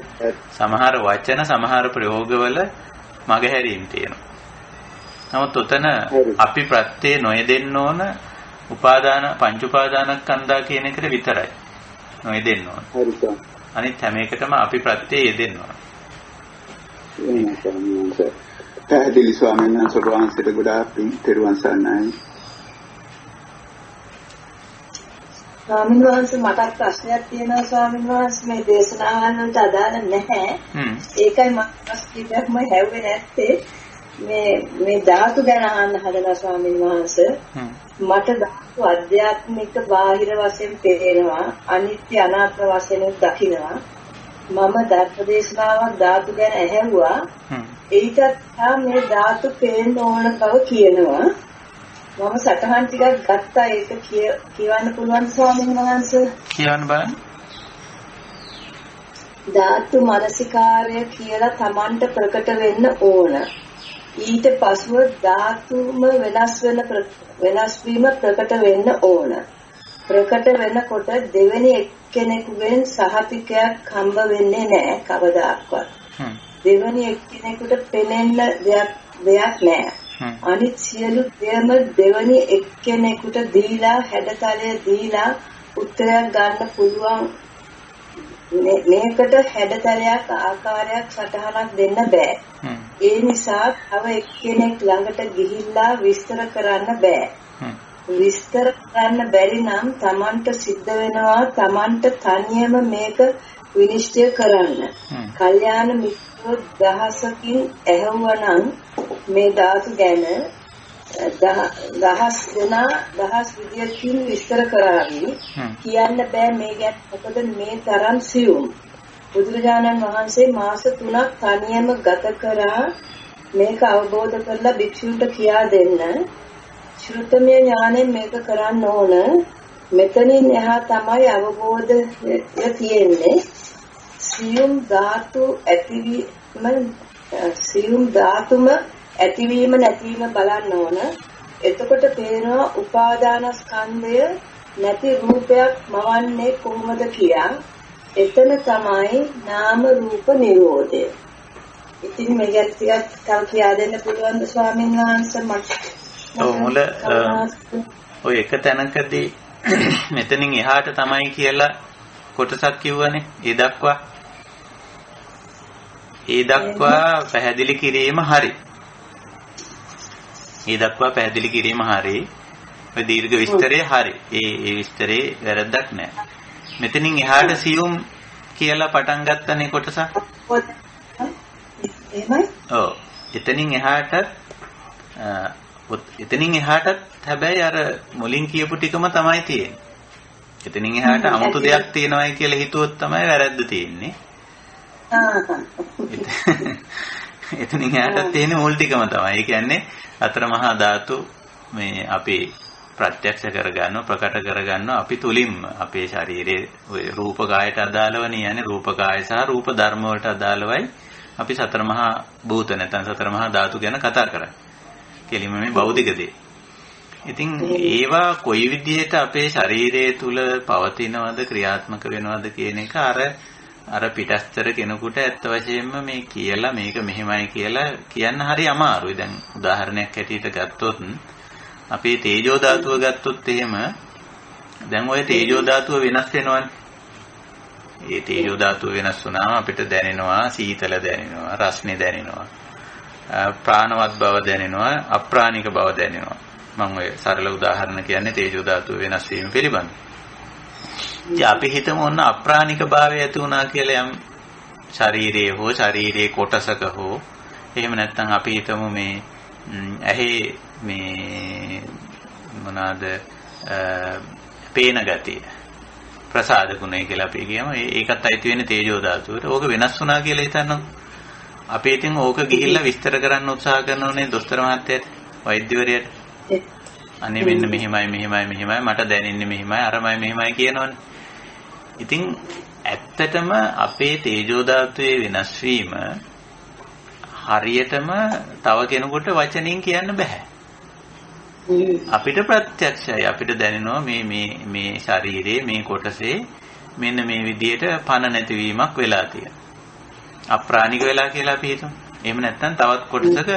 සමහර වචන සමහර ප්‍රයෝගවල මගහැරීම් තියෙනවා. නමුත් උතන අපි ප්‍රත්‍යේ නොයෙදෙන්න ඕන උපාදාන පංච උපාදානස්කන්ධා කියන එකට විතරයි නොයෙදෙන්න ඕන. අනිත් හැම එකටම අපි ප්‍රත්‍යේ යෙදෙන්න ඕන. වහන්සේ. පැහැදිලි ස්වාමීන් වහන්සේට ගොඩාක් පිං තෙරුවන් සරණයි. ස්වාමීන් වහන්සේ මට ප්‍රශ්නයක් තියෙනවා ස්වාමීන් වහන්සේ මේ දේශනාවන්ට අදාළ නැහැ. ඒකයි මම ප්‍රශ්නයක්ම හැව්වේ නැත්තේ. මේ ධාතු ගැන අහන්න හදලා ස්වාමීන් වහන්සේ. මට ධාතු අධ්‍යාත්මික බාහිර වශයෙන් පේනවා. අනිත්‍ය අනාත්ම වශයෙන් දකිනවා. මම ධර්මදේශනාවක් ධාතු ගැන ඇහැව්වා. ඒකත් මේ ධාතු පේන්න ඕන බව කියනවා. මම සටහන් ටිකක් ගත්තා ඒක කියවන්න පුළුවන් ස්වාමීන් වහන්සේ. කියවන්න බලන්න. ධාතු මනසිකාරය කියලා Tamanට ප්‍රකට වෙන්න ඕන. ඊට පසුව ධාතුම වෙනස් වීම ප්‍රකට වෙන්න ඕන. ප්‍රකට වෙනකොට දෙවෙනි එක්කෙනෙකුගෙන් සහතිකයක් හම්බ වෙන්නේ නැහැ කවදාවත්. දෙවෙනි එක්කෙනෙකුට පෙනෙන්න දෙයක් නැහැ. අනිත් සියලු දේම දෙවෙනි එක්කෙනෙකුට දීලා හැඩතලය දීලා උත්තරයක් ගන්න පුළුවන්. මේකට හැඩතලයක් ආකාරයක් සටහනක් දෙන්න බෑ. ඒ නිසා තව එක්කෙනෙක් ළඟට ගිහිල්ලා විස්තර කරන්න බෑ. විස්තර කරන්න බැරි නම් Tamanට සිද්ධ වෙනවා Tamanට තනියම මේක විනිශ්චය කරන්න. කල්යාණ මිත්‍රෝ දහසකින් ඇහුවනම් මේ ධාතු ගැන දහස් විදියකින් විස්තර කරાવી කියන්න බෑ මේ ගැන. මොකද මේ තරම් සියුම්. බුදුරජාණන් වහන්සේ මාස 3ක් තනියම ගත කරා මේක අවබෝධ කරලා භික්ෂුන්ට කියා දෙන්න. ශ්‍රුතමය ඥාණයෙන් මේක කරන්න ඕන. මෙතනින් එහා තමයි අවබෝධය තියෙන්නේ. සියුම් ධාතුම ඇතිවීම නැතිවීම බලන්න ඕන. එතකොට පේනවා උපාදානස්කන්ධය නැති රූපයක් මවන්නේ කොහොමද කියලා. එතන තමයි නාම රූප නිරෝධය. ඉතින් මේක ටිකක් තව කියා දෙන්න පුළුවන්ද ස්වාමීන් වහන්සේ මට? මුල ඔය එක තැනකදී මෙතනින් එහාට තමයි කියලා කොටසක් කිව්වනේ. ඒ දක්වා පැහැදිලි කිරීම හරි. ඔය දීර්ඝ විස්තරය හරි. ඒ විස්තරේ වැරද්දක් නැහැ. මෙතනින් එහාට සියුම් කියලා පටන් ගත්තනේ කොටසක්. එහෙමයි. ඔව්. එතනින් එහාටත් හැබැයි අර මුලින් කියපු ටිකම තමයි තියෙන්නේ. එතනින් එහාට 아무තු දෙයක් තියෙනවයි කියලා හිතුවොත් තමයි වැරද්ද තියෙන්නේ. එතනින් එහාට තියෙන මුල් ටිකම තමයි. ඒ කියන්නේ අතර මහා ධාතු මේ අපි ප්‍රත්‍යක්ෂ කරගන්නවා ප්‍රකට කරගන්නවා අපි තුලින්ම අපේ ශරීරයේ ඔය රූප කායට අදාළවනේ යන්නේ. රූප කාය සහ රූප ධර්ම වලට අදාළවයි අපි සතර මහා භූත නැත්නම් සතර මහා ධාතු ගැන කතා කරන්නේ. කෙලිම මේ භෞතික දේ. ඉතින් ඒවා කොයි විදිහට අපේ ශරීරය තුල පවතිනවද ක්‍රියාත්මක වෙනවද කියන එක අර පිටස්තර කෙනෙකුට ඇත්ත වශයෙන්ම මේ කියලා මේක මෙහෙමයි කියලා කියන්න හරි අමාරුයි. දැන් උදාහරණයක් හැටියට ගත්තොත් අපේ තේජෝ ධාතුව ගත්තොත් එහෙම දැන් ওই තේජෝ ධාතුව වෙනස් වෙනවනේ. ඒ තේජෝ ධාතුව වෙනස් වුණාම අපිට දැනෙනවා සීතල දැනෙනවා රස්නේ දැනෙනවා ප්‍රාණවත් බව දැනෙනවා අප්‍රාණික බව දැනෙනවා. මම ඔය සරල උදාහරණ කියන්නේ තේජෝ ධාතුව වෙනස් වීම පිළිබඳ. ඉතින් අපි හිතමු ඔන්න අප්‍රාණික භාවය ඇති වුණා කියලා යම් ශරීරයේ කොටසක හෝ එහෙම නැත්නම් අපි හිතමු මේ ඇහි මේ මොනවාද පේන ගතිය ප්‍රසාද ගුණය කියලා අපි කියමු. ඒකත් අයිති වෙන්නේ තේජෝ ධාතුවට. ඕක වෙනස් වුණා කියලා හිතන්නකො. අපි ඉතින් ඕක ගිහිල්ලා විස්තර කරන්න උත්සාහ කරනෝනේ දොස්තර මහත්තයාට වෛද්‍යවරයාට. අනේ මෙන්න මෙහිමයි මට දැනෙන්නේ මෙහිමයි අරමයි මෙහිමයි කියනවනේ. ඉතින් ඇත්තටම අපේ තේජෝ ධාතුවේ වෙනස් වීම හරියටම තව කෙනෙකුට වචනින් කියන්න බෑ. අපිට ප්‍රත්‍යක්ෂයි. අපිට දැනෙනවා මේ ශරීරයේ මේ කොටසේ මෙන්න මේ විදියට පණ නැතිවීමක් වෙලා තියෙනවා. අප්‍රාණික වෙලා කියලා අපි හිතමු. එහෙම නැත්නම් තවත් කොටසක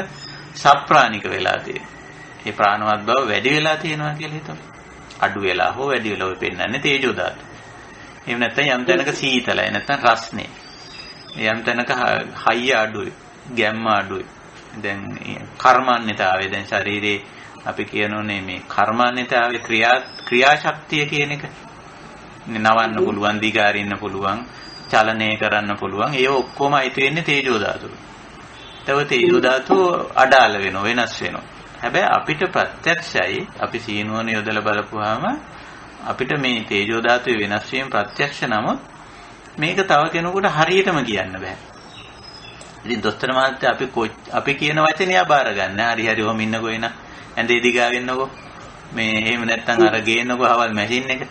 සප්‍රාණික වෙලා තියෙනවා. ඒ ප්‍රාණවත් බව වැඩි වෙලා තියෙනවා කියලා හිතමු. අඩු වෙලා හෝ වැඩි වෙලා ඔය පෙන්වන්නේ තේජෝ ධාතු. එහෙම නැත්නම් යම් තැනක සීතලයි නැත්නම් රස්නේ. යම් තැනක හයිය අඩුයි, ගැම්ම අඩුයි, දැන් කර්මන්‍යතාවය දැන් ශරීරේ අපි කියනෝනේ මේ කර්මන්‍යතාවේ ක්‍රියාශක්තිය කියන එක නවන්න පුළුවන්, දිගාරින්න පුළුවන්, චලනය කරන්න පුළුවන්. ඒ ඔක්කොම අයිති වෙන්නේ තේජෝ ධාතුවට. තව තේජෝ ධාතුව අඩාල වෙනවා, වෙනස් වෙනවා. හැබැයි අපිට ප්‍රත්‍යක්ෂයි, අපි සීනුවන යොදලා බලපුවාම අපිට මේ තේජෝ ධාතුවේ වෙනස් වීම ප්‍රත්‍යක්ෂ. නමුත් මේක තව කෙනෙකුට හරියටම කියන්න බෑ. ඉතින් දොස්තර මහත්තයා අපි කියන වචනේ අබාර ගන්න. හරි ඔහොම ඉන්නකෝ එන. ඇඳේ දිගා වෙන්නකෝ. මේ එහෙම නැත්තම් අර ගේන්නකෝ අවල් මැෂින් එක.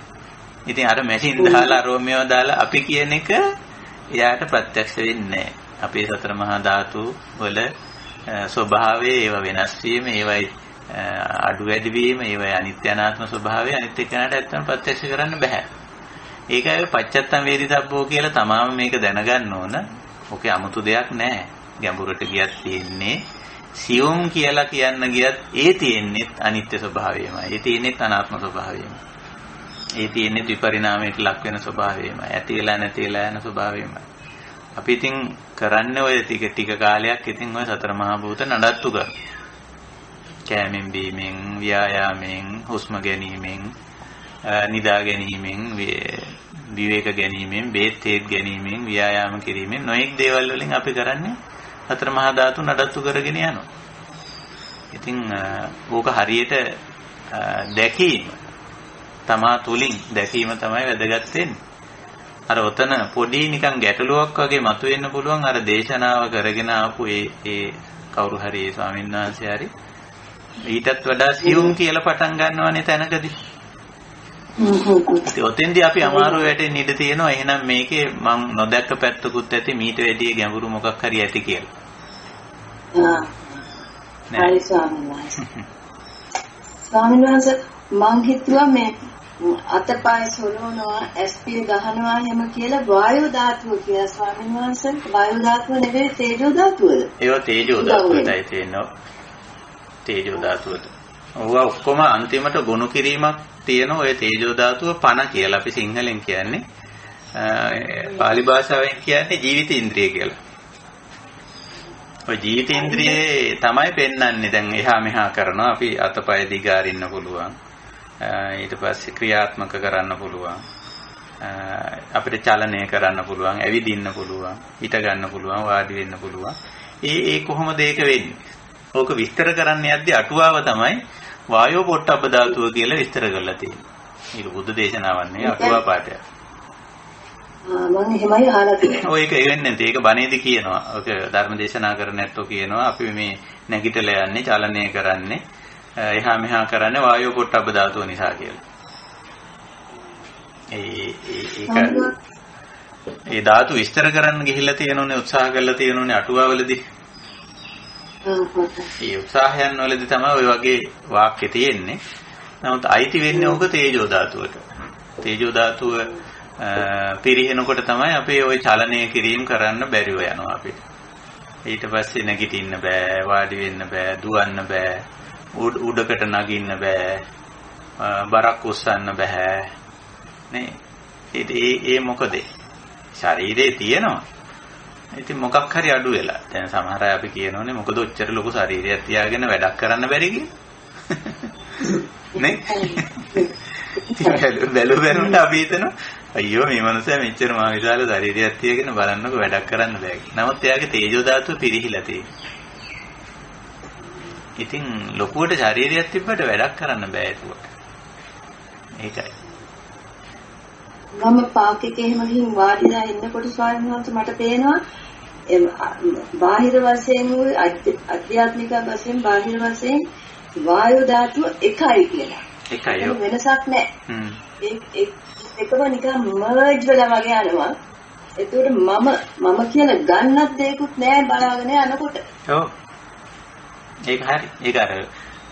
ඉතින් අර මැෂින් දාලා රෝමියෝ දාලා අපි කියන එක එයාට ප්‍රත්‍යක්ෂ වෙන්නේ නැහැ. අපේ සතර මහා ධාතු වල ස්වභාවය, ඒවා වෙනස් වීම, ඒවයි අඩු වැඩි වීම, ඒවයි අනිත්‍ය අනාත්ම ස්වභාවය අනිත් එක්කනට ඇත්තම ප්‍රත්‍යක්ෂ කරන්න බෑ. ඒකයි පච්චත්තම් වේදිතබ්බෝ කියලා තමාම මේක දැනගන්න ඕන. ඔකේ 아무තු දෙයක් නැහැ. ගැඹුරට ගියත් තියෙන්නේ සියුම් කියලා කියන්න ගියත් ඒ තියෙන්නේ අනිත්‍ය ස්වභාවයමයි. ඒ තියෙන්නේ අනාත්ම ස්වභාවයමයි. ඒ තියෙන්නේ විපරිණාමයට ලක් වෙන ස්වභාවයමයි. ඇති වෙලා නැති වෙලා යන ස්වභාවයමයි. අපි ඉතින් කරන්නේ ඔය ටික කාලයක් ඉතින් ඔය සතර මහා භූත නඩත්තු කර. කෑමෙන් බීමෙන්, ව්‍යායාමයෙන්, හුස්ම ගැනීමෙන්, නිදා ගැනීමෙන්, විවේක ගැනීමෙන්, බේත් ගැනීමෙන්, ව්‍යායාම කිරීමෙන් නොඑක් දේවල් වලින් අපි කරන්නේ සතර මහා ධාතු නඩත්තු කරගෙන යනවා. ඉතින් ඕක හරියට දැකීම තමා තුලින් දැකීම තමයි වැදගත් වෙන්නේ. අර ඔතන පොඩි නිකන් ගැටලුවක් වගේ මතුවෙන්න පුළුවන්. අර දේශනාව කරගෙන ආපු ඒ කවුරු හරි ඒ ස්වාමීන් වහන්සේ හරි ඊටත් වඩා සියුම් කියලා පටන් ගන්නවනේ තැනකදී. ඔතෙන්දී අපි අමාරු වැටෙන්න ඉඩ තියෙනවා. එහෙනම් මේකේ මම නොදැක්ක පැත්තකුත් ඇති, මීට වැඩිය ගැඹුරු මොකක් හරි ඇති කියලා. හරි ස්වාමීන් වහන්සේ. ස්වාමීන් වහන්සේ මං හිතුවා මේ අතපය සොලවනවා, ස්පී ගහනවා එහෙම කියලා වායු ධාතුව කියලා. ස්වාමීන් වහන්සේ වායු ධාතුව නෙවෙයි තේජෝ ධාතුවද? ඒවා තේජෝ ධාතුවටයි තියෙනවා. තේජෝ ධාතුවට. ඔවා ඔක්කොම අන්තිමට ගොනු කිරීමක් තියෙන ඔය තේජෝ ධාතුව පණ කියලා අපි සිංහලෙන් කියන්නේ. පාලි භාෂාවෙන් කියන්නේ ජීවිත ඉන්ද්‍රිය කියලා. ඔය ජීවිත ඉන්ද්‍රියේ තමයි පෙන්වන්නේ. දැන් එහා මෙහා කරනවා. අපි අතපය දිගාරින්න පුළුවන්. ඊට පස්සේ ක්‍රියාත්මක කරන්න පුළුවන්. අපිට චලනය කරන්න පුළුවන්, ඇවිදින්න පුළුවන්, හිට ගන්න පුළුවන්, වාඩි වෙන්න පුළුවන්. ඒ කොහොමද ඒක වෙන්නේ? ඕක විස්තර කරන්න යද්දී අටුවාව තමයි වායෝ පොට්ටබ්බ ධාතුව කියලා විස්තර කරලා තියෙන්නේ. ඒක බුද්ධ දේශනාවක් නෙවෙයි අටුවා පාඩයක්. මම එහෙමයි අහලා තියෙනවා. ඔය ඒක වෙන්නේ නැති. ඒක බණේදී කියනවා. ඔක ධර්ම දේශනා කරන ඇත්තෝ කියනවා අපි මේ නැගිටලා යන්නේ, චලනය කරන්නේ, එහා මෙහා කරන්නේ වායෝ පොට්ටබ්බ ධාතුව නිසා කියලා. ඒ ධාතු විස්තර කරන්න ගිහිල්ලා තියෙනෝනේ, උත්සාහ කරලා තියෙනෝනේ අටුවාවලදී. ඒ උත්සාහයන් වලදී තමයි ඔය වගේ වාක්‍ය තියෙන්නේ. නමුත් අයිති වෙන්නේ ඕක තේජෝ ධාතුවට. තේජෝ ධාතුව පිරිහෙනකොට තමයි අපි ওই චලනය කිරීම කරන්න බැරිව යනවා අපිට. ඊට පස්සේ නැගිටින්න බෑ, වාඩි වෙන්න බෑ, දුවන්න බෑ, උඩකට නගින්න බෑ, බරක් උස්සන්න බෑ නේ. ඒ මොකද? ශරීරේ තියෙනවා. ඉතින් මොකක් හරි අඩු වෙලා. දැන් සමහර අය අපි කියනෝනේ මොකද ඔච්චර ලොකු ශරීරයක් තියාගෙන වැඩක් කරන්න බැරි කියලා. නේ? බැලුවොත් අපි හිතනවා අයියෝ මේ මනුස්සයා මෙච්චර මා විශාල ශරීරයක් තියාගෙන බලන්නකො වැඩක් කරන්න බෑ කියලා. නමුත් එයාගේ තේජෝ ධාතුව පිරිහිලා තියෙනවා. ඉතින් ලොකුවට ශරීරයක් තිබ්බට වැඩක් කරන්න බෑ ඒක. ඒකයි. මම පාකෙක එහෙම ගිහින් වාඩිලා ඉන්නකොට ස්වාමීන් වහන්සේ මට පේනවා බාහිර වශයෙන් අධ්‍යාත්මික වශයෙන් බාහිර වශයෙන් වායු ධාතුව එකයි කියලා. එකයි. වෙනසක් නැහැ. ඒකම නිකන් මර්ජ් වෙලා වගේ යනවා. ඒකට මම කියලා ගන්නත් දෙයක්වත් නැහැ බලාගෙන යනකොට. ඔව්. ඒක හරි. ඒක අර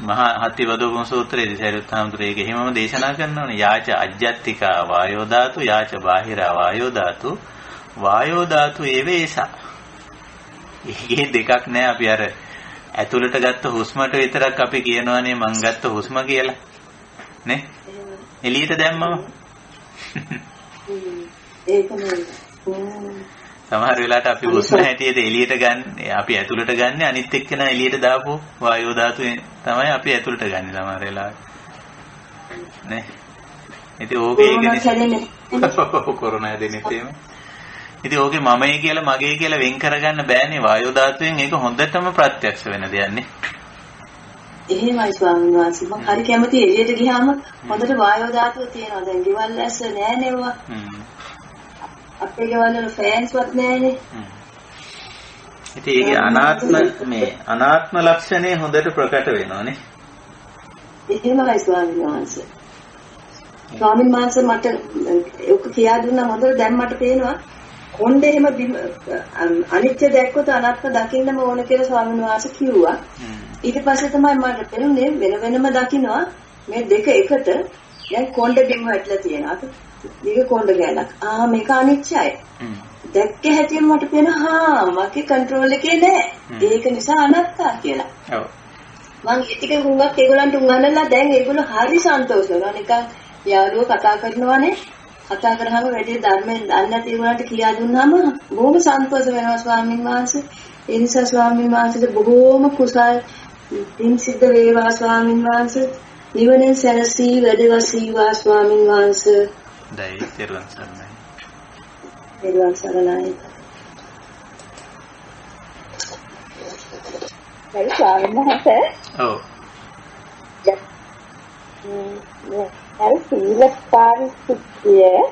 මහා හත්තිවදෝපම සූත්‍රයේදී සරියුත් හාමුදුරේ ඒක එහෙමම දේශනා කරනවානේ. යාච අජ්ජත්තිකා වායෝ ධාතු, යාච බාහිරා වායෝ ධාතු, වායෝ ධාතු ඒවේසා. ඒකේ දෙකක් නෑ. අපි අර ඇතුළට ගත්ත හුස්මට විතරක් අපි කියනවානේ මං ගත්ත හුස්ම කියලා. නේ? එළියට දැම්මම. සමහර වෙලාවට අපි හුස්ම හැටියට එළියට ගන්න අපි ඇතුළට ගන්න අනිත් එක්කෙනා එළියට දාපු වායෝ ධාතුවෙන් තමයි අපි ඇතුළට ගන්න සමහර වෙලාවට නේ ඉතින් ඕකේ ඒක නිසා කොරෝනා හැදෙන්නෙත් එහෙම ඉතින් ඕකේ මමයි කියලා මගේ කියලා වෙන් කරගන්න බෑනේ වායෝ ධාතුවෙන් ඒක හොඳටම ප්‍රත්‍යක්ෂ වෙන දෙයක් නේ එහෙමයි ස්වාමීන් වහන්සේ මම හරි කැමති එළියට ගියාම හොඳට වායෝ ධාතුව තියෙනවා දැන් ගෙවල් ඇස්ස නෑ නෙවුවා අපේ ගෙවල් වල ෆෑන්ස්වත් නෑනේ ඉතින් ඒකේ අනාත්ම ලක්ෂණය හොඳට ප්‍රකට වෙනවානේ එහෙමයි ස්වාමීන් වහන්සේ ස්වාමීන් වහන්සේ මට ඔක කියා දුන්නා හොඳට දැන් මට පේනවා කොණ්ඩේ එහෙම අනිත්‍ය දැක්කොත් අනාත්ම දකින්නම ඕන කියලා ස්වාමීන් වහන්සේ කිව්වා ඊට පස්සේ තමයි මට පෙනුනේ වෙන වෙනම දකින්නවා මේ දෙක එකට දැන් කොණ්ඩ බිම වැටලා තියෙනවා. මේක කොණ්ඩ ගෑනක්. මේක අනිච්චයි. දැක්ක හැටියෙන් මට පේනවා මගේ කන්ට්‍රෝල් එකේ නෑ. ඒක නිසා අනත්තා කියලා. ඔව්. මම ඒ ටික හුඟක් ඒගොල්ලන්ට උගන්වලා දැන් ඒගොල්ලෝ හරි සන්තෝෂ වෙනවා. නිකන් යාළුවෝ කතා කරනවානේ. කතා කරාම වැඩි ධර්මයෙන් දන්නේ නැති ඒගොල්ලන්ට කියා දුන්නාම බොහොම සන්තෝෂ වෙනවා ස්වාමීන් වහන්සේ. ඒ නිසා ස්වාමීන් වහන්සේට බොහොම කුසල් පින් සිද්ධ වේවා ස්වාමීන් වහන්සේ නිවනෙන් සැනසී වැඩවා සීවා ස්වාමීන් වහන්සේ දෛ තෙරුවන් සරණයි තෙරුවන් සරණයි දැන් ස්වාමීන් වහන්සේ ඔව් අර සීල පාරිශුද්ධිය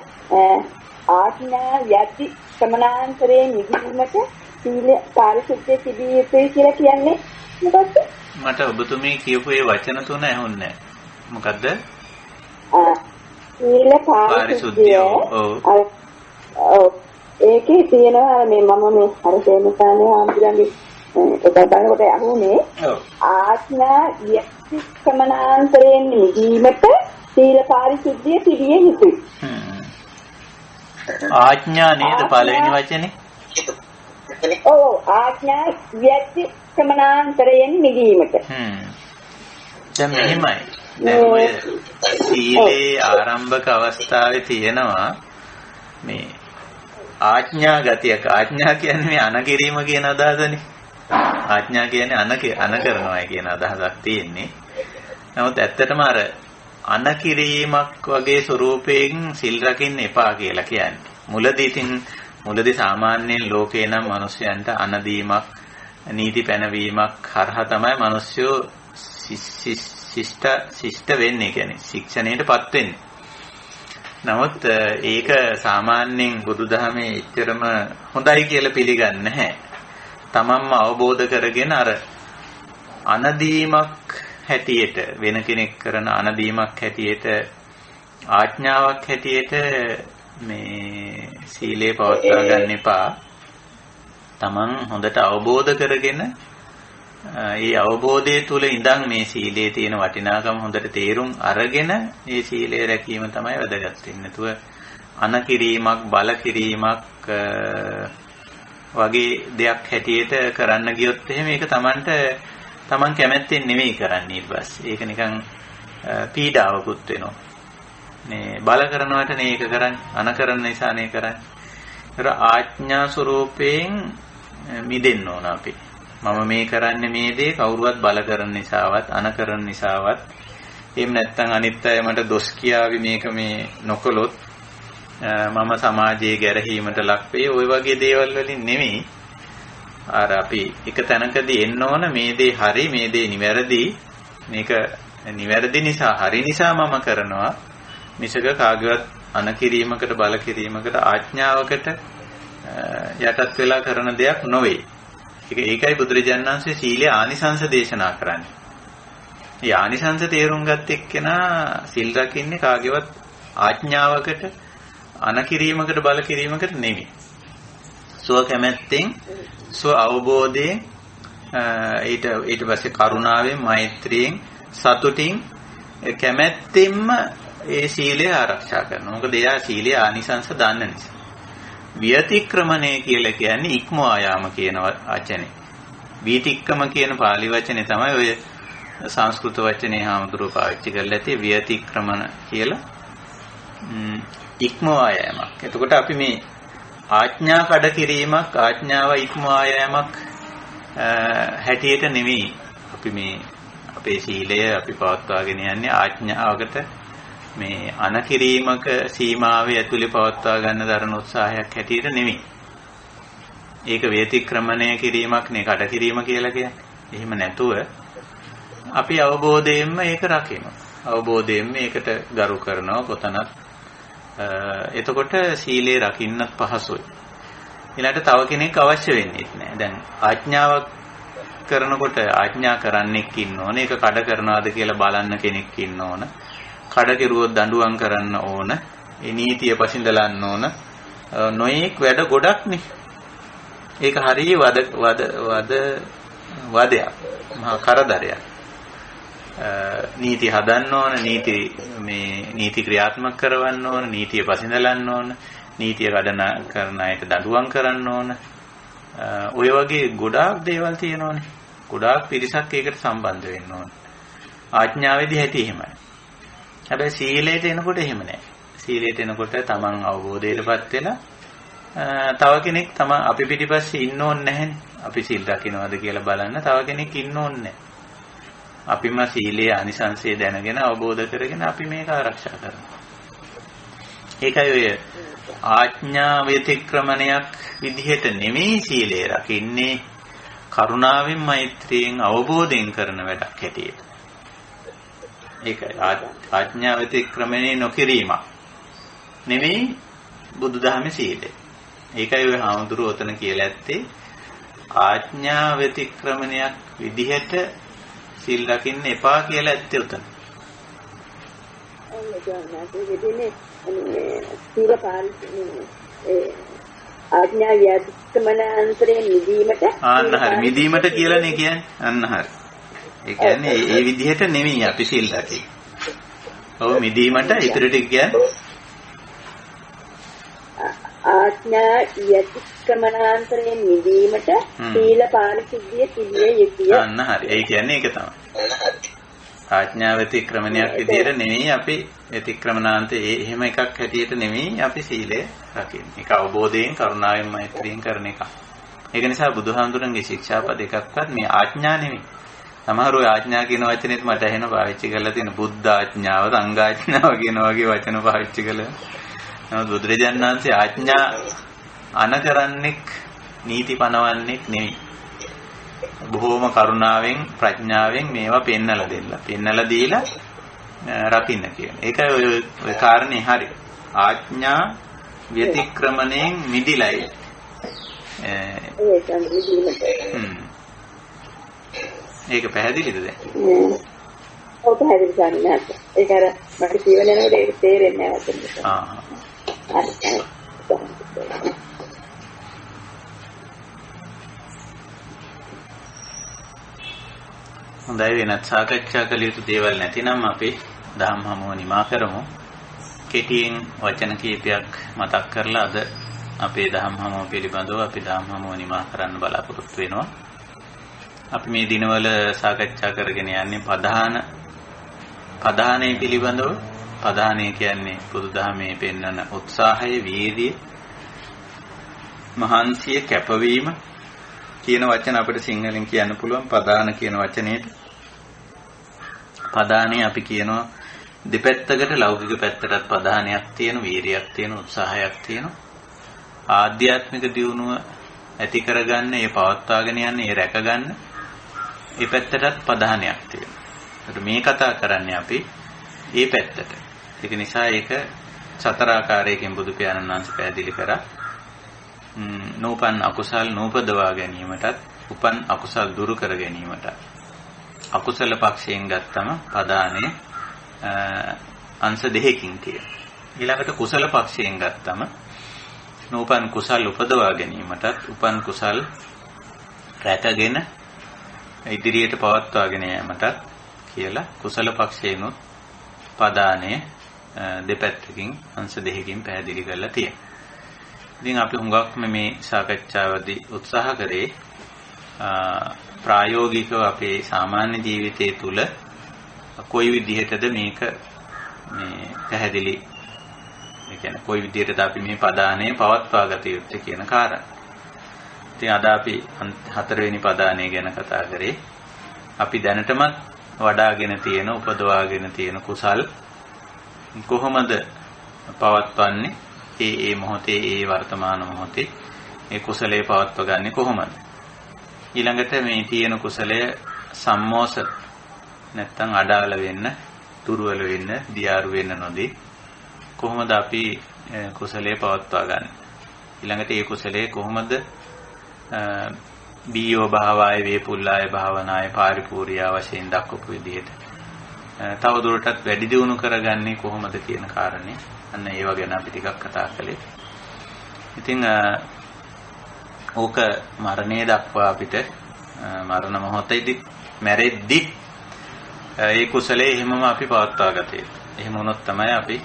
ආඥා යටි සමනාන්තරයේ නිදීමට සීල පාරිශුද්ධිය තිබිය යුතුයි කියලා කියන්නේ මොකක්ද? මට ඔබතුමී කියපු ඒ වචන තුන ඇහුන්නේ නැහැ. මොකද්ද? සීල පාරිශුද්ධිය. ඔව්. ඒකේ තියෙනවා මේ මම මේ අර සේමසානේ ආම්බුරන්ගේ ඒක බලනකොට අහුනේ. ඔව්. ආඥා යටි සමනාන්තරයෙන් නිදීමට සීල පාරිශුද්ධිය තිබිය යුතුයි. ආඥා නේද පළවෙනි වචනේ? ඔව් ආඥා යටි සමනාන්තරයෙන් නිදීමට. දැන් මෙහිමයි. දැන් ඔය සීලේ ආරම්භක අවස්ථාවේ තියෙනවා මේ ආඥා ගතියක්. ආඥා කියන්නේ මේ අනකිරීම කියන අදහසනේ. ආඥා කියන්නේ අන කරනවා කියන අදහසක් තියෙන්නේ. නමුත් ඇත්තටම අර අනකිරීමක් වගේ ස්වරූපයෙන් සිල් රකින්න එපා කියලා කියන්නේ. මුලදී සාමාන්‍යයෙන් ලෝකේ නම් මිනිස්යන්ට අනදීමක් නීති පැනවීමක් හරහා තමයි මිනිස්සු ශිෂ්ට වෙන්නේ කියන්නේ ශික්ෂණයටපත් වෙන්නේ. නමුත් ඒක සාමාන්‍යයෙන් බුදුදහමේ එච්චරම හොඳයි කියලා පිළිගන්නේ නැහැ. තමන්ම අවබෝධ කරගෙන අර අනදීමක් හැටියට වෙන කෙනෙක් කරන අනදීමක් හැටියට ආඥාවක් හැටියට මේ සීලේ පවත්වා ගන්න එපා. තමන් හොඳට අවබෝධ කරගෙන ඒ අවබෝධය තුල ඉඳන් මේ සීලේ තියෙන වටිනාකම හොඳට තේරුම් අරගෙන මේ සීලය රැකීම තමයි වැදගත් වෙන්නේ. නැතුව අනකිරීමක් බල කිරීමක් වගේ දෙයක් හැටියට කරන්න ගියොත් එහෙම ඒක තමන් කැමැත්තෙන් නෙවෙයි කරන්නේ ඊට පස්සේ. ඒක නිකන් පීඩාවකුත් වෙනවා. මේ බල කරනවට නේ ඒක කරන්නේ. අනකරන නිසා නේ කරන්නේ. ඒතර ආඥා ස්වરૂපයෙන් මිදෙන්න ඕන අපි. මම මේ කරන්නේ මේ දේ කවුරුවත් බල කරන නිසාවත් අනකරන නිසාවත් එහෙම නැත්නම් අනිත් අය මට දොස් කියාවි මේක මේ නොකළොත් මම සමාජයේ ගැරහීමට ලක් වෙයි. ওই වගේ දේවල් වලින් නෙමෙයි. අර අපි එක තැනකදී එන්න ඕන මේ දේ හරි මේ දේ නිවැරදි. මේක නිවැරදි නිසා හරි නිසා මම කරනවා. මිසක කාගේවත් අනකිරීමකට බල කිරීමකට ආඥාවකට යටත් වෙලා කරන දෙයක් නොවේ. ඒකයි බුදුරජාණන් වහන්සේ සීලේ ආනිසංස දේශනා කරන්නේ. මේ ආනිසංස තේරුම් ගත්ත එක්කෙනා සිල් රකින්නේ කාගේවත් ආඥාවකට අනකිරීමකට බල කිරීමකට නෙමෙයි. සුව කැමැත්තෙන් සුව අවබෝධයෙන් ඊට පස්සේ කරුණාවෙන් මෛත්‍රියෙන් සතුටින් කැමැත්තෙන්ම ඒ සීලය ආරක්ෂා කරනවා. මොකද එයා සීලේ ආනිසංස දන්න නිසා. විතික්‍රමණය කියලා කියන්නේ ඉක්මවා යාම කියන වචනේ. විතික්‍රම කියන පාලි වචනේ තමයි ඔය සංස්කෘත වචනේ හාමුදුරුවෝ පාවිච්චි කරලා ඇති විතික්‍රමණ කියලා. ඉක්මවා යෑමක්. එතකොට අපි මේ ආඥා කඩ කිරීමක් ආඥාව ඉක්මවා යෑමක් හැටියට නෙවෙයි අපි මේ අපේ සීලය අපි පවත්වාගෙන යන්නේ ආඥාවකට මේ අනකිරීමක සීමාවේ ඇතුලේ පවත්වා ගන්න දරන උත්සාහයක් හැටියට නෙවෙයි. ඒක වේතික්‍රමණය කිරීමක් නේ කඩ කිරීම කියලා කියන්නේ. එහෙම නැතුව අපි අවබෝධයෙන්ම ඒක රකින්න. අවබෝධයෙන්ම ඒකට ගරු කරනවා කොතනත්. එතකොට සීලේ රකින්නත් පහසුයි. ඊළඟට තව කෙනෙක් අවශ්‍ය වෙන්නේ නැහැ. දැන් ආඥාවක් කරනකොට ආඥා කරන්නෙක් ඉන්න ඕන. ඒක කඩ කරනවාද කියලා බලන්න කෙනෙක් ඉන්න ඕන. කඩ කෙරුවොත් දඬුවම් කරන්න ඕන. ඒ නීතිය පසින්දලන්න ඕන. නොයෙක් වැඩ ගොඩක් නේ. ඒක හරිය වදයක්. මහා කරදරයක්. නීති හදන්න ඕන, නීති ක්‍රියාත්මක කරවන්න ඕන, නීතිය පසින්දලන්න ඕන, නීතිය කඩන කරන අයට දඬුවම් කරන්න ඕන. ඔය වගේ ගොඩාක් දේවල් තියෙනවානේ. ගොඩාක් පිරිසක් ඒකට සම්බන්ධ වෙන්න ඕන. ආඥාවේදී හැටි එහෙමයි. හැබැයි සීලයට එනකොට එහෙම නැහැ. සීලයට එනකොට තමන් අවබෝධයටපත් වෙලා තව කෙනෙක් අපි පිටිපස්සේ ඉන්න ඕනේ නැහැනේ. අපි සීල් රකින්නවද කියලා බලන්න තව කෙනෙක් ඉන්න ඕනේ නැහැ. අපිම සීලයේ අනිසංසය දැනගෙන අවබෝධ කරගෙන අපි මේක ආරක්ෂා කරනවා. ඒකයි ඔය ආඥා වේතික්‍රමණයක් විදිහට නෙමෙයි සීලය රකින්නේ කරුණාවෙන් මෛත්‍රියෙන් අවබෝධයෙන් කරන වැඩක් හැටියට. ඒකයි ආඥා වේතික්‍රමණය නොකිරීමක් නෙමෙයි බුදුදහමේ සීලය. ඒකයි ඔය හාමුදුරුවෝ ඔතන කියලා ඇත්තේ ආඥා වේතික්‍රමණයක් විදිහට සීල් රකින්න එපා කියලා ඇත්තේ උතන. සීල පාලනයේ ආඥා ව්‍යාකරණාන්තරයෙන් මිදීමට අන්න හරි මිදීමට කියලානේ කියන්නේ. අන්න හරි. ඒ කියන්නේ ඒ විදිහට නෙමෙයි අපි සීල් රකින්නේ. ඔව් මිදීමට ඉදිරියට කියන්නේ ආඥා ව්‍යාකරණාන්තරයෙන් මිදීමට සීල පාරිශුද්ධිය තිබිය යුතුය. අන්න හරි. ඒ කියන්නේ ඒක තමයි. ආඥා වේතික්‍රමණයක් විදිහට නෙමෙයි අපි වේතික්‍රමණාන්තේ එහෙම එකක් හැටියට නෙමෙයි අපි සීලය රකින්නේ. ඒක අවබෝධයෙන් කරුණාවෙන් මෛත්‍රියෙන් කරන එක. ඒක නිසා බුදුහාමුදුරන්ගේ ශික්ෂාපද එකක්වත් මේ ආඥා නෙමෙයි. සමහර ඔය ආඥා කියන වචනේත් මට එහෙන පාවිච්චි කරලා තියෙන බුද්ධ ආඥාව, සංඝාඥාව කියන වගේ වචන පාවිච්චි කළා. නමුත් බුදුරජාණන් වහන්සේ ආඥා අනකරන්නෙක් නීති පනවන්නෙක් නෙමෙයි. බොහෝම කරුණාවෙන් ප්‍රඥාවෙන් මේවා පෙන්නලා දෙන්න. පෙන්නලා දීලා රකින්න කියන. ඒකයි ඔය කාරණේ හරි. ආඥා ව්‍යතික්‍රමණයෙන් මිදිලයි. ඒක පැහැදිලිද දැන්? ඔව් පැහැදිලි ගන්න. ඒක අර මට කියවනකොට ඒක තේරෙන්නේ නැහැ. හොඳයි වෙනත් සාකච්ඡා කළ යුතු දේවල් නැතිනම් අපි දහම් හමුව නිමා කරමු. කෙටියෙන් වචන කීපයක් මතක් කරලා අද අපේ දහම් හමුව පිළිබඳව අපි දහම් හමුව නිමා කරන්න බලාපොරොත්තු වෙනවා. අපි මේ දිනවල සාකච්ඡා කරගෙන යන්නේ පදානයේ පිළිබඳව. පදානය කියන්නේ බුදුදහමේ පෙන්වන උත්සාහය, වීර්යය, මහන්සිය, කැපවීම කියන වචන අපිට සිංහලෙන් කියන්න පුළුවන් පදාන කියන වචනේට. පදානේ අපි කියනවා දෙපැත්තකට ලෞකික පැත්තටත් පදානයක් තියෙන, වීර්යයක් තියෙන, උත්සාහයක් තියෙන. ආධ්‍යාත්මික දියුණුව ඇති කරගන්න, ඒ පවත්වාගෙන යන්න, ඒ රැකගන්න ඒ පැත්තටත් පදානයක් තියෙනවා. ඒකට මේ කතා කරන්නේ අපි ඒ පැත්තට. ඒක නිසා ඒක සතර ආකාරයකින් බුදු පියාණන් වහන්සේ පැහැදිලි කරා. නූපන් අකුසල් නූපදවා ගැනීමටත් උපන් අකුසල් දුරු කර ගැනීමට අකුසල පක්ෂයෙන් ගත්තම පදානේ අංශ දෙකකින් තියෙනවා. ඊළඟට කුසල පක්ෂයෙන් ගත්තම නූපන් කුසල් උපදවා ගැනීමටත් උපන් කුසල් රැකගෙන ඉදිරියට පවත්වාගෙන යාමටත් කියලා කුසල පක්ෂේනොත් පදානේ දෙපැත්තකින් අංශ දෙකකින් පැහැදිලි කරලා තියෙනවා. ඉතින් අපි හුඟක්ම මේ සාකච්ඡාවේදී උත්සාහ කරේ ප්‍රායෝගිකව අපේ සාමාන්‍ය ජීවිතයේ තුල කොයි විදිහටද මේක මේ පැහැදිලි ඒ කියන්නේ කොයි විදිහටද අපි මේ පදානේ පවත්වා ගත යුත්තේ කියන කාරණා. ඉතින් අද අපි 4 වෙනි පදානේ ගැන කතා කරේ. අපි දැනටමත් වඩාගෙන තියෙන උපදවාගෙන තියෙන කුසල් කොහොමද පවත්වන්නේ? ඒ මොහොතේ ඒ වර්තමාන මොහොතේ ඒ කුසලයේ පවත්ව ගන්නේ කොහොමද? ඊළඟට මේ තියෙන කුසලය සම්මෝස නැත්තම් අඩාල වෙන්න, දුර්වල වෙන්න, දියාරු වෙන්න නොදී කොහොමද අපි කුසලයේ පවත්වා ගන්නේ? ඊළඟට ඒ කුසලයේ කොහොමද බීයෝ භාවය වේපුල්ලාය භාවනාය පාරිපූර්ණිය වශයෙන් දක්වපු විදිහට තව දුරටත් වැඩි දියුණු කරගන්නේ කොහොමද කියන කාරණේ අන්න ඒව ගැන අපි ටිකක් කතා කළේ. ඉතින් ඕක මරණය දක්වා අපිට මරණ මොහොතේදී මැරෙද්දි ඒ කුසලයේ එහෙමම අපි පවත්වා ගත යුතුයි. එහෙම වුණොත් තමයි අපි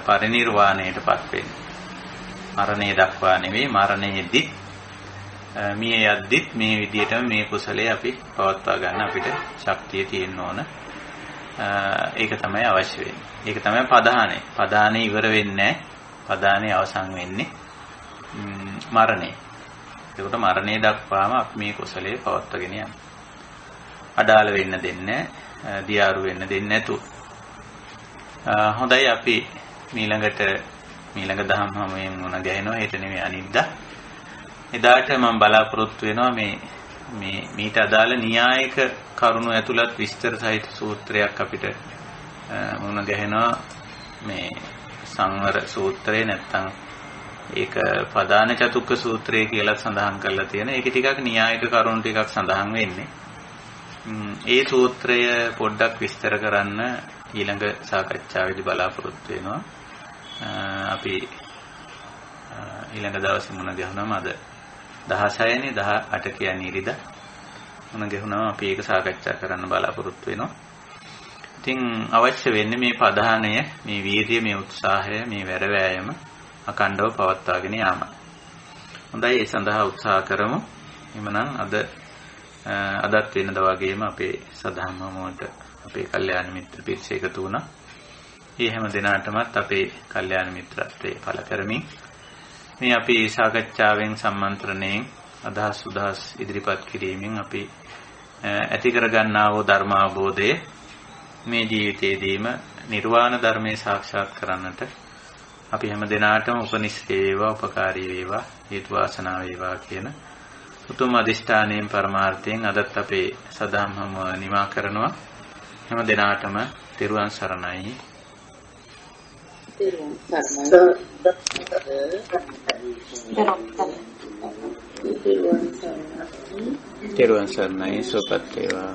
පරිණිරවාණයටපත් වෙන්නේ. මරණය දක්වා නෙවෙයි මරණයේදී මිය යද්දිත් මේ විදිහටම මේ කුසලයේ අපි පවත්වා ගන්න අපිට ශක්තිය තියෙන්න ඕන. ඒක තමයි අවශ්‍ය වෙන්නේ. ඒක තමයි පදානේ. පදානේ ඉවර වෙන්නේ නැහැ. පදානේ අවසන් වෙන්නේ මරණය. ඒකට මරණය දක්වාම අපි මේ කුසලයේ පවත්වාගෙන යනවා. අඩාල වෙන්න දෙන්නේ නැහැ, දියාරු වෙන්න දෙන්නේ නැතු. හොඳයි අපි ඊළඟ දහම් හැමෙන් මොන ගහනවා හෙට නෙමෙයි අනිද්දා. එදාට මම බලාපොරොත්තු වෙනවා මේ මීට අදාළ න්‍යායික කරුණු ඇතුළත් විස්තර සහිත සූත්‍රයක් අපිට මුණ ගැහෙනවා මේ සංවර සූත්‍රය නැත්තම් ඒක පදාන චතුක්ක සූත්‍රය කියලා සඳහන් කරලා තියෙන. ඒකේ ටිකක් න්‍යායික කරුණු ටිකක් සඳහන් වෙන්නේ. ඒ සූත්‍රය පොඩ්ඩක් විස්තර කරන්න ඊළඟ සාකච්ඡාවේදී බලාපොරොත්තු වෙනවා. අපි ඊළඟ දවසේ මුණ ගැහුනම අද 16නේ 18 කියන්නේ ඉරිදා. මුණ ගැහුනම අපි ඒක සාකච්ඡා කරන්න බලාපොරොත්තු වෙනවා. ඉතින් අවශ්‍ය වෙන්නේ මේ පදානය, මේ වීර්යය, මේ උත්සාහය, මේ වැරවැයම අකණ්ඩව පවත්වාගෙන යාම. හොඳයි ඒ සඳහා උත්සාහ කරමු. එhmenan අදත් වෙනද වගේම අපේ සදහම්මෝට අපේ කල්යාණ මිත්‍ර පිරිස එකතු වුණා. මේ හැම දිනාටමත් අපේ කල්යාණ මිත්‍රත්වයේ පළ කරමින් මේ අපි සාකච්ඡාවෙන් සම්මන්ත්‍රණයෙන් අදහස් උදහස් ඉදිරිපත් කිරීමෙන් අපි ඇති කර ගන්නා වූ ධර්ම අවබෝධය මේ ජීවිතයේදීම නිර්වාණ ධර්මයේ සාක්ෂාත් කරන්නට අපි හැම දිනාටම උපනිශ්‍රේ වේවා, උපකාරී වේවා, හේතු වාසනා වේවා කියන උතුම් අධිෂ්ඨානයෙන් පරමාර්ථයෙන් අදත් අපේ සදාම්ම නිමා කරනවා. හැම දිනාටම තෙරුවන් සරණයි. තෙරුවන් සරණයි සුවපත් වේවා.